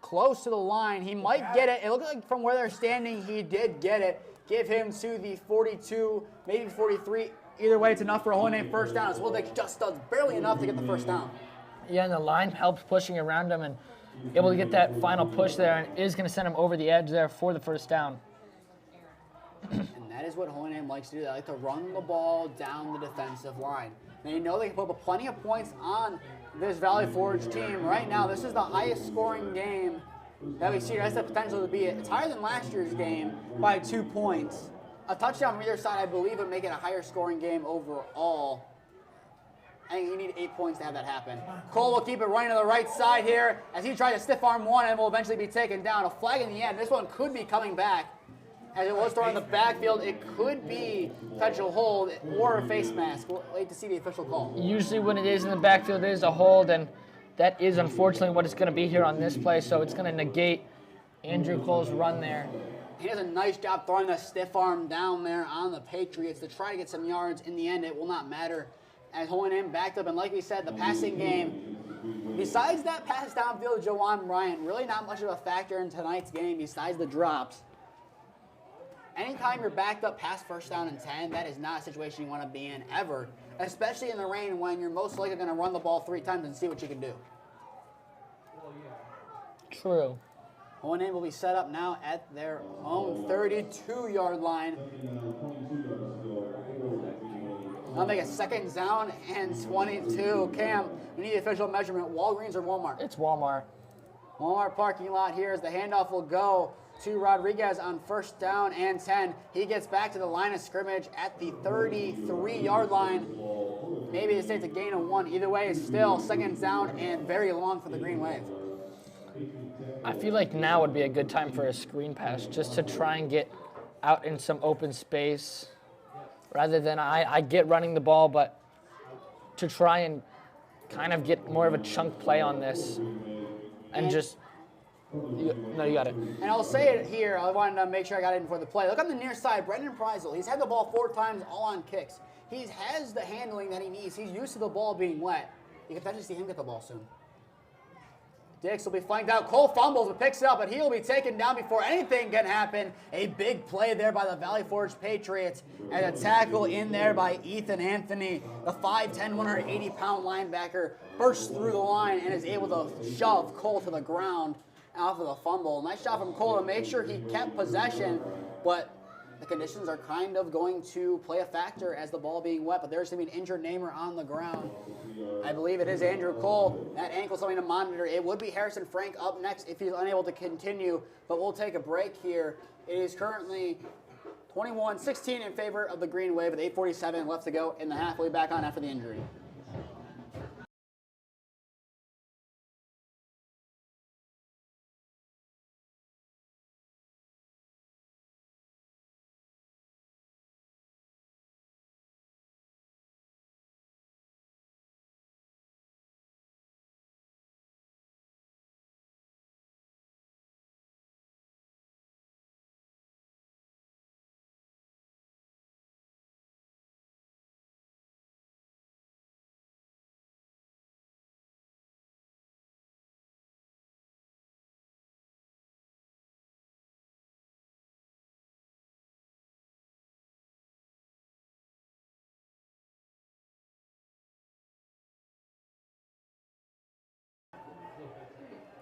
close to the line. He might get it. It looks like from where they're standing, he did get it. Give him to the 42, maybe 43. Either way, it's enough for a Hohenheim first down. As Wildix just does barely enough to get the first down. Yeah, and the line helps pushing around him and able to get that final push there, and is going to send him over the edge there for the first down. And that is what Hohenheim likes to do. They like to run the ball down the defensive line. They know they can put up plenty of points on this Valley Forge team. Right now, this is the highest scoring game that we see. It has the potential to be, it's higher than last year's game by 2 points. A touchdown from either side, I believe, would make it a higher scoring game overall. I think you need 8 points to have that happen. Cole will keep it running to the right side here as he tries to stiff arm one and will eventually be taken down. A flag in the end. This one could be coming back. As it was thrown in the backfield, it could be potential hold or a face mask. We'll wait to see the official call. Usually when it is in the backfield, it is a hold, and that is unfortunately what it's going to be here on this play, so it's going to negate Andrew Cole's run there. He does a nice job throwing the stiff arm down there on the Patriots to try to get some yards. In the end, it will not matter as Hohenheim backed up. And like we said, the passing game, besides that pass downfield, Jawan Bryant, really not much of a factor in tonight's game besides the drops. Anytime you're backed up past first down and 10, that is not a situation you want to be in ever, especially in the rain when you're most likely going to run the ball 3 times and see what you can do. True. Holy Name will be set up now at their own 32-yard line. I'll make a 2nd down and 22. Cam, we need the official measurement. Walgreens or Walmart? It's Walmart. Walmart parking lot here as the handoff will go to Rodriguez on 1st down and 10. He gets back to the line of scrimmage at the 33-yard line. Maybe it stays a gain of 1. Either way, it's still 2nd down and very long for the Green Wave. I feel like now would be a good time for a screen pass just to try and get out in some open space rather than I get running the ball, but to try and kind of get more of a chunk play on this and just you got it. And I'll say it here. I wanted to make sure I got it in before the play. Look on the near side, Brendan Preisel. He's had the ball 4 times, all on kicks. He has the handling that he needs. He's used to the ball being wet. You can potentially see him get the ball soon. Dix will be flanked out. Cole fumbles but picks it up, but he'll be taken down before anything can happen. A big play there by the Valley Forge Patriots, and a tackle in there by Ethan Anthony. The 5'10", 180-pound linebacker bursts through the line and is able to shove Cole to the ground off of the fumble. Nice shot from Cole to make sure he kept possession, but the conditions are kind of going to play a factor as the ball being wet, but there's going to be an injured namer on the ground. I believe it is Andrew Cole. That ankle something to monitor. It would be Harrison Frank up next if he's unable to continue, but we'll take a break here. It is currently 21-16 in favor of the Green Wave with 8:47 left to go in the half. We'll be back on after the injury.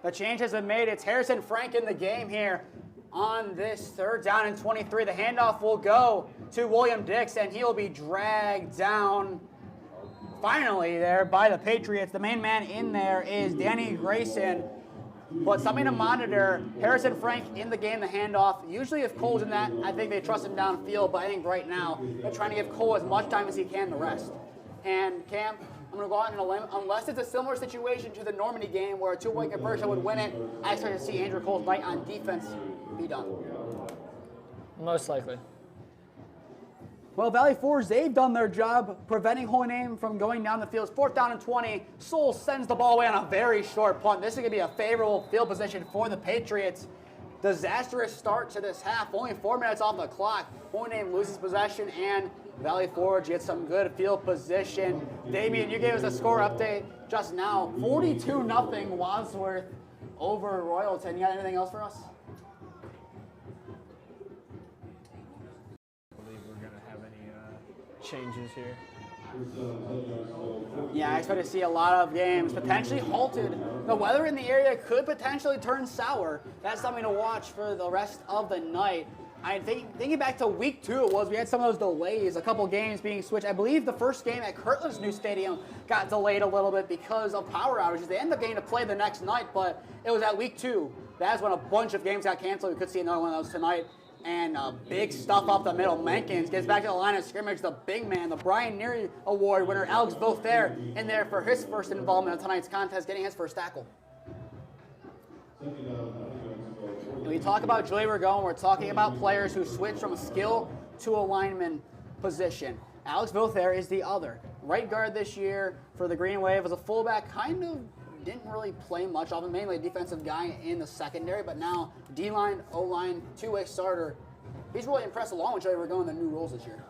The change has been made. It's Harrison Frank in the game here on this 3rd down and 23. The handoff will go to William Dix, and he'll be dragged down finally there by the Patriots. The main man in there is Danny Grayson. But something to monitor, Harrison Frank in the game, the handoff. Usually if Cole's in that, I think they trust him downfield, but I think right now they're trying to give Cole as much time as he can to rest. And Cam, I'm going to go out on a limb. Unless it's a similar situation to the Normandy game where a 2-point conversion would win it, I expect to see Andrew Cole's night on defense be done. Most likely. Well, Valley Forge, they've done their job preventing Holy Name from going down the field. 4th down and 20. Soul sends the ball away on a very short punt. This is going to be a favorable field position for the Patriots. Disastrous start to this half. Only 4 minutes off the clock. Holy Name loses possession, and Valley Forge gets some good field position. Damian, you gave us a score update just now. 42-0 Wadsworth over Royalton. You got anything else for us? I believe we're going to have any changes here. Yeah, I expect to see a lot of games potentially halted. The weather in the area could potentially turn sour. That's something to watch for the rest of the night. I think thinking back to week 2, we had some of those delays, a couple games being switched. I believe the first game at Kirtland's new stadium got delayed a little bit because of power outages. They ended up getting to play the next night, but it was at week 2. That's when a bunch of games got canceled. We could see another one of those tonight. And big stuff up the middle. Mankins gets back to the line of scrimmage. The big man, the Brian Neary Award winner, Alex Beaufair, in there for his first involvement in tonight's contest, getting his first tackle. When we talk about Joey Ragon, we're talking about players who switch from a skill to a lineman position. Alex Beaufair is the other. Right guard this year for the Green Wave as a fullback, kind of didn't really play much of him, mainly a defensive guy in the secondary, but now D-line, O-line, 2-way starter. He's really impressed along with Joey Ragon in the new roles this year.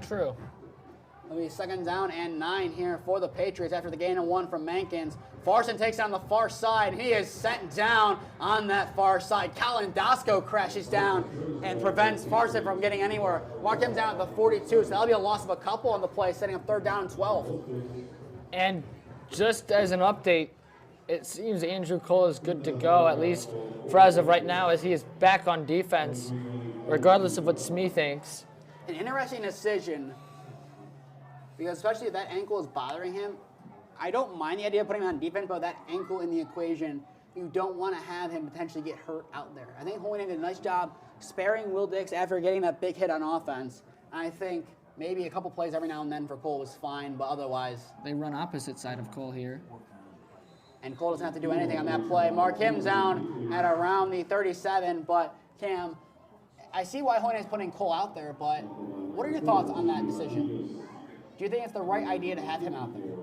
True. It'll be 2nd down and 9 here for the Patriots after the gain of 1 from Mankins. Farson takes down the far side. He is sent down on that far side. Kalandosco crashes down and prevents Farson from getting anywhere. Mark him down at the 42, so that'll be a loss of a couple on the play, setting up 3rd down and 12. And just as an update, it seems Andrew Cole is good to go, at least for as of right now, as he is back on defense, regardless of what Smee thinks. An interesting decision, because especially if that ankle is bothering him, I don't mind the idea of putting him on defense, but that ankle in the equation, you don't want to have him potentially get hurt out there. I think Hoyne did a nice job sparing Will Dix after getting that big hit on offense. And I think maybe a couple plays every now and then for Cole was fine, but otherwise. They run opposite side of Cole here. And Cole doesn't have to do anything on that play. Mark him down at around the 37, but Cam, I see why Hoyne is putting Cole out there, but what are your thoughts on that decision? Do you think it's the right idea to have him out there?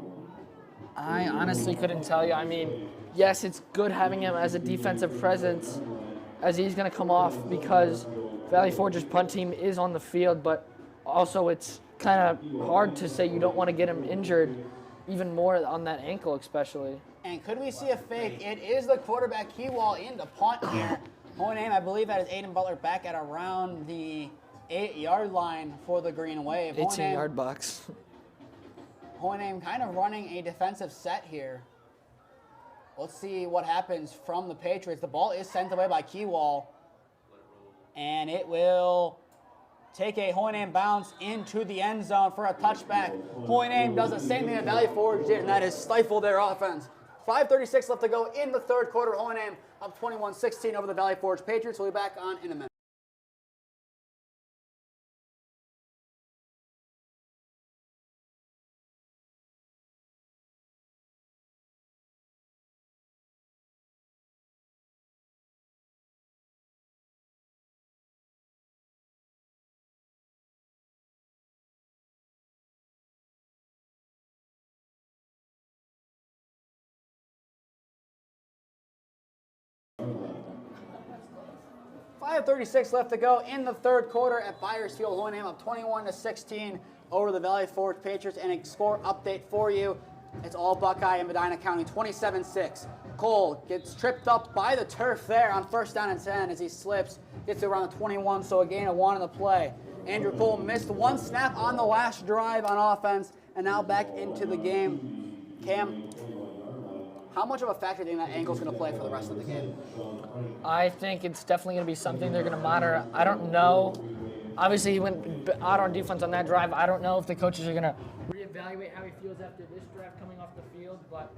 I honestly couldn't tell you. I mean, yes, it's good having him as a defensive presence, as he's going to come off because Valley Forge's punt team is on the field, but also it's kind of hard to say you don't want to get him injured even more on that ankle especially. And could we see a fake? It is the quarterback Keywall in the punt here. Hoyne, I believe that is Aiden Butler back at around the 8-yard line for the Green Wave. 18-yard box. Hoyne kind of running a defensive set here. Let's see what happens from the Patriots. The ball is sent away by Keywall, and it will take a Hoyne bounce into the end zone for a touchback. Hoyne does the same thing that Valley Forge did, and that is stifle their offense. 5:36 left to go in the third quarter. Hoyne up 21-16 over the Valley Forge Patriots. We'll be back on in a minute. .36 left to go in the third quarter at Byers Field. Hoyne up 21-16 over the Valley Forge Patriots. And a score update for you. It's all Buckeye in Medina County, 27-6. Cole gets tripped up by the turf there on 1st down and 10 as he slips. Gets to around the 21, so a gain of 1 on the play. Andrew Cole missed 1 snap on the last drive on offense, and now back into the game. Cam, how much of a factor do you think that ankle's going to play for the rest of the game? I think it's definitely going to be something they're going to monitor. I don't know. Obviously, he went out on defense on that drive. I don't know if the coaches are going to reevaluate how he feels after this drive coming off the field, but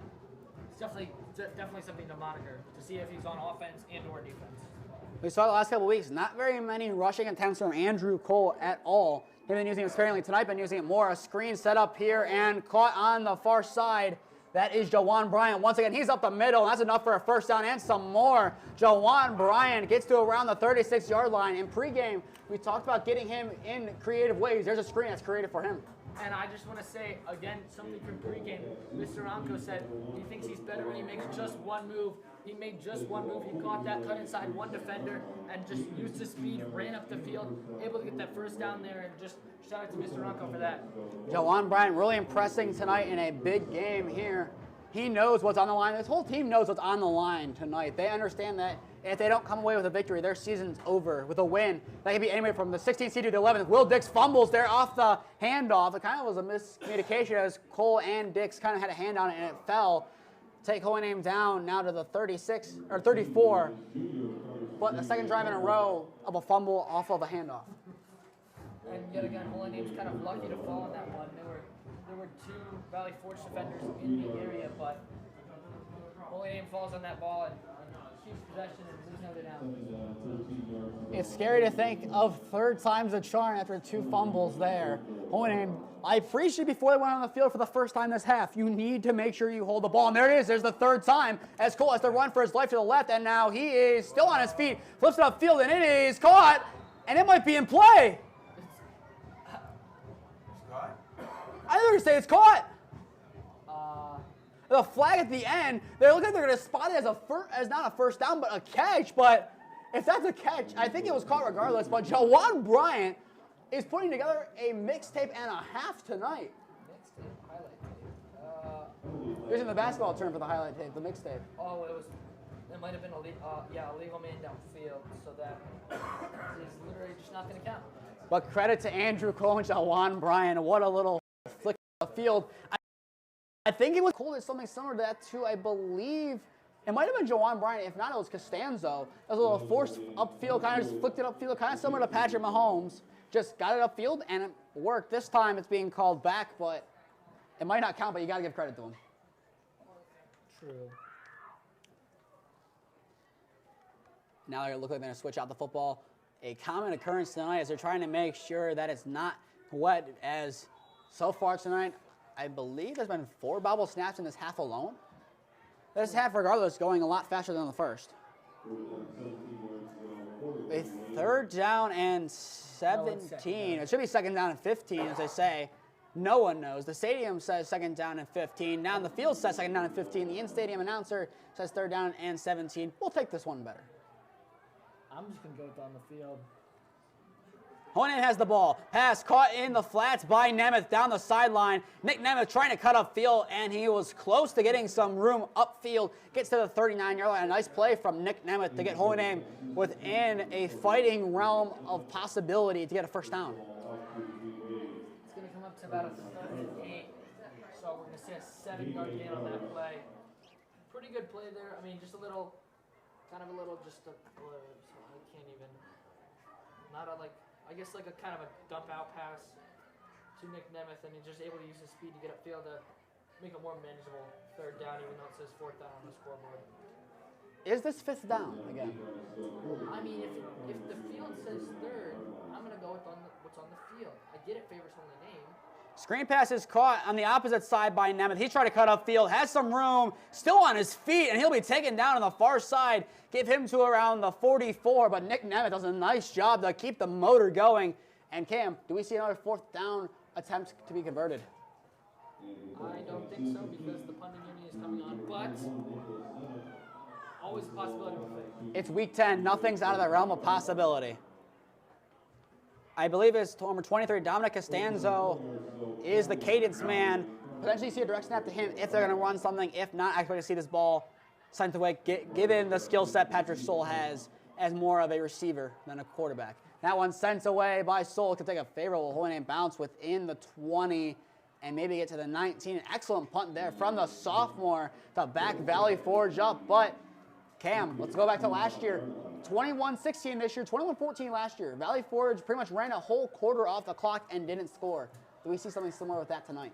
it's definitely something to monitor to see if he's on offense and or defense. We saw the last couple of weeks, not very many rushing attempts from Andrew Cole at all. He's been using it sparingly tonight, been using it more. A screen set up here and caught on the far side. That is Jawan Bryant. Once again, he's up the middle, and that's enough for a first down and some more. Jawan Bryant gets to around the 36-yard line. In pregame, we talked about getting him in creative ways. There's a screen that's created for him. And I just want to say, again, something from pregame. Mr. Ontko said he thinks he's better when he makes just one move. He made just one move. He caught that, cut inside one defender, and just used his speed, ran up the field, able to get that first down there, and just shout out to Mr. Ontko for that. Jawan Bryant really impressing tonight in a big game here. He knows what's on the line. This whole team knows what's on the line tonight. They understand that if they don't come away with a victory, their season's over. With a win, that can be anywhere from the 16th seed to the 11th. Will Dix fumbles there off the handoff. It kind of was a miscommunication as Cole and Dix kind of had a hand on it and it fell. Take Hoyne down now to the 36 or 34, but the second drive in a row of a fumble off of a handoff. And yet again, Hoyne's kind of lucky to fall on that one. There were 2 Valley Forge defenders in the area, but Hoyne falls on that ball and keeps possession and loses another down. It's scary to think of 3rd time's a charm after 2 fumbles there. Hoyne, I appreciate before they went on the field for the first time this half, you need to make sure you hold the ball. And there it is. There's the 3rd time as Cole has to run for his life to the left, and now he is still on his feet, flips it upfield, and it is caught, and it might be in play. I thought you were saying it's caught. The flag at the end, they look like they're going to spot it as not a first down, but a catch. But if that's a catch, I think it was caught regardless. But Jawan Bryant is putting together a mixtape and a half tonight. Mixtape, highlight tape. Using the basketball term for the highlight tape, the mixtape. Oh, it might have been a legal man downfield, so that is literally just not going to count. But credit to Andrew Cole and Jawan Bryant. What a little flick of the field. I think it was cool. It's something similar to that too. I believe it might have been Jawan Bryant. If not, it was Costanzo. It was a little forced upfield, kind of just flicked it upfield, kind of similar to Patrick Mahomes. Just got it upfield and it worked. This time it's being called back, but it might not count. But you got to give credit to him. True. Now they're looking like they're going to switch out the football. A common occurrence tonight as they're trying to make sure that it's not wet. As so far tonight, I believe there's been 4 bobble snaps in this half alone. This half, regardless, going a lot faster than the first. A 3rd down and 17. It should be 2nd down and 15, as they say. No one knows. The stadium says 2nd down and 15. Now the field says 2nd down and 15. The in-stadium announcer says 3rd down and 17. We'll take this one better. I'm just going to go with on the field. Honan has the ball. Pass caught in the flats by Nemeth down the sideline. Nick Nemeth trying to cut upfield, and he was close to getting some room upfield. Gets to the 39-yard line. A nice play from Nick Nemeth to get Honan within a fighting realm of possibility to get a 1st down. It's going to come up to about a 3rd and 8. So we're going to see a 7-yard gain on that play. Pretty good play there. I mean, just a little, kind of a little, just a, I can't even, not a, like, I guess like a kind of a dump out pass to Nick Nemeth, and he's just able to use his speed to get upfield to make a more manageable 3rd down, even though it says 4th down on the scoreboard. Is this 5th down again? I mean, if the field says 3rd, I'm going to go with what's on the field. I get it favors only name. Screen pass is caught on the opposite side by Nemeth. He's trying to cut upfield, has some room, still on his feet, and he'll be taken down on the far side. Give him to around the 44, but Nick Nemeth does a nice job to keep the motor going. And Cam, do we see another 4th down attempt to be converted? I don't think so because the punting unit is coming on, but always a possibility with it. It's week 10. Nothing's out of the realm of possibility. I believe it's number 23, Dominic Costanzo, is the cadence man. Potentially see a direct snap to him if they're going to run something. If not, I expect to see this ball sent away, given the skill set Patrick Soule has as more of a receiver than a quarterback. That one sent away by Soule to take a favorable holding and bounce within the 20 and maybe get to the 19. An excellent punt there from the sophomore to back Valley Forge up. But Cam, let's go back to last year. 21-16 this year, 21-14 last year. Valley Forge pretty much ran a whole quarter off the clock and didn't score. Do we see something similar with that tonight?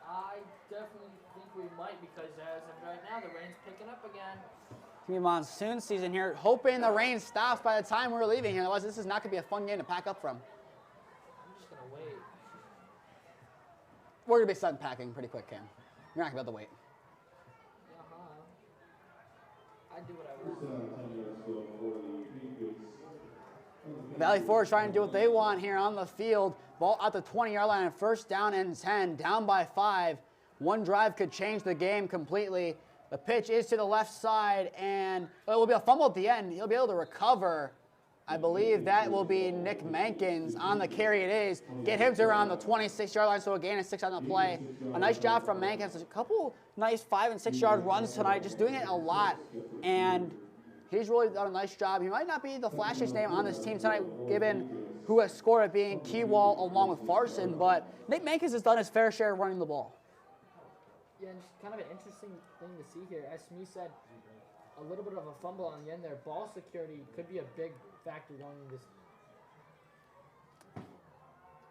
I definitely think we might because as of right now, the rain's picking up again. It's going to be monsoon season here. Hoping the rain stops by the time we're leaving here. Otherwise, this is not going to be a fun game to pack up from. I'm just going to wait. We're going to be sun packing pretty quick, Cam. You're not going to be able to wait. I do what I want. Valley Forge trying to do what they want here on the field. Ball at the 20-yard line, 1st down and 10, down by 5. One drive could change the game completely. The pitch is to the left side, and it will be a fumble at the end. He'll be able to recover. I believe that will be Nick Mankins on the carry. It is. Get him to around the 26-yard line, so a gain of 6 on the play. A nice job from Mankins. A couple nice 5- and 6-yard runs tonight, just doing it a lot. And he's really done a nice job. He might not be the flashiest name on this team tonight, given who has scored it being Keywall along with Farson, but Nick Mankins has done his fair share of running the ball. Yeah, and just kind of an interesting thing to see here. As Smee said, a little bit of a fumble on the end there. Ball security could be a big factor going into this.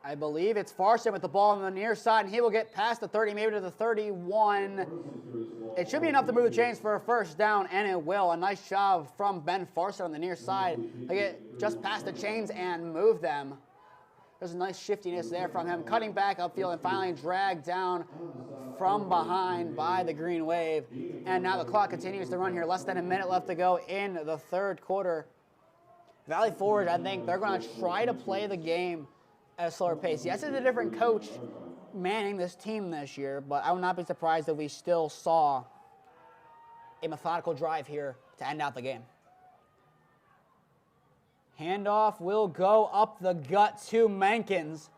I believe it's Farson with the ball on the near side, and he will get past the 30, maybe to the 31. It should be enough to move the chains for a 1st down, and it will. A nice job from Ben Farson on the near side to get just past the chains and move them. There's a nice shiftiness there from him, cutting back upfield and finally dragged down from behind by the Green Wave. And now the clock continues to run here. Less than a minute left to go in the 3rd quarter. Valley Forge, I think they're going to try to play the game at a slower pace. Yes, it's a different coach manning this team this year, but I would not be surprised if we still saw a methodical drive here to end out the game. Handoff will go up the gut to Mankins,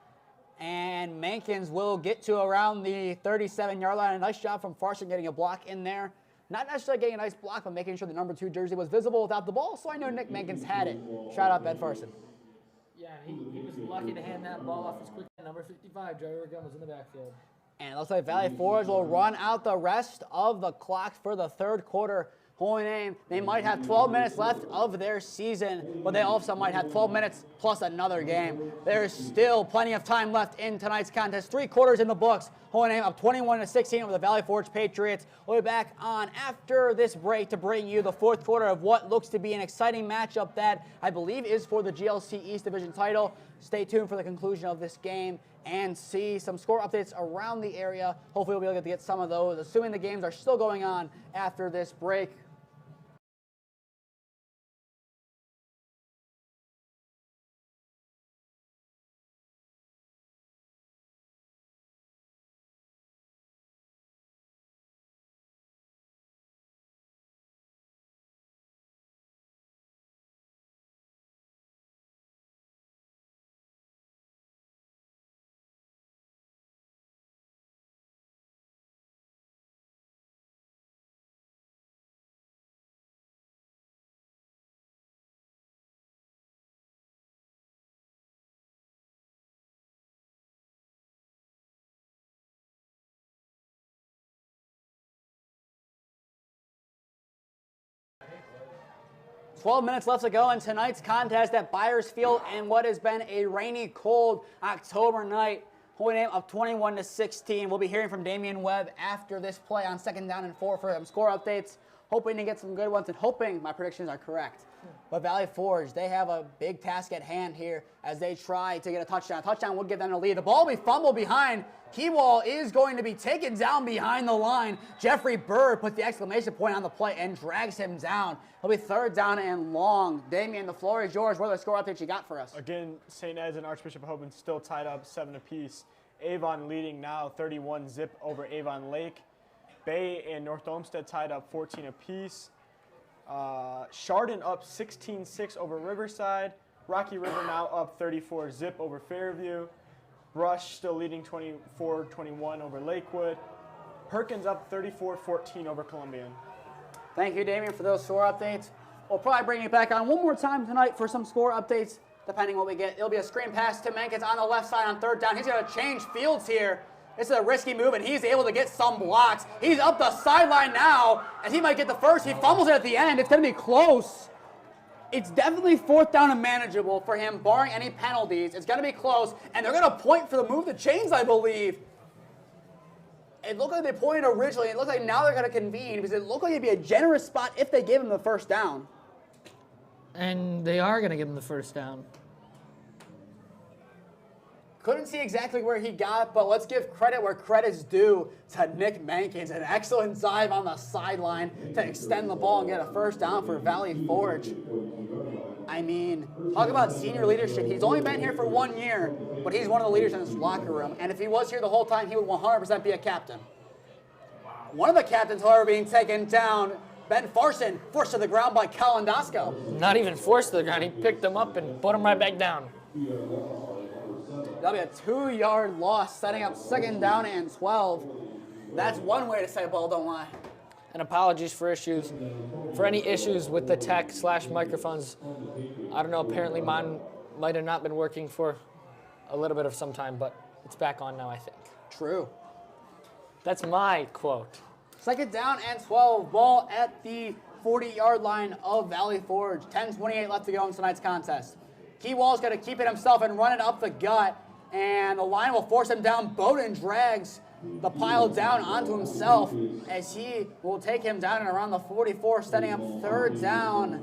and Mankins will get to around the 37-yard line. A nice job from Farson getting a block in there. Not necessarily getting a nice block, but making sure the number 2 jersey was visible without the ball, so I know Nick Mankins had it. Shout out Ben Farson. Yeah, he was lucky to hand that ball off as quick. Number 55, Joey Ragazzo was in the backfield. And it looks like Valley Forge will run out the rest of the clock for the third quarter. Holy Name, they might have 12 minutes left of their season, but they also might have 12 minutes plus another game. There's still plenty of time left in tonight's contest. 3 quarters in the books. Holy Name up 21-16 over the Valley Forge Patriots. We'll be back on after this break to bring you the fourth quarter of what looks to be an exciting matchup that I believe is for the GLC East Division title. Stay tuned for the conclusion of this game and see some score updates around the area. Hopefully we'll be able to get some of those, assuming the games are still going on after this break. Twelve minutes left to go in tonight's contest at Byers Field in what has been a rainy, cold October night. Holy Name up 21-16. We'll be hearing from Damian Webb after this play on 2nd down and 4 for some score updates. Hoping to get some good ones and hoping my predictions are correct. But Valley Forge, they have a big task at hand here as they try to get a touchdown. A touchdown would give them a lead. The ball will be fumbled behind. Keywall is going to be taken down behind the line. Jeffrey Bird puts the exclamation point on the play and drags him down. It'll be 3rd down and long. Damian, the floor is yours. What are the score updates you got for us? Again, St. Ed's and Archbishop Hoban still tied up 7 apiece. Avon leading now 31-0 over Avon Lake. Bay and North Olmsted tied up 14 apiece. Chardon up 16-6 over Riverside. Rocky River now up 34-0 over Fairview. Brush still leading 24-21 over Lakewood. Perkins up 34-14 over Columbian. Thank you, Damian, for those score updates. We'll probably bring you back on one more time tonight for some score updates, depending what we get. It'll be a screen pass to Menkins on the left side on 3rd down. He's going to change fields here. This is a risky move, and he's able to get some blocks. He's up the sideline now, and he might get the first. He fumbles it at the end. It's going to be close. It's definitely 4th down and manageable for him, barring any penalties. It's going to be close, and they're going to point for the move the chains, I believe. It looked like they pointed originally. It looks like now they're going to convene because it looked like it'd be a generous spot if they gave him the 1st down. And they are going to give him the 1st down. Couldn't see exactly where he got, but let's give credit where credit's due to Nick Menkins. An excellent dive on the sideline to extend the ball and get a 1st down for Valley Forge. I mean, talk about senior leadership. He's only been here for 1 year, but he's one of the leaders in this locker room. And if he was here the whole time, he would 100% be a captain. One of the captains, however, being taken down, Ben Farson, forced to the ground by Kalandasco. Not even forced to the ground. He picked him up and put him right back down. That'll be a 2-yard loss, setting up 2nd down and 12. That's one way to say ball don't lie. And apologies for any issues with the tech/microphones. I don't know, apparently mine might have not been working for a little bit of some time, but it's back on now, I think. True. That's my quote. 2nd down and 12, ball at the 40-yard line of Valley Forge. 10:28 left to go in tonight's contest. Keywall's going to keep it himself and run it up the gut, and the line will force him down. Boulton drags the pile down onto himself as he will take him down and around the 44, setting up 3rd down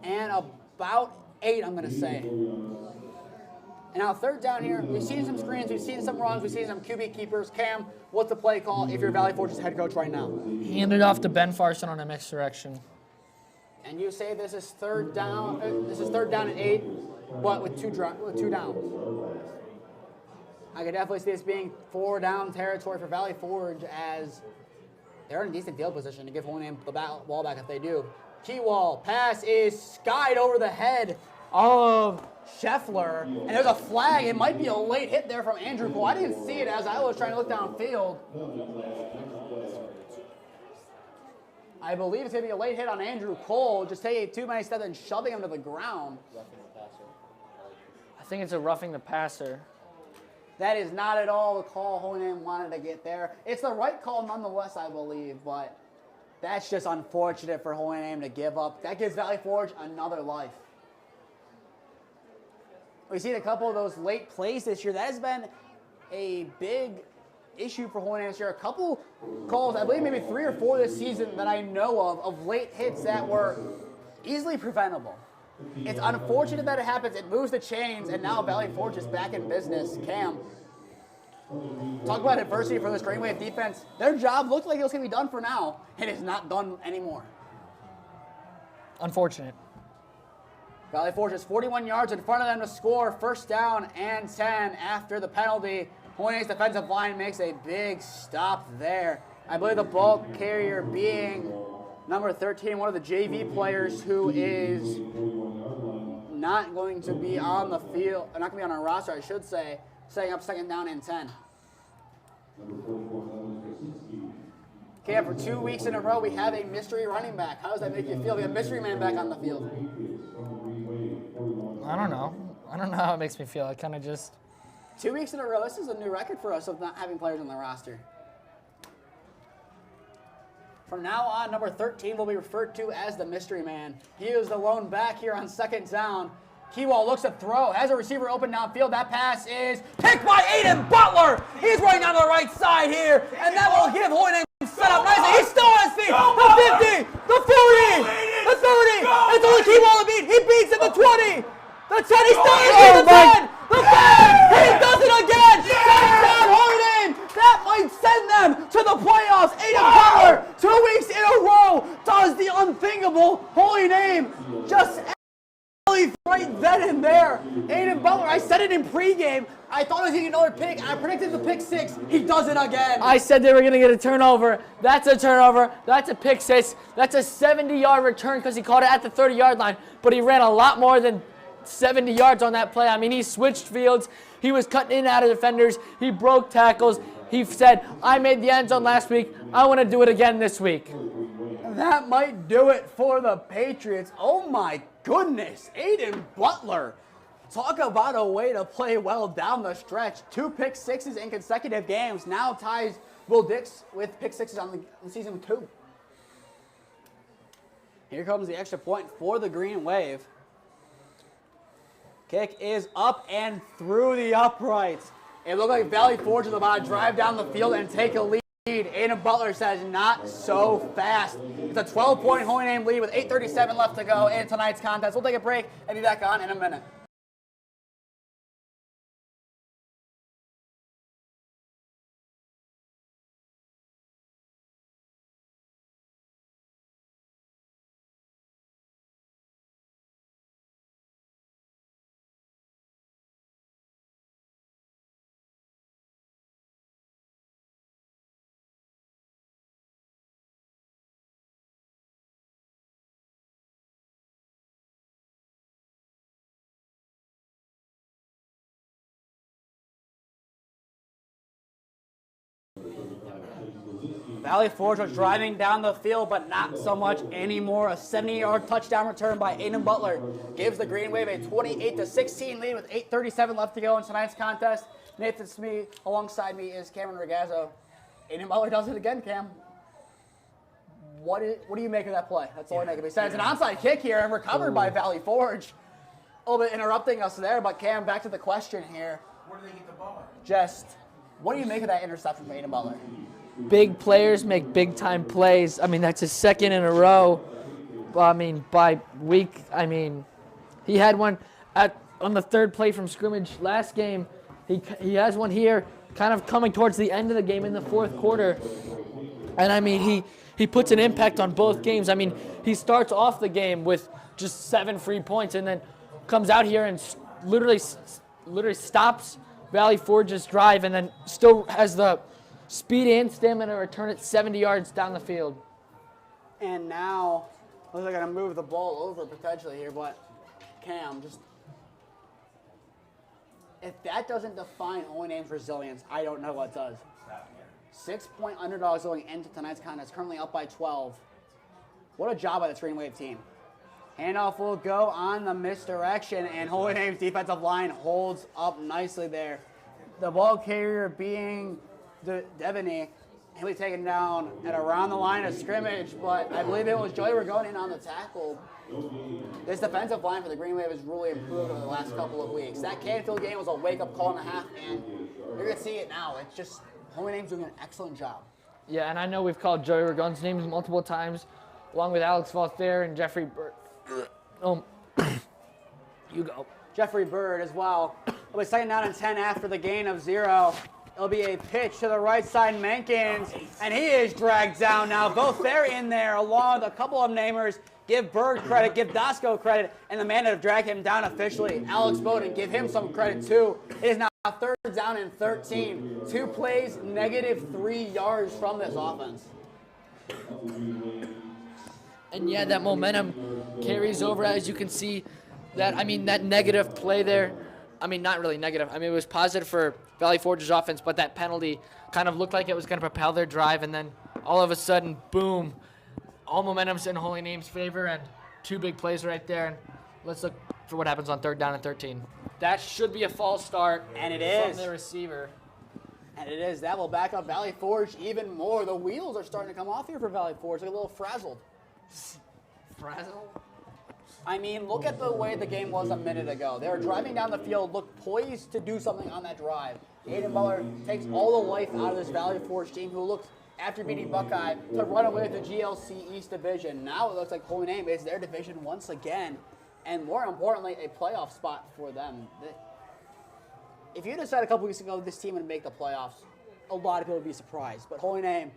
and about 8, I'm going to say. And now 3rd down here, we've seen some screens, we've seen some runs, we've seen some QB keepers. Cam, what's the play call if you're Valley Forge's head coach right now? Hand it off to Ben Farson on a mixed direction. And you say this is 3rd down. This is 3rd down and 8, but with two downs. I could definitely see this being 4 down territory for Valley Forge as they're in a decent field position to give Holy Name the ball back if they do. Keywall pass is skied over the head of Scheffler, and there's a flag. It might be a late hit there from Andrew Cole. I didn't see it as I was trying to look downfield. I believe it's going to be a late hit on Andrew Cole, just taking too many steps and shoving him to the ground. I think it's a roughing the passer. That is not at all the call Holy Name wanted to get there. It's the right call nonetheless, I believe, but that's just unfortunate for Holy Name to give up. That gives Valley Forge another life. We've seen a couple of those late plays this year. That has been a big issue for Holy Name this year. A couple calls, I believe maybe 3 or 4 this season that I know of late hits that were easily preventable. It's unfortunate that it happens. It moves the chains, and now Valley Forge is back in business. Cam, talk about adversity for this Green Wave defense. Their job looked like it was going to be done for now, and it's not done anymore. Unfortunate. Valley Forge is 41 yards in front of them to score. First down and 10 after the penalty. Holy Name's defensive line makes a big stop there. I believe the ball carrier being number 13, one of the JV players who is not going to be on the field, not going to be on our roster, I should say, setting up second down and 10. Okay, for 2 weeks in a row, we have a mystery running back. How does that make you feel? We have a mystery man back on the field. I don't know. I don't know how it makes me feel. I kind of just... 2 weeks in a row, this is a new record for us of not having players on the roster. From now on, number 13 will be referred to as the mystery man. He is the lone back here on second down. Keywall looks to throw, has a receiver open downfield. That pass is picked by Aiden Butler. He's running down the right side here, and that will give Holy Name set up nicely. He's still on his feet. The 50, the 40, the 30. It's only Keywall to beat. He beats at the 20. The 10, he's still on his feet. The 10, the 5. He does it again. Touchdown, Holy Name. That might send them to the playoffs. Aiden Butler, 2 weeks in a row, does the unthinkable. Holy Name just right then and there. Aiden Butler, I said it in pregame. I thought it was another pick. I predicted the pick 6. He does it again. I said they were going to get a turnover. That's a turnover. That's a pick 6. That's a 70-yard return because he caught it at the 30-yard line. But he ran a lot more than 70 yards on that play. I mean, he switched fields. He was cutting in and out of defenders. He broke tackles. He said, I made the end zone last week. I want to do it again this week. That might do it for the Patriots. Oh, my goodness. Aiden Butler. Talk about a way to play well down the stretch. 2 pick 6s in consecutive games. Now ties Will Dix with pick 6s on the season with 2. Here comes the extra point for the Green Wave. Kick is up and through the uprights. It looked like Valley Forge was about to drive down the field and take a lead. Aiden Butler says not so fast. It's a 12-point Holy Name lead with 8:37 left to go in tonight's contest. We'll take a break and be back on in a minute. Valley Forge was driving down the field, but not so much anymore. A 70-yard touchdown return by Aiden Butler gives the Green Wave a 28-16 lead with 8:37 left to go in tonight's contest. Nathan Smee alongside me is Cameron Ragazzo. Aiden Butler does it again, Cam. What do you make of that play? That's all I make of it. It's an onside kick here and recovered by Valley Forge. A little bit interrupting us there, but Cam, back to the question here. Where do they get the ball? Just, what do you make of that interception from Aiden Butler? Big players make big-time plays. I mean, that's his second in a row. I mean, by week, I mean, he had one on the third play from scrimmage last game. He has one here kind of coming towards the end of the game in the fourth quarter. And, I mean, he puts an impact on both games. I mean, he starts off the game with just 7 free points and then comes out here and literally stops Valley Forge's drive and then still has the speed and stamina to return it 70 yards down the field. And now, looks like I'm going to move the ball over potentially here, but Cam, just, if that doesn't define Holy Name's resilience, I don't know what does. 6-point underdogs going into tonight's contest, currently up by 12. What a job by the Green Wave team. Handoff will go on the misdirection, and Holy Name's defensive line holds up nicely there. the ball carrier being Devaney. He'll be taken down at around the line of scrimmage, but I believe it was Joey Ragone on the tackle. This defensive line for the Green Wave has really improved over the last couple of weeks. That Canfield game was a wake-up call and a half, and you're going to see it now. It's just, Holy Name's doing an excellent job. Yeah, and I know we've called Joey Ragone's names multiple times, along with Alex Valther and Jeffrey Bird. You go. Jeffrey Bird as well. It'll be second down and 10 after the gain of 0. It'll be a pitch to the right side, Menkins, and he is dragged down now. Both they're in there along with a couple of namers. Give Bird credit, give Dasko credit, and the man that have dragged him down officially, Alex Boulton, give him some credit too. It is now third down and 13. 2 plays, -3 yards from this offense. And yeah, that momentum carries over, as you can see. That negative play there, not really negative. It was positive for Valley Forge's offense, but that penalty kind of looked like it was going to propel their drive, and then all of a sudden, boom, all momentum's in Holy Name's favor, and 2 big plays right there. And let's look for what happens on third down and 13. That should be a false start, and it from is the receiver. And it is. That will back up Valley Forge even more. The wheels are starting to come off here for Valley Forge. They're a little frazzled. Frazzled? Look at the way the game was a minute ago. They were driving down the field, looked poised to do something on that drive. Aiden Butler takes all the life out of this Valley Forge team who looked, after beating Buckeye, to run away with the GLC East Division. Now it looks like Holy Name is their division once again, and more importantly, a playoff spot for them. If you decided a couple weeks ago this team would make the playoffs, a lot of people would be surprised. But Holy Name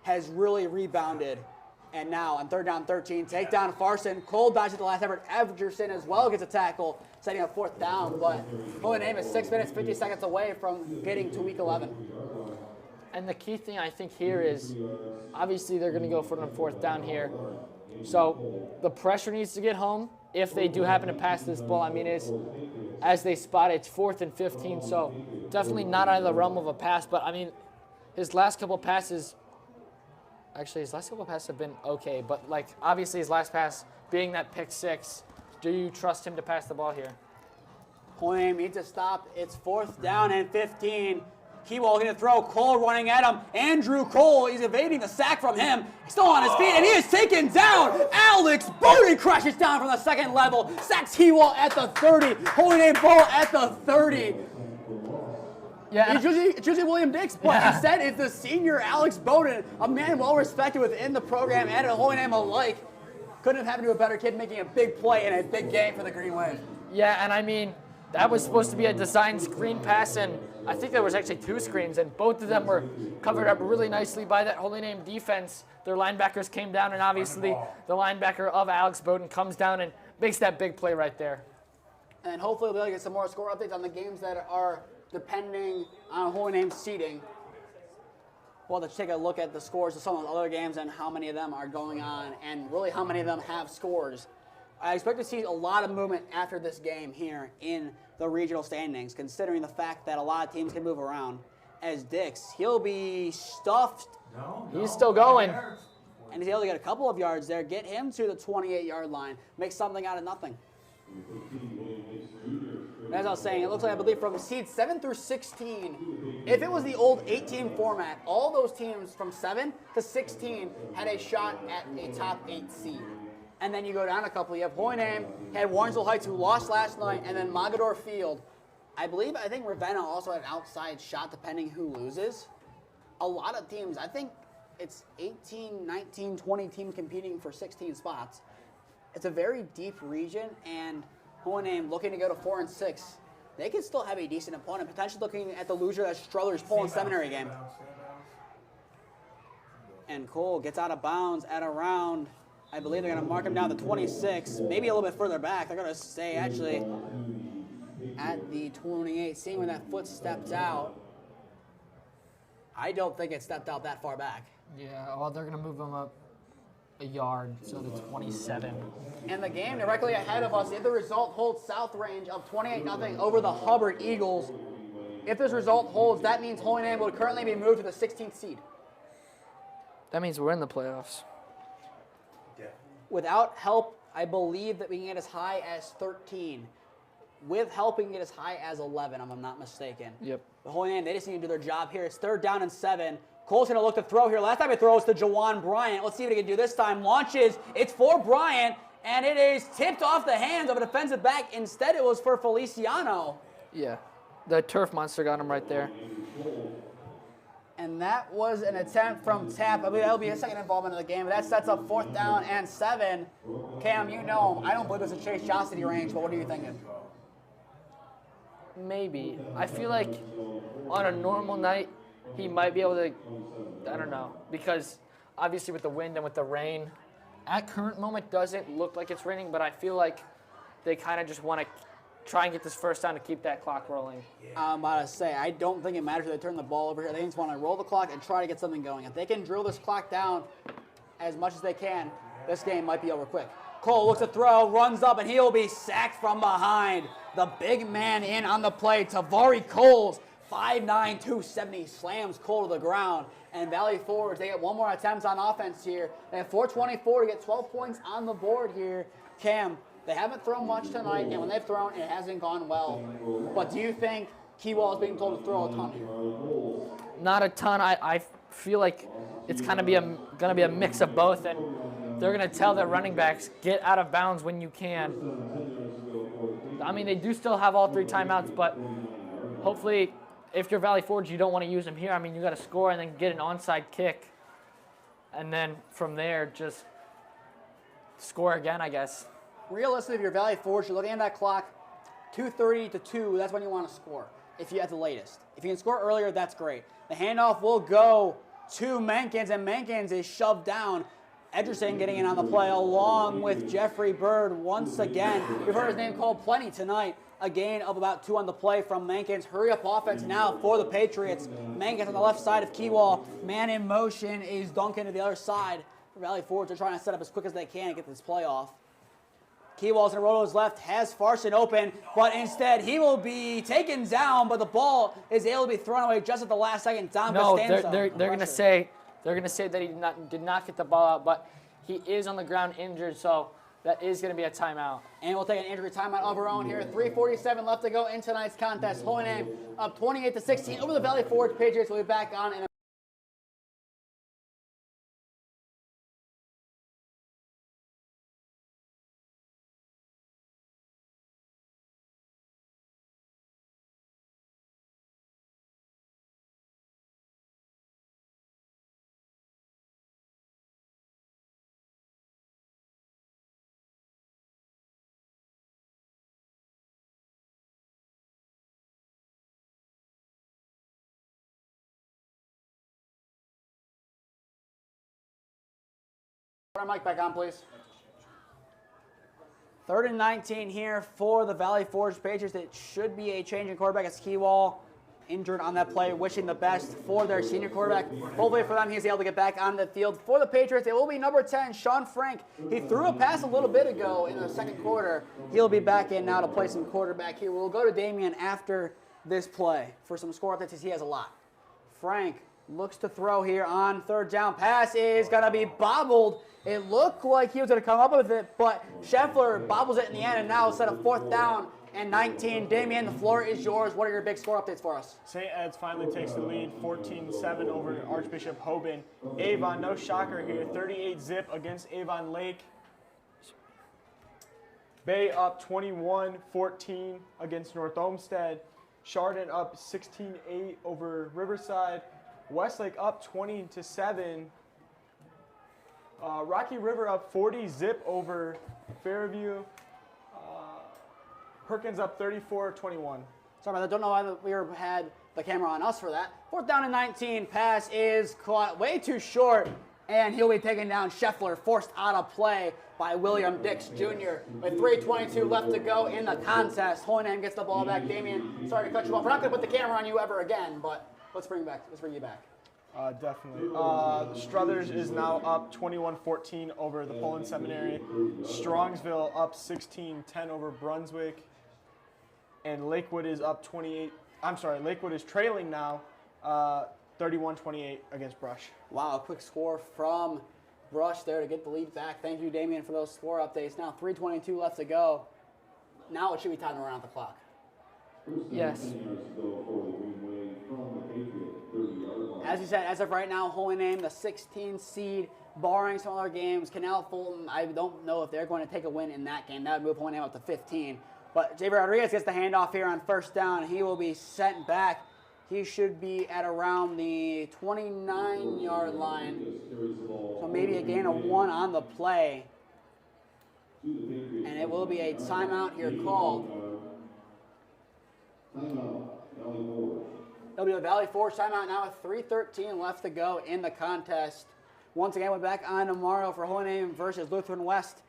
has really rebounded. And now on third down 13, take down Farson. Cole dodges at the last effort. Evergerson as well gets a tackle, setting up 4th down. But Holy Name is 6 minutes, 50 seconds away from getting to week 11. And the key thing I think here is, obviously they're going to go for the 4th down here. So the pressure needs to get home if they do happen to pass this ball. It's, as they spot, it's 4th and 15. So definitely not out of the realm of a pass. But his last couple passes. Actually, his last couple of passes have been okay, but obviously his last pass being that pick 6, do you trust him to pass the ball here? Holy Name needs to stop. It's 4th down and 15. Keywall going to throw. Cole running at him. Andrew Cole, he's evading the sack from him. He's still on his feet, and he is taken down. Alex Booty crashes down from the 2nd level. Sacks Keywall at the 30. Holy Name ball at the 30. Yeah, it's usually William Dix, but instead it's the senior Alex Bowden, a man well respected within the program and at Holy Name alike. Couldn't have happened to a better kid making a big play in a big game for the Green Wave. Yeah, and that was supposed to be a design screen pass, and I think there was actually 2 screens, and both of them were covered up really nicely by that Holy Name defense. Their linebackers came down, and obviously the linebacker of Alex Bowden comes down and makes that big play right there. And hopefully we'll get some more score updates on the games that are depending on Holy Name's seeding. Well, let's take a look at the scores of some of the other games and how many of them are going on and really how many of them have scores. I expect to see a lot of movement after this game here in the regional standings, considering the fact that a lot of teams can move around. As Dix, he'll be stuffed. He's still going. And he's able to get a couple of yards there, get him to the 28-yard line, make something out of nothing. As I was saying, it looks like, I believe, from seeds 7 through 16, if it was the old 8-team format, all those teams from 7 to 16 had a shot at a top 8 seed. And then you go down a couple. You have Holy Name, had Warrensville Heights, who lost last night, and then Mogador Field. I think Ravenna also had an outside shot, depending who loses. A lot of teams, I think it's 18, 19, 20 teams competing for 16 spots. It's a very deep region, and Holy Name looking to go to 4 and 6. They could still have a decent opponent, potentially looking at the loser of Struthers Poland Seminary game. And Cole gets out of bounds at around, I believe they're going to mark him down to 26, maybe a little bit further back. They're going to stay actually at the 28, seeing when that foot stepped out. I don't think it stepped out that far back. Yeah, well, they're going to move him up a yard, so the 27. And the game directly ahead of us, if the result holds, South Range of 28-0 over the Hubbard Eagles. If this result holds, that means Holy Name will currently be moved to the 16th seed. That means we're in the playoffs. Without help, I believe that we can get as high as 13. with helping get as high as 11, if I'm not mistaken. Yep. The Holy Name, they just need to do their job here. It's 3rd down and 7. Cole's going to look to throw here. Last time he throws to Jawan Bryant. Let's see what he can do this time. Launches. It's for Bryant, and it is tipped off the hands of a defensive back. Instead, it was for Feliciano. Yeah. The turf monster got him right there. And that was an attempt from Tap. I believe that'll be his second involvement in the game. But that sets up 4th down and 7. Cam, you know him. I don't believe it's a Chase Jostity range, but what are you thinking? Maybe. I feel like on a normal night, he might be able to, I don't know, because obviously with the wind and with the rain, at current moment doesn't look like it's raining, but I feel like they kind of just want to try and get this first down to keep that clock rolling. I'm about to say, I don't think it matters if they turn the ball over here. They just want to roll the clock and try to get something going. If they can drill this clock down as much as they can, this game might be over quick. Cole looks to throw, runs up, and he'll be sacked from behind. The big man in on the play, Tavari Coles, 5'9", 270, slams Cole to the ground. And Valley Forge, they get one more attempt on offense here. They have 4:24 to get 12 points on the board here. Cam, they haven't thrown much tonight, and when they've thrown, it hasn't gone well. But do you think Keywall is being told to throw a ton here? Not a ton. I feel like it's kind of going to be a mix of both, and they're going to tell their running backs, get out of bounds when you can. I mean, they do still have all 3 timeouts, but hopefully, if you're Valley Forge, you don't want to use them here. I mean, you got to score and then get an onside kick, and then from there, just score again, I guess. Realistically, if you're Valley Forge, you're looking at that clock, 2:30 to 2, that's when you want to score, if you at the latest. If you can score earlier, that's great. The handoff will go to Mankins, and Mankins is shoved down. Ederson getting in on the play along with Jeffrey Bird once again. We've heard his name called plenty tonight. A gain of about 2 on the play from Mankins. Hurry up offense now for the Patriots. Mankins on the left side of Keywall. Man in motion is Duncan to the other side. For Valley Forge, they're trying to set up as quick as they can to get this play off. Keywall's going to roll to his left, has Farson open, but instead he will be taken down, but the ball is able to be thrown away just at the last second. Dom Costanzo. They're going to say that he did not get the ball out, but he is on the ground injured, so that is going to be a timeout. And we'll take an injury timeout of our own here. 3:47 left to go in tonight's contest. Holy Name up 28-16 over the Valley Forge Patriots. We'll be back on in a Put our mic back on, please. 3rd and 19 here for the Valley Forge Patriots. It should be a change in quarterback as Keywall injured on that play, wishing the best for their senior quarterback. Hopefully for them, he's able to get back on the field. For the Patriots, it will be number 10, Sean Frank. He threw a pass a little bit ago in the second quarter. He'll be back in now to play some quarterback here. We'll go to Damian after this play for some score updates. He has a lot. Frank looks to throw here on 3rd down. Pass is going to be bobbled. It looked like he was going to come up with it, but Scheffler bobbles it in the end, and now set a 4th down and 19. Damian, the floor is yours. What are your big score updates for us? St. Ed's finally takes the lead, 14-7 over Archbishop Hoban. Avon, no shocker here, 38-zip against Avon Lake. Bay up 21-14 against North Olmsted. Chardon up 16-8 over Riverside. Westlake up 20-7. Rocky River up 40-zip over Fairview. Perkins up 34-21. Sorry about that. Don't know why we had the camera on us for that. 4th down and 19. Pass is caught way too short, and he'll be taken down. Scheffler forced out of play by William Dix Jr. With 3:22 left to go in the contest. Holy Name gets the ball back. Damian, sorry to cut you off. We're not going to put the camera on you ever again, but let's bring you back. Definitely. Struthers is now up 21-14 over the Poland Seminary. Strongsville up 16-10 over Brunswick. And Lakewood is up Lakewood is trailing now 31-28 against Brush. Wow, a quick score from Brush there to get the lead back. Thank you, Damian, for those score updates. Now 3:22 left to go. now it should be time to run out the clock. Yes. As you said, as of right now, Holy Name, the 16th seed, barring some other games. Canal Fulton, I don't know if they're going to take a win in that game. That would move Holy Name up to 15. But Xavier Rodriguez gets the handoff here on first down. He will be sent back. He should be at around the 29-yard line. So maybe a gain of 1 on the play. And it will be a timeout here called. It'll be a Valley Forge timeout now with 3:13 left to go in the contest. Once again, we're back on tomorrow for Holy Name versus Lutheran West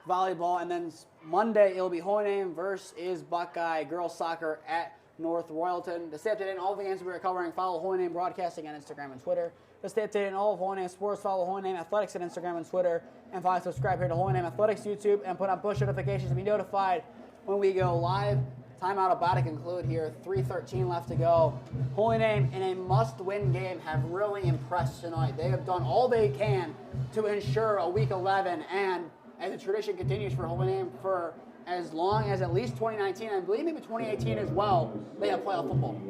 volleyball. And then Monday, it'll be Holy Name versus Buckeye girls soccer at North Royalton. To stay updated on all the games we are covering, follow Holy Name Broadcasting on Instagram and Twitter. To stay updated on all of Holy Name sports, follow Holy Name Athletics on Instagram and Twitter. And finally, subscribe here to Holy Name Athletics YouTube and put on push notifications to be notified when we go live. Timeout about to conclude here. 3:13 left to go. Holy Name, in a must-win game, have really impressed tonight. They have done all they can to ensure a Week 11, and as the tradition continues for Holy Name for as long as at least 2019, I believe maybe 2018 as well, they have playoff football.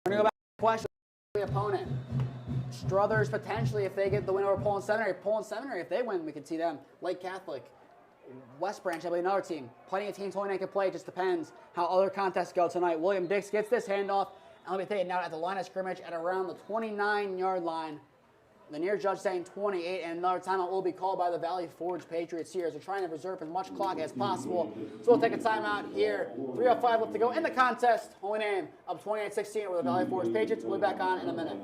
We're going to go back to the question of the opponent. Struthers potentially, if they get the win over Poland Seminary. Poland Seminary, if they win, we could see them. Lake Catholic. West Branch, I believe another team. Plenty of teams Holy Name can play. It just depends how other contests go tonight. William Dix gets this handoff, and will be taken out at the line of scrimmage at around the 29-yard line. The near judge saying 28, and another timeout will be called by the Valley Forge Patriots here as they're trying to preserve as much clock as possible. So we'll take a timeout here. 3:05 left to go in the contest. Holy Name up 28-16 over the Valley Forge Patriots. We'll be back on in a minute.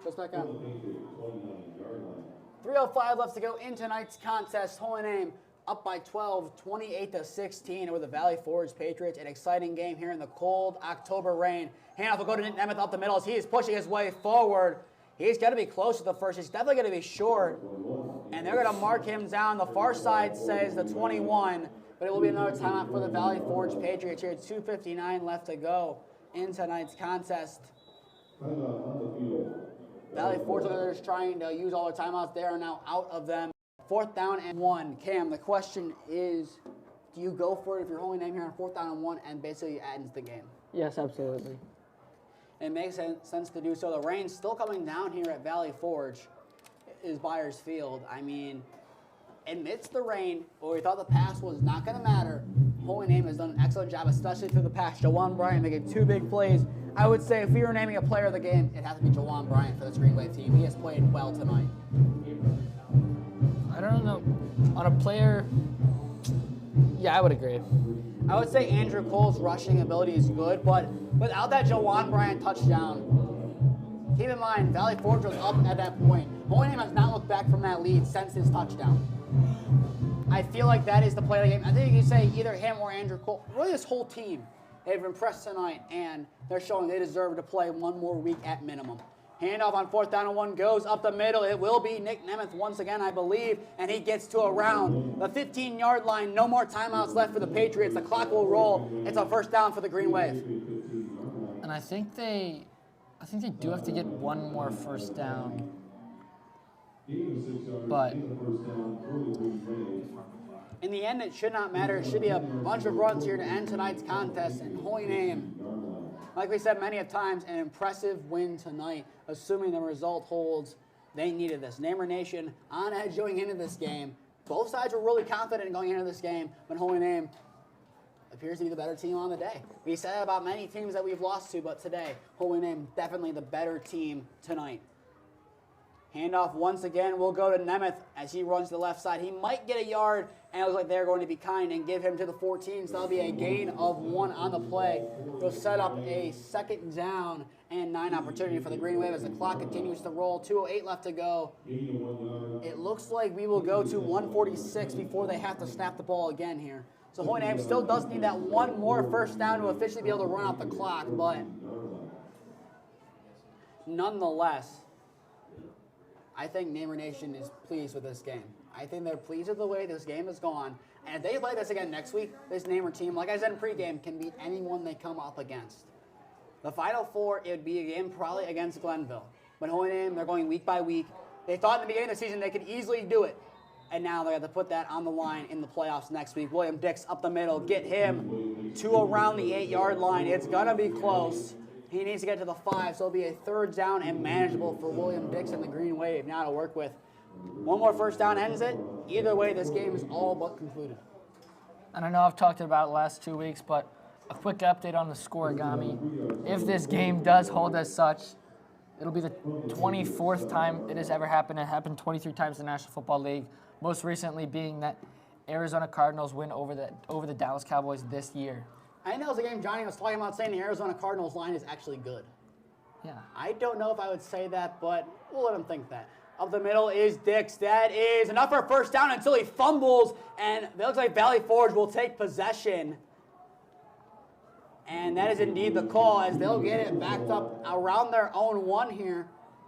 Just back on. 3:05 left to go in tonight's contest. Holy Name up by 12, 28-16 over the Valley Forge Patriots. An exciting game here in the cold October rain. Handoff will go to Nick Nemeth up the middle as he is pushing his way forward. He's got to be close to the first. He's definitely going to be short. And they're going to mark him down. The far side says the 21, but it will be another timeout for the Valley Forge Patriots here. 2:59 left to go in tonight's contest. Valley Forge, they're just trying to use all their timeouts. They are now out of them. 4th down and 1. Cam, the question is, do you go for it if you're Holy Name here on 4th down and 1 and basically ends the game? Yes, absolutely. It makes sense to do so. The rain's still coming down here at Valley Forge, is Byers Field. I mean, amidst the rain, where we thought the pass was not going to matter, Holy Name has done an excellent job, especially through the pass. Jawan Bryant making 2 big plays. I would say if we were naming a player of the game, it'd have to be Jawan Bryant for this Green Wave team. He has played well tonight. I don't know. On a player, yeah, I would agree. I would say Andrew Cole's rushing ability is good, but without that Jawan Bryant touchdown, keep in mind, Valley Forge was up at that point. Holy Name has not looked back from that lead since his touchdown. I feel like that is the play of the game. I think you can say either him or Andrew Cole. Really, this whole team, they've impressed tonight, and they're showing they deserve to play one more week at minimum. Handoff on 4th down and 1 goes up the middle. It will be Nick Nemeth once again, I believe, and he gets to around the 15-yard line. No more timeouts left for the Patriots. The clock will roll. It's a 1st down for the Green Wave. And I think they do have to get one more 1st down. But in the end, it should not matter. It should be a bunch of runs here to end tonight's contest. And Holy Name, like we said many times, an impressive win tonight, assuming the result holds. They needed this. Namer Nation on edge going into this game. Both sides were really confident going into this game, but Holy Name appears to be the better team on the day. We said that about many teams that we've lost to, but today, Holy Name definitely the better team tonight. Handoff once again will go to Nemeth as he runs to the left side. He might get a yard, and it looks like they're going to be kind and give him to the 14, so that'll be a gain of 1 on the play. They'll set up a 2nd down and 9 opportunity for the Green Wave as the clock continues to roll. 2:08 left to go. It looks like we will go to 146 before they have to snap the ball again here. So Hoyne Ames still does need that one more first down to officially be able to run out the clock, but nonetheless, I think Neighbor Nation is pleased with this game. I think they're pleased with the way this game has gone. And if they play this again next week, this Neighbor team, like I said in pregame, can beat anyone they come up against. The Final Four, it would be a game probably against Glenville. But Hoyne Ames, they're going week by week. They thought in the beginning of the season they could easily do it. And now they have to put that on the line in the playoffs next week. William Dix up the middle, get him to around the 8-yard line. It's going to be close. He needs to get to the 5, so it'll be a 3rd down and manageable for William Dix and the Green Wave now to work with. One more first down ends it. Either way, this game is all but concluded. And I know I've talked about it the last 2 weeks, but a quick update on the scoregami. If this game does hold as such, it'll be the 24th time it has ever happened. It happened 23 times in the National Football League, most recently being that Arizona Cardinals win over the Dallas Cowboys this year. I think that was a game Johnny was talking about, saying the Arizona Cardinals line is actually good. Yeah. I don't know if I would say that, but we'll let him think that. Up the middle is Dix. That is enough for a first down until he fumbles, and it looks like Valley Forge will take possession. And that is indeed the call, as they'll get it backed up around their own 1 here.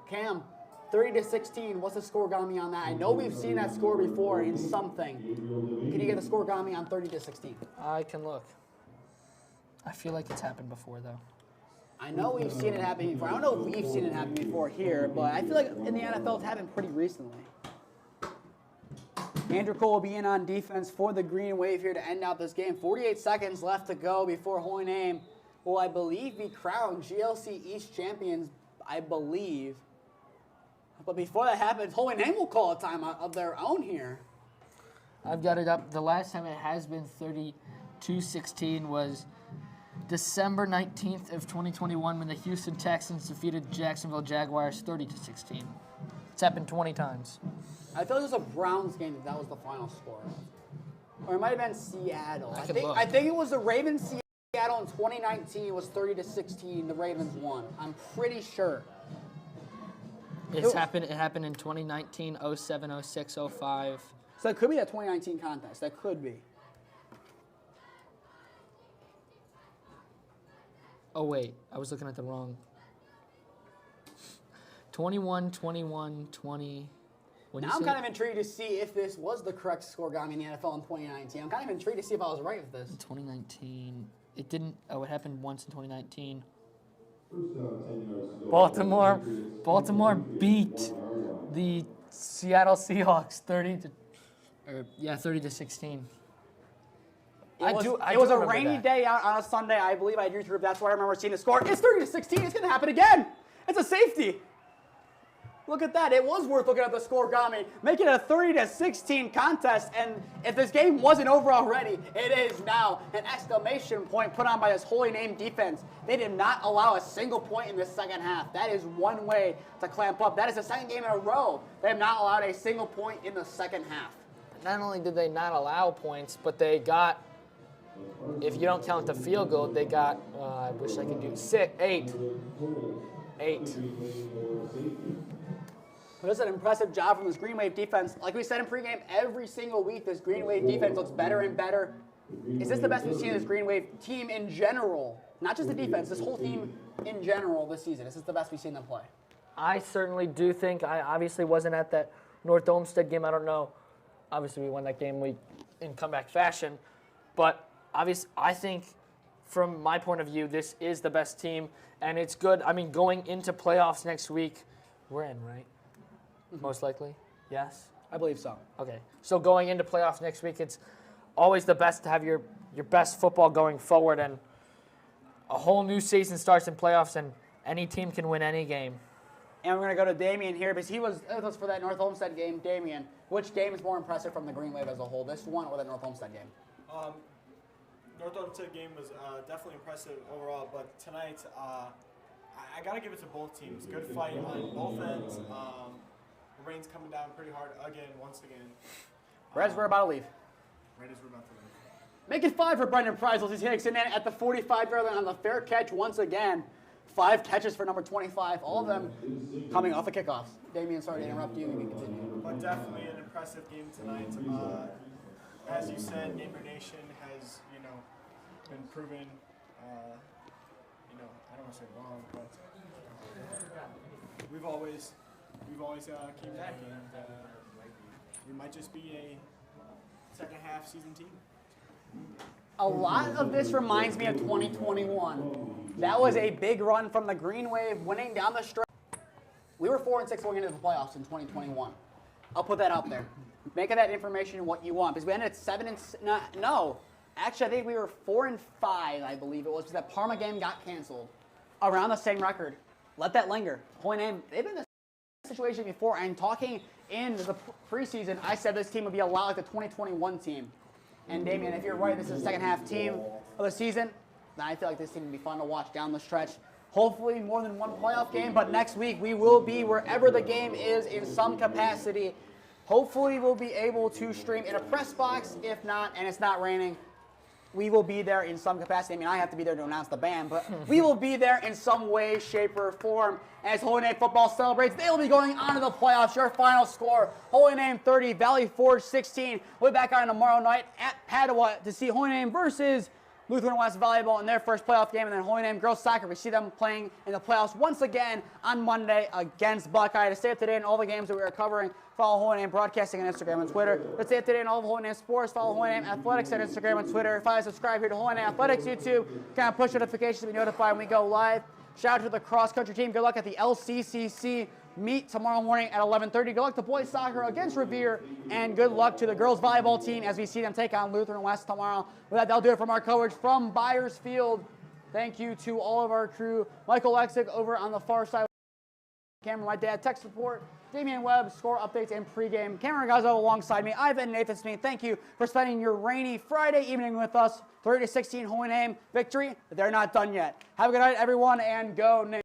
Cam, 30-16. What's the scoregami on that? I know we've seen that score before in something. Can you get the scoregami on 30-16? I can look. I feel like it's happened before, though. I know we've seen it happen before. I don't know if we've seen it happen before here, but I feel like in the NFL it's happened pretty recently. Andrew Cole will be in on defense for the Green Wave here to end out this game. 48 seconds left to go before Hoyne Ames will, I believe, be crowned GLC East champions, I believe. But before that happens, Hoyne Ames will call a timeout of their own here. I've got it up. The last time it has been 32-16 was December 19th of 2021 when the Houston Texans defeated Jacksonville Jaguars 30-16. It's happened 20 times. I thought it was a Browns game that was the final score. Or it might have been Seattle. I think it was the Ravens Seattle in 2019. It was 30-16. The Ravens won. I'm pretty sure. It happened in 2019, 07, 06, 05. So it could be that 2019 contest. That could be. Oh, wait. I was looking at the wrong. 21, 21, 20. Now I'm kind of intrigued to see if this was the correct scoregami in the NFL in 2019. I'm kind of intrigued to see if I was right with this. 2019. It didn't. Oh, it happened once in 2019. Baltimore beat the Seattle Seahawks 30-16. It was a rainy day out on a Sunday. I believe I drew through. That's why I remember seeing the score. It's 30-16. It's going to happen again. It's a safety. Look at that. It was worth looking at the scoregami. Making it a 30-16 contest. And if this game wasn't over already, it is now. An exclamation point put on by this Holy Name defense. They did not allow a single point in the second half. That is one way to clamp up. That is the second game in a row. They have not allowed a single point in the second half. Not only did they not allow points, but they got, if you don't count the field goal, they got, I wish I could do 8. But it's an impressive job from this Green Wave defense. Like we said in pregame, every single week this Green Wave defense looks better and better. Is this the best we've seen in this Green Wave team in general? Not just the defense, this whole team in general this season. Is this the best we've seen them play? I certainly do think. I obviously wasn't at that North Olmsted game. I don't know. Obviously, we won that game in comeback fashion. But obviously, I think from my point of view, this is the best team. And it's good. I mean, going into playoffs next week, we're in, right? Most likely, yes? I believe so. Okay. So going into playoffs next week, it's always the best to have your best football going forward. And a whole new season starts in playoffs, and any team can win any game. And we're going to go to Damien here because he was with us for that North Olmsted game. Damien, which game is more impressive from the Green Wave as a whole, this one or the North Olmsted game? North Olmsted game was definitely impressive overall, but tonight I got to give it to both teams. Good fight on both ends. rain's coming down pretty hard again, once again. Reds, we're about to leave. Right as we're about to leave. Make it 5 for Brendan Preisel. He takes it in at the 45-yard line on the fair catch once again. 5 catches for number 25, all of them coming off the kickoffs. Damian, sorry to interrupt you. You can continue. But definitely an impressive game tonight. As you said, Gamer Nation has, been proven, I don't want to say wrong, but we've always came back, and we might just be a second half season team. A lot of this reminds me of 2021. That was a big run from the Green Wave, winning down the stretch. We were 4-6 going into the playoffs in 2021. I'll put that out there. Make of that information what you want, because we ended at 7 no. Actually, I think we were 4-5. I believe it was, because that Parma game got canceled. Around the same record. Let that linger. Holy name. They've been in this situation before, and talking in the preseason, I said this team would be a lot like the 2021 team. And Damian, if you're right, this is the second half team of the season, then I feel like this team would be fun to watch down the stretch. Hopefully more than one playoff game, but next week we will be wherever the game is in some capacity. Hopefully we'll be able to stream in a press box. If not, and it's not raining, we will be there in some capacity. I mean, I have to be there to announce the band, but we will be there in some way, shape, or form as Holy Name football celebrates. They will be going on to the playoffs. Your final score, Holy Name 30, Valley Forge 16. We'll be back on tomorrow night at Padua to see Holy Name versus Lutheran West Volleyball in their first playoff game, and then Holy Name Girls Soccer. We see them playing in the playoffs once again on Monday against Buckeye. To stay up to date on all the games that we are covering, follow Holy Name Broadcasting on Instagram and Twitter. To stay up to date on all of Holy Name Sports, follow Holy Name Athletics on Instagram and Twitter. Finally, subscribe here to Holy Name Athletics YouTube. Kind of push notifications to be notified when we go live. Shout out to the cross-country team. Good luck at the LCCC meet tomorrow morning at 11:30. Good luck to boys soccer against Revere, and good luck to the girls volleyball team as we see them take on Lutheran West tomorrow. With that, that'll do it from our coverage from Byers Field. Thank you to all of our crew. Michael Lexick over on the far side. Camera, my dad, tech support. Damian Webb, score updates and pregame. Cameron Ragazzo alongside me. I've been Nathan Smee. Thank you for spending your rainy Friday evening with us. 30-16 Holy Name victory. But they're not done yet. Have a good night, everyone, and go Name.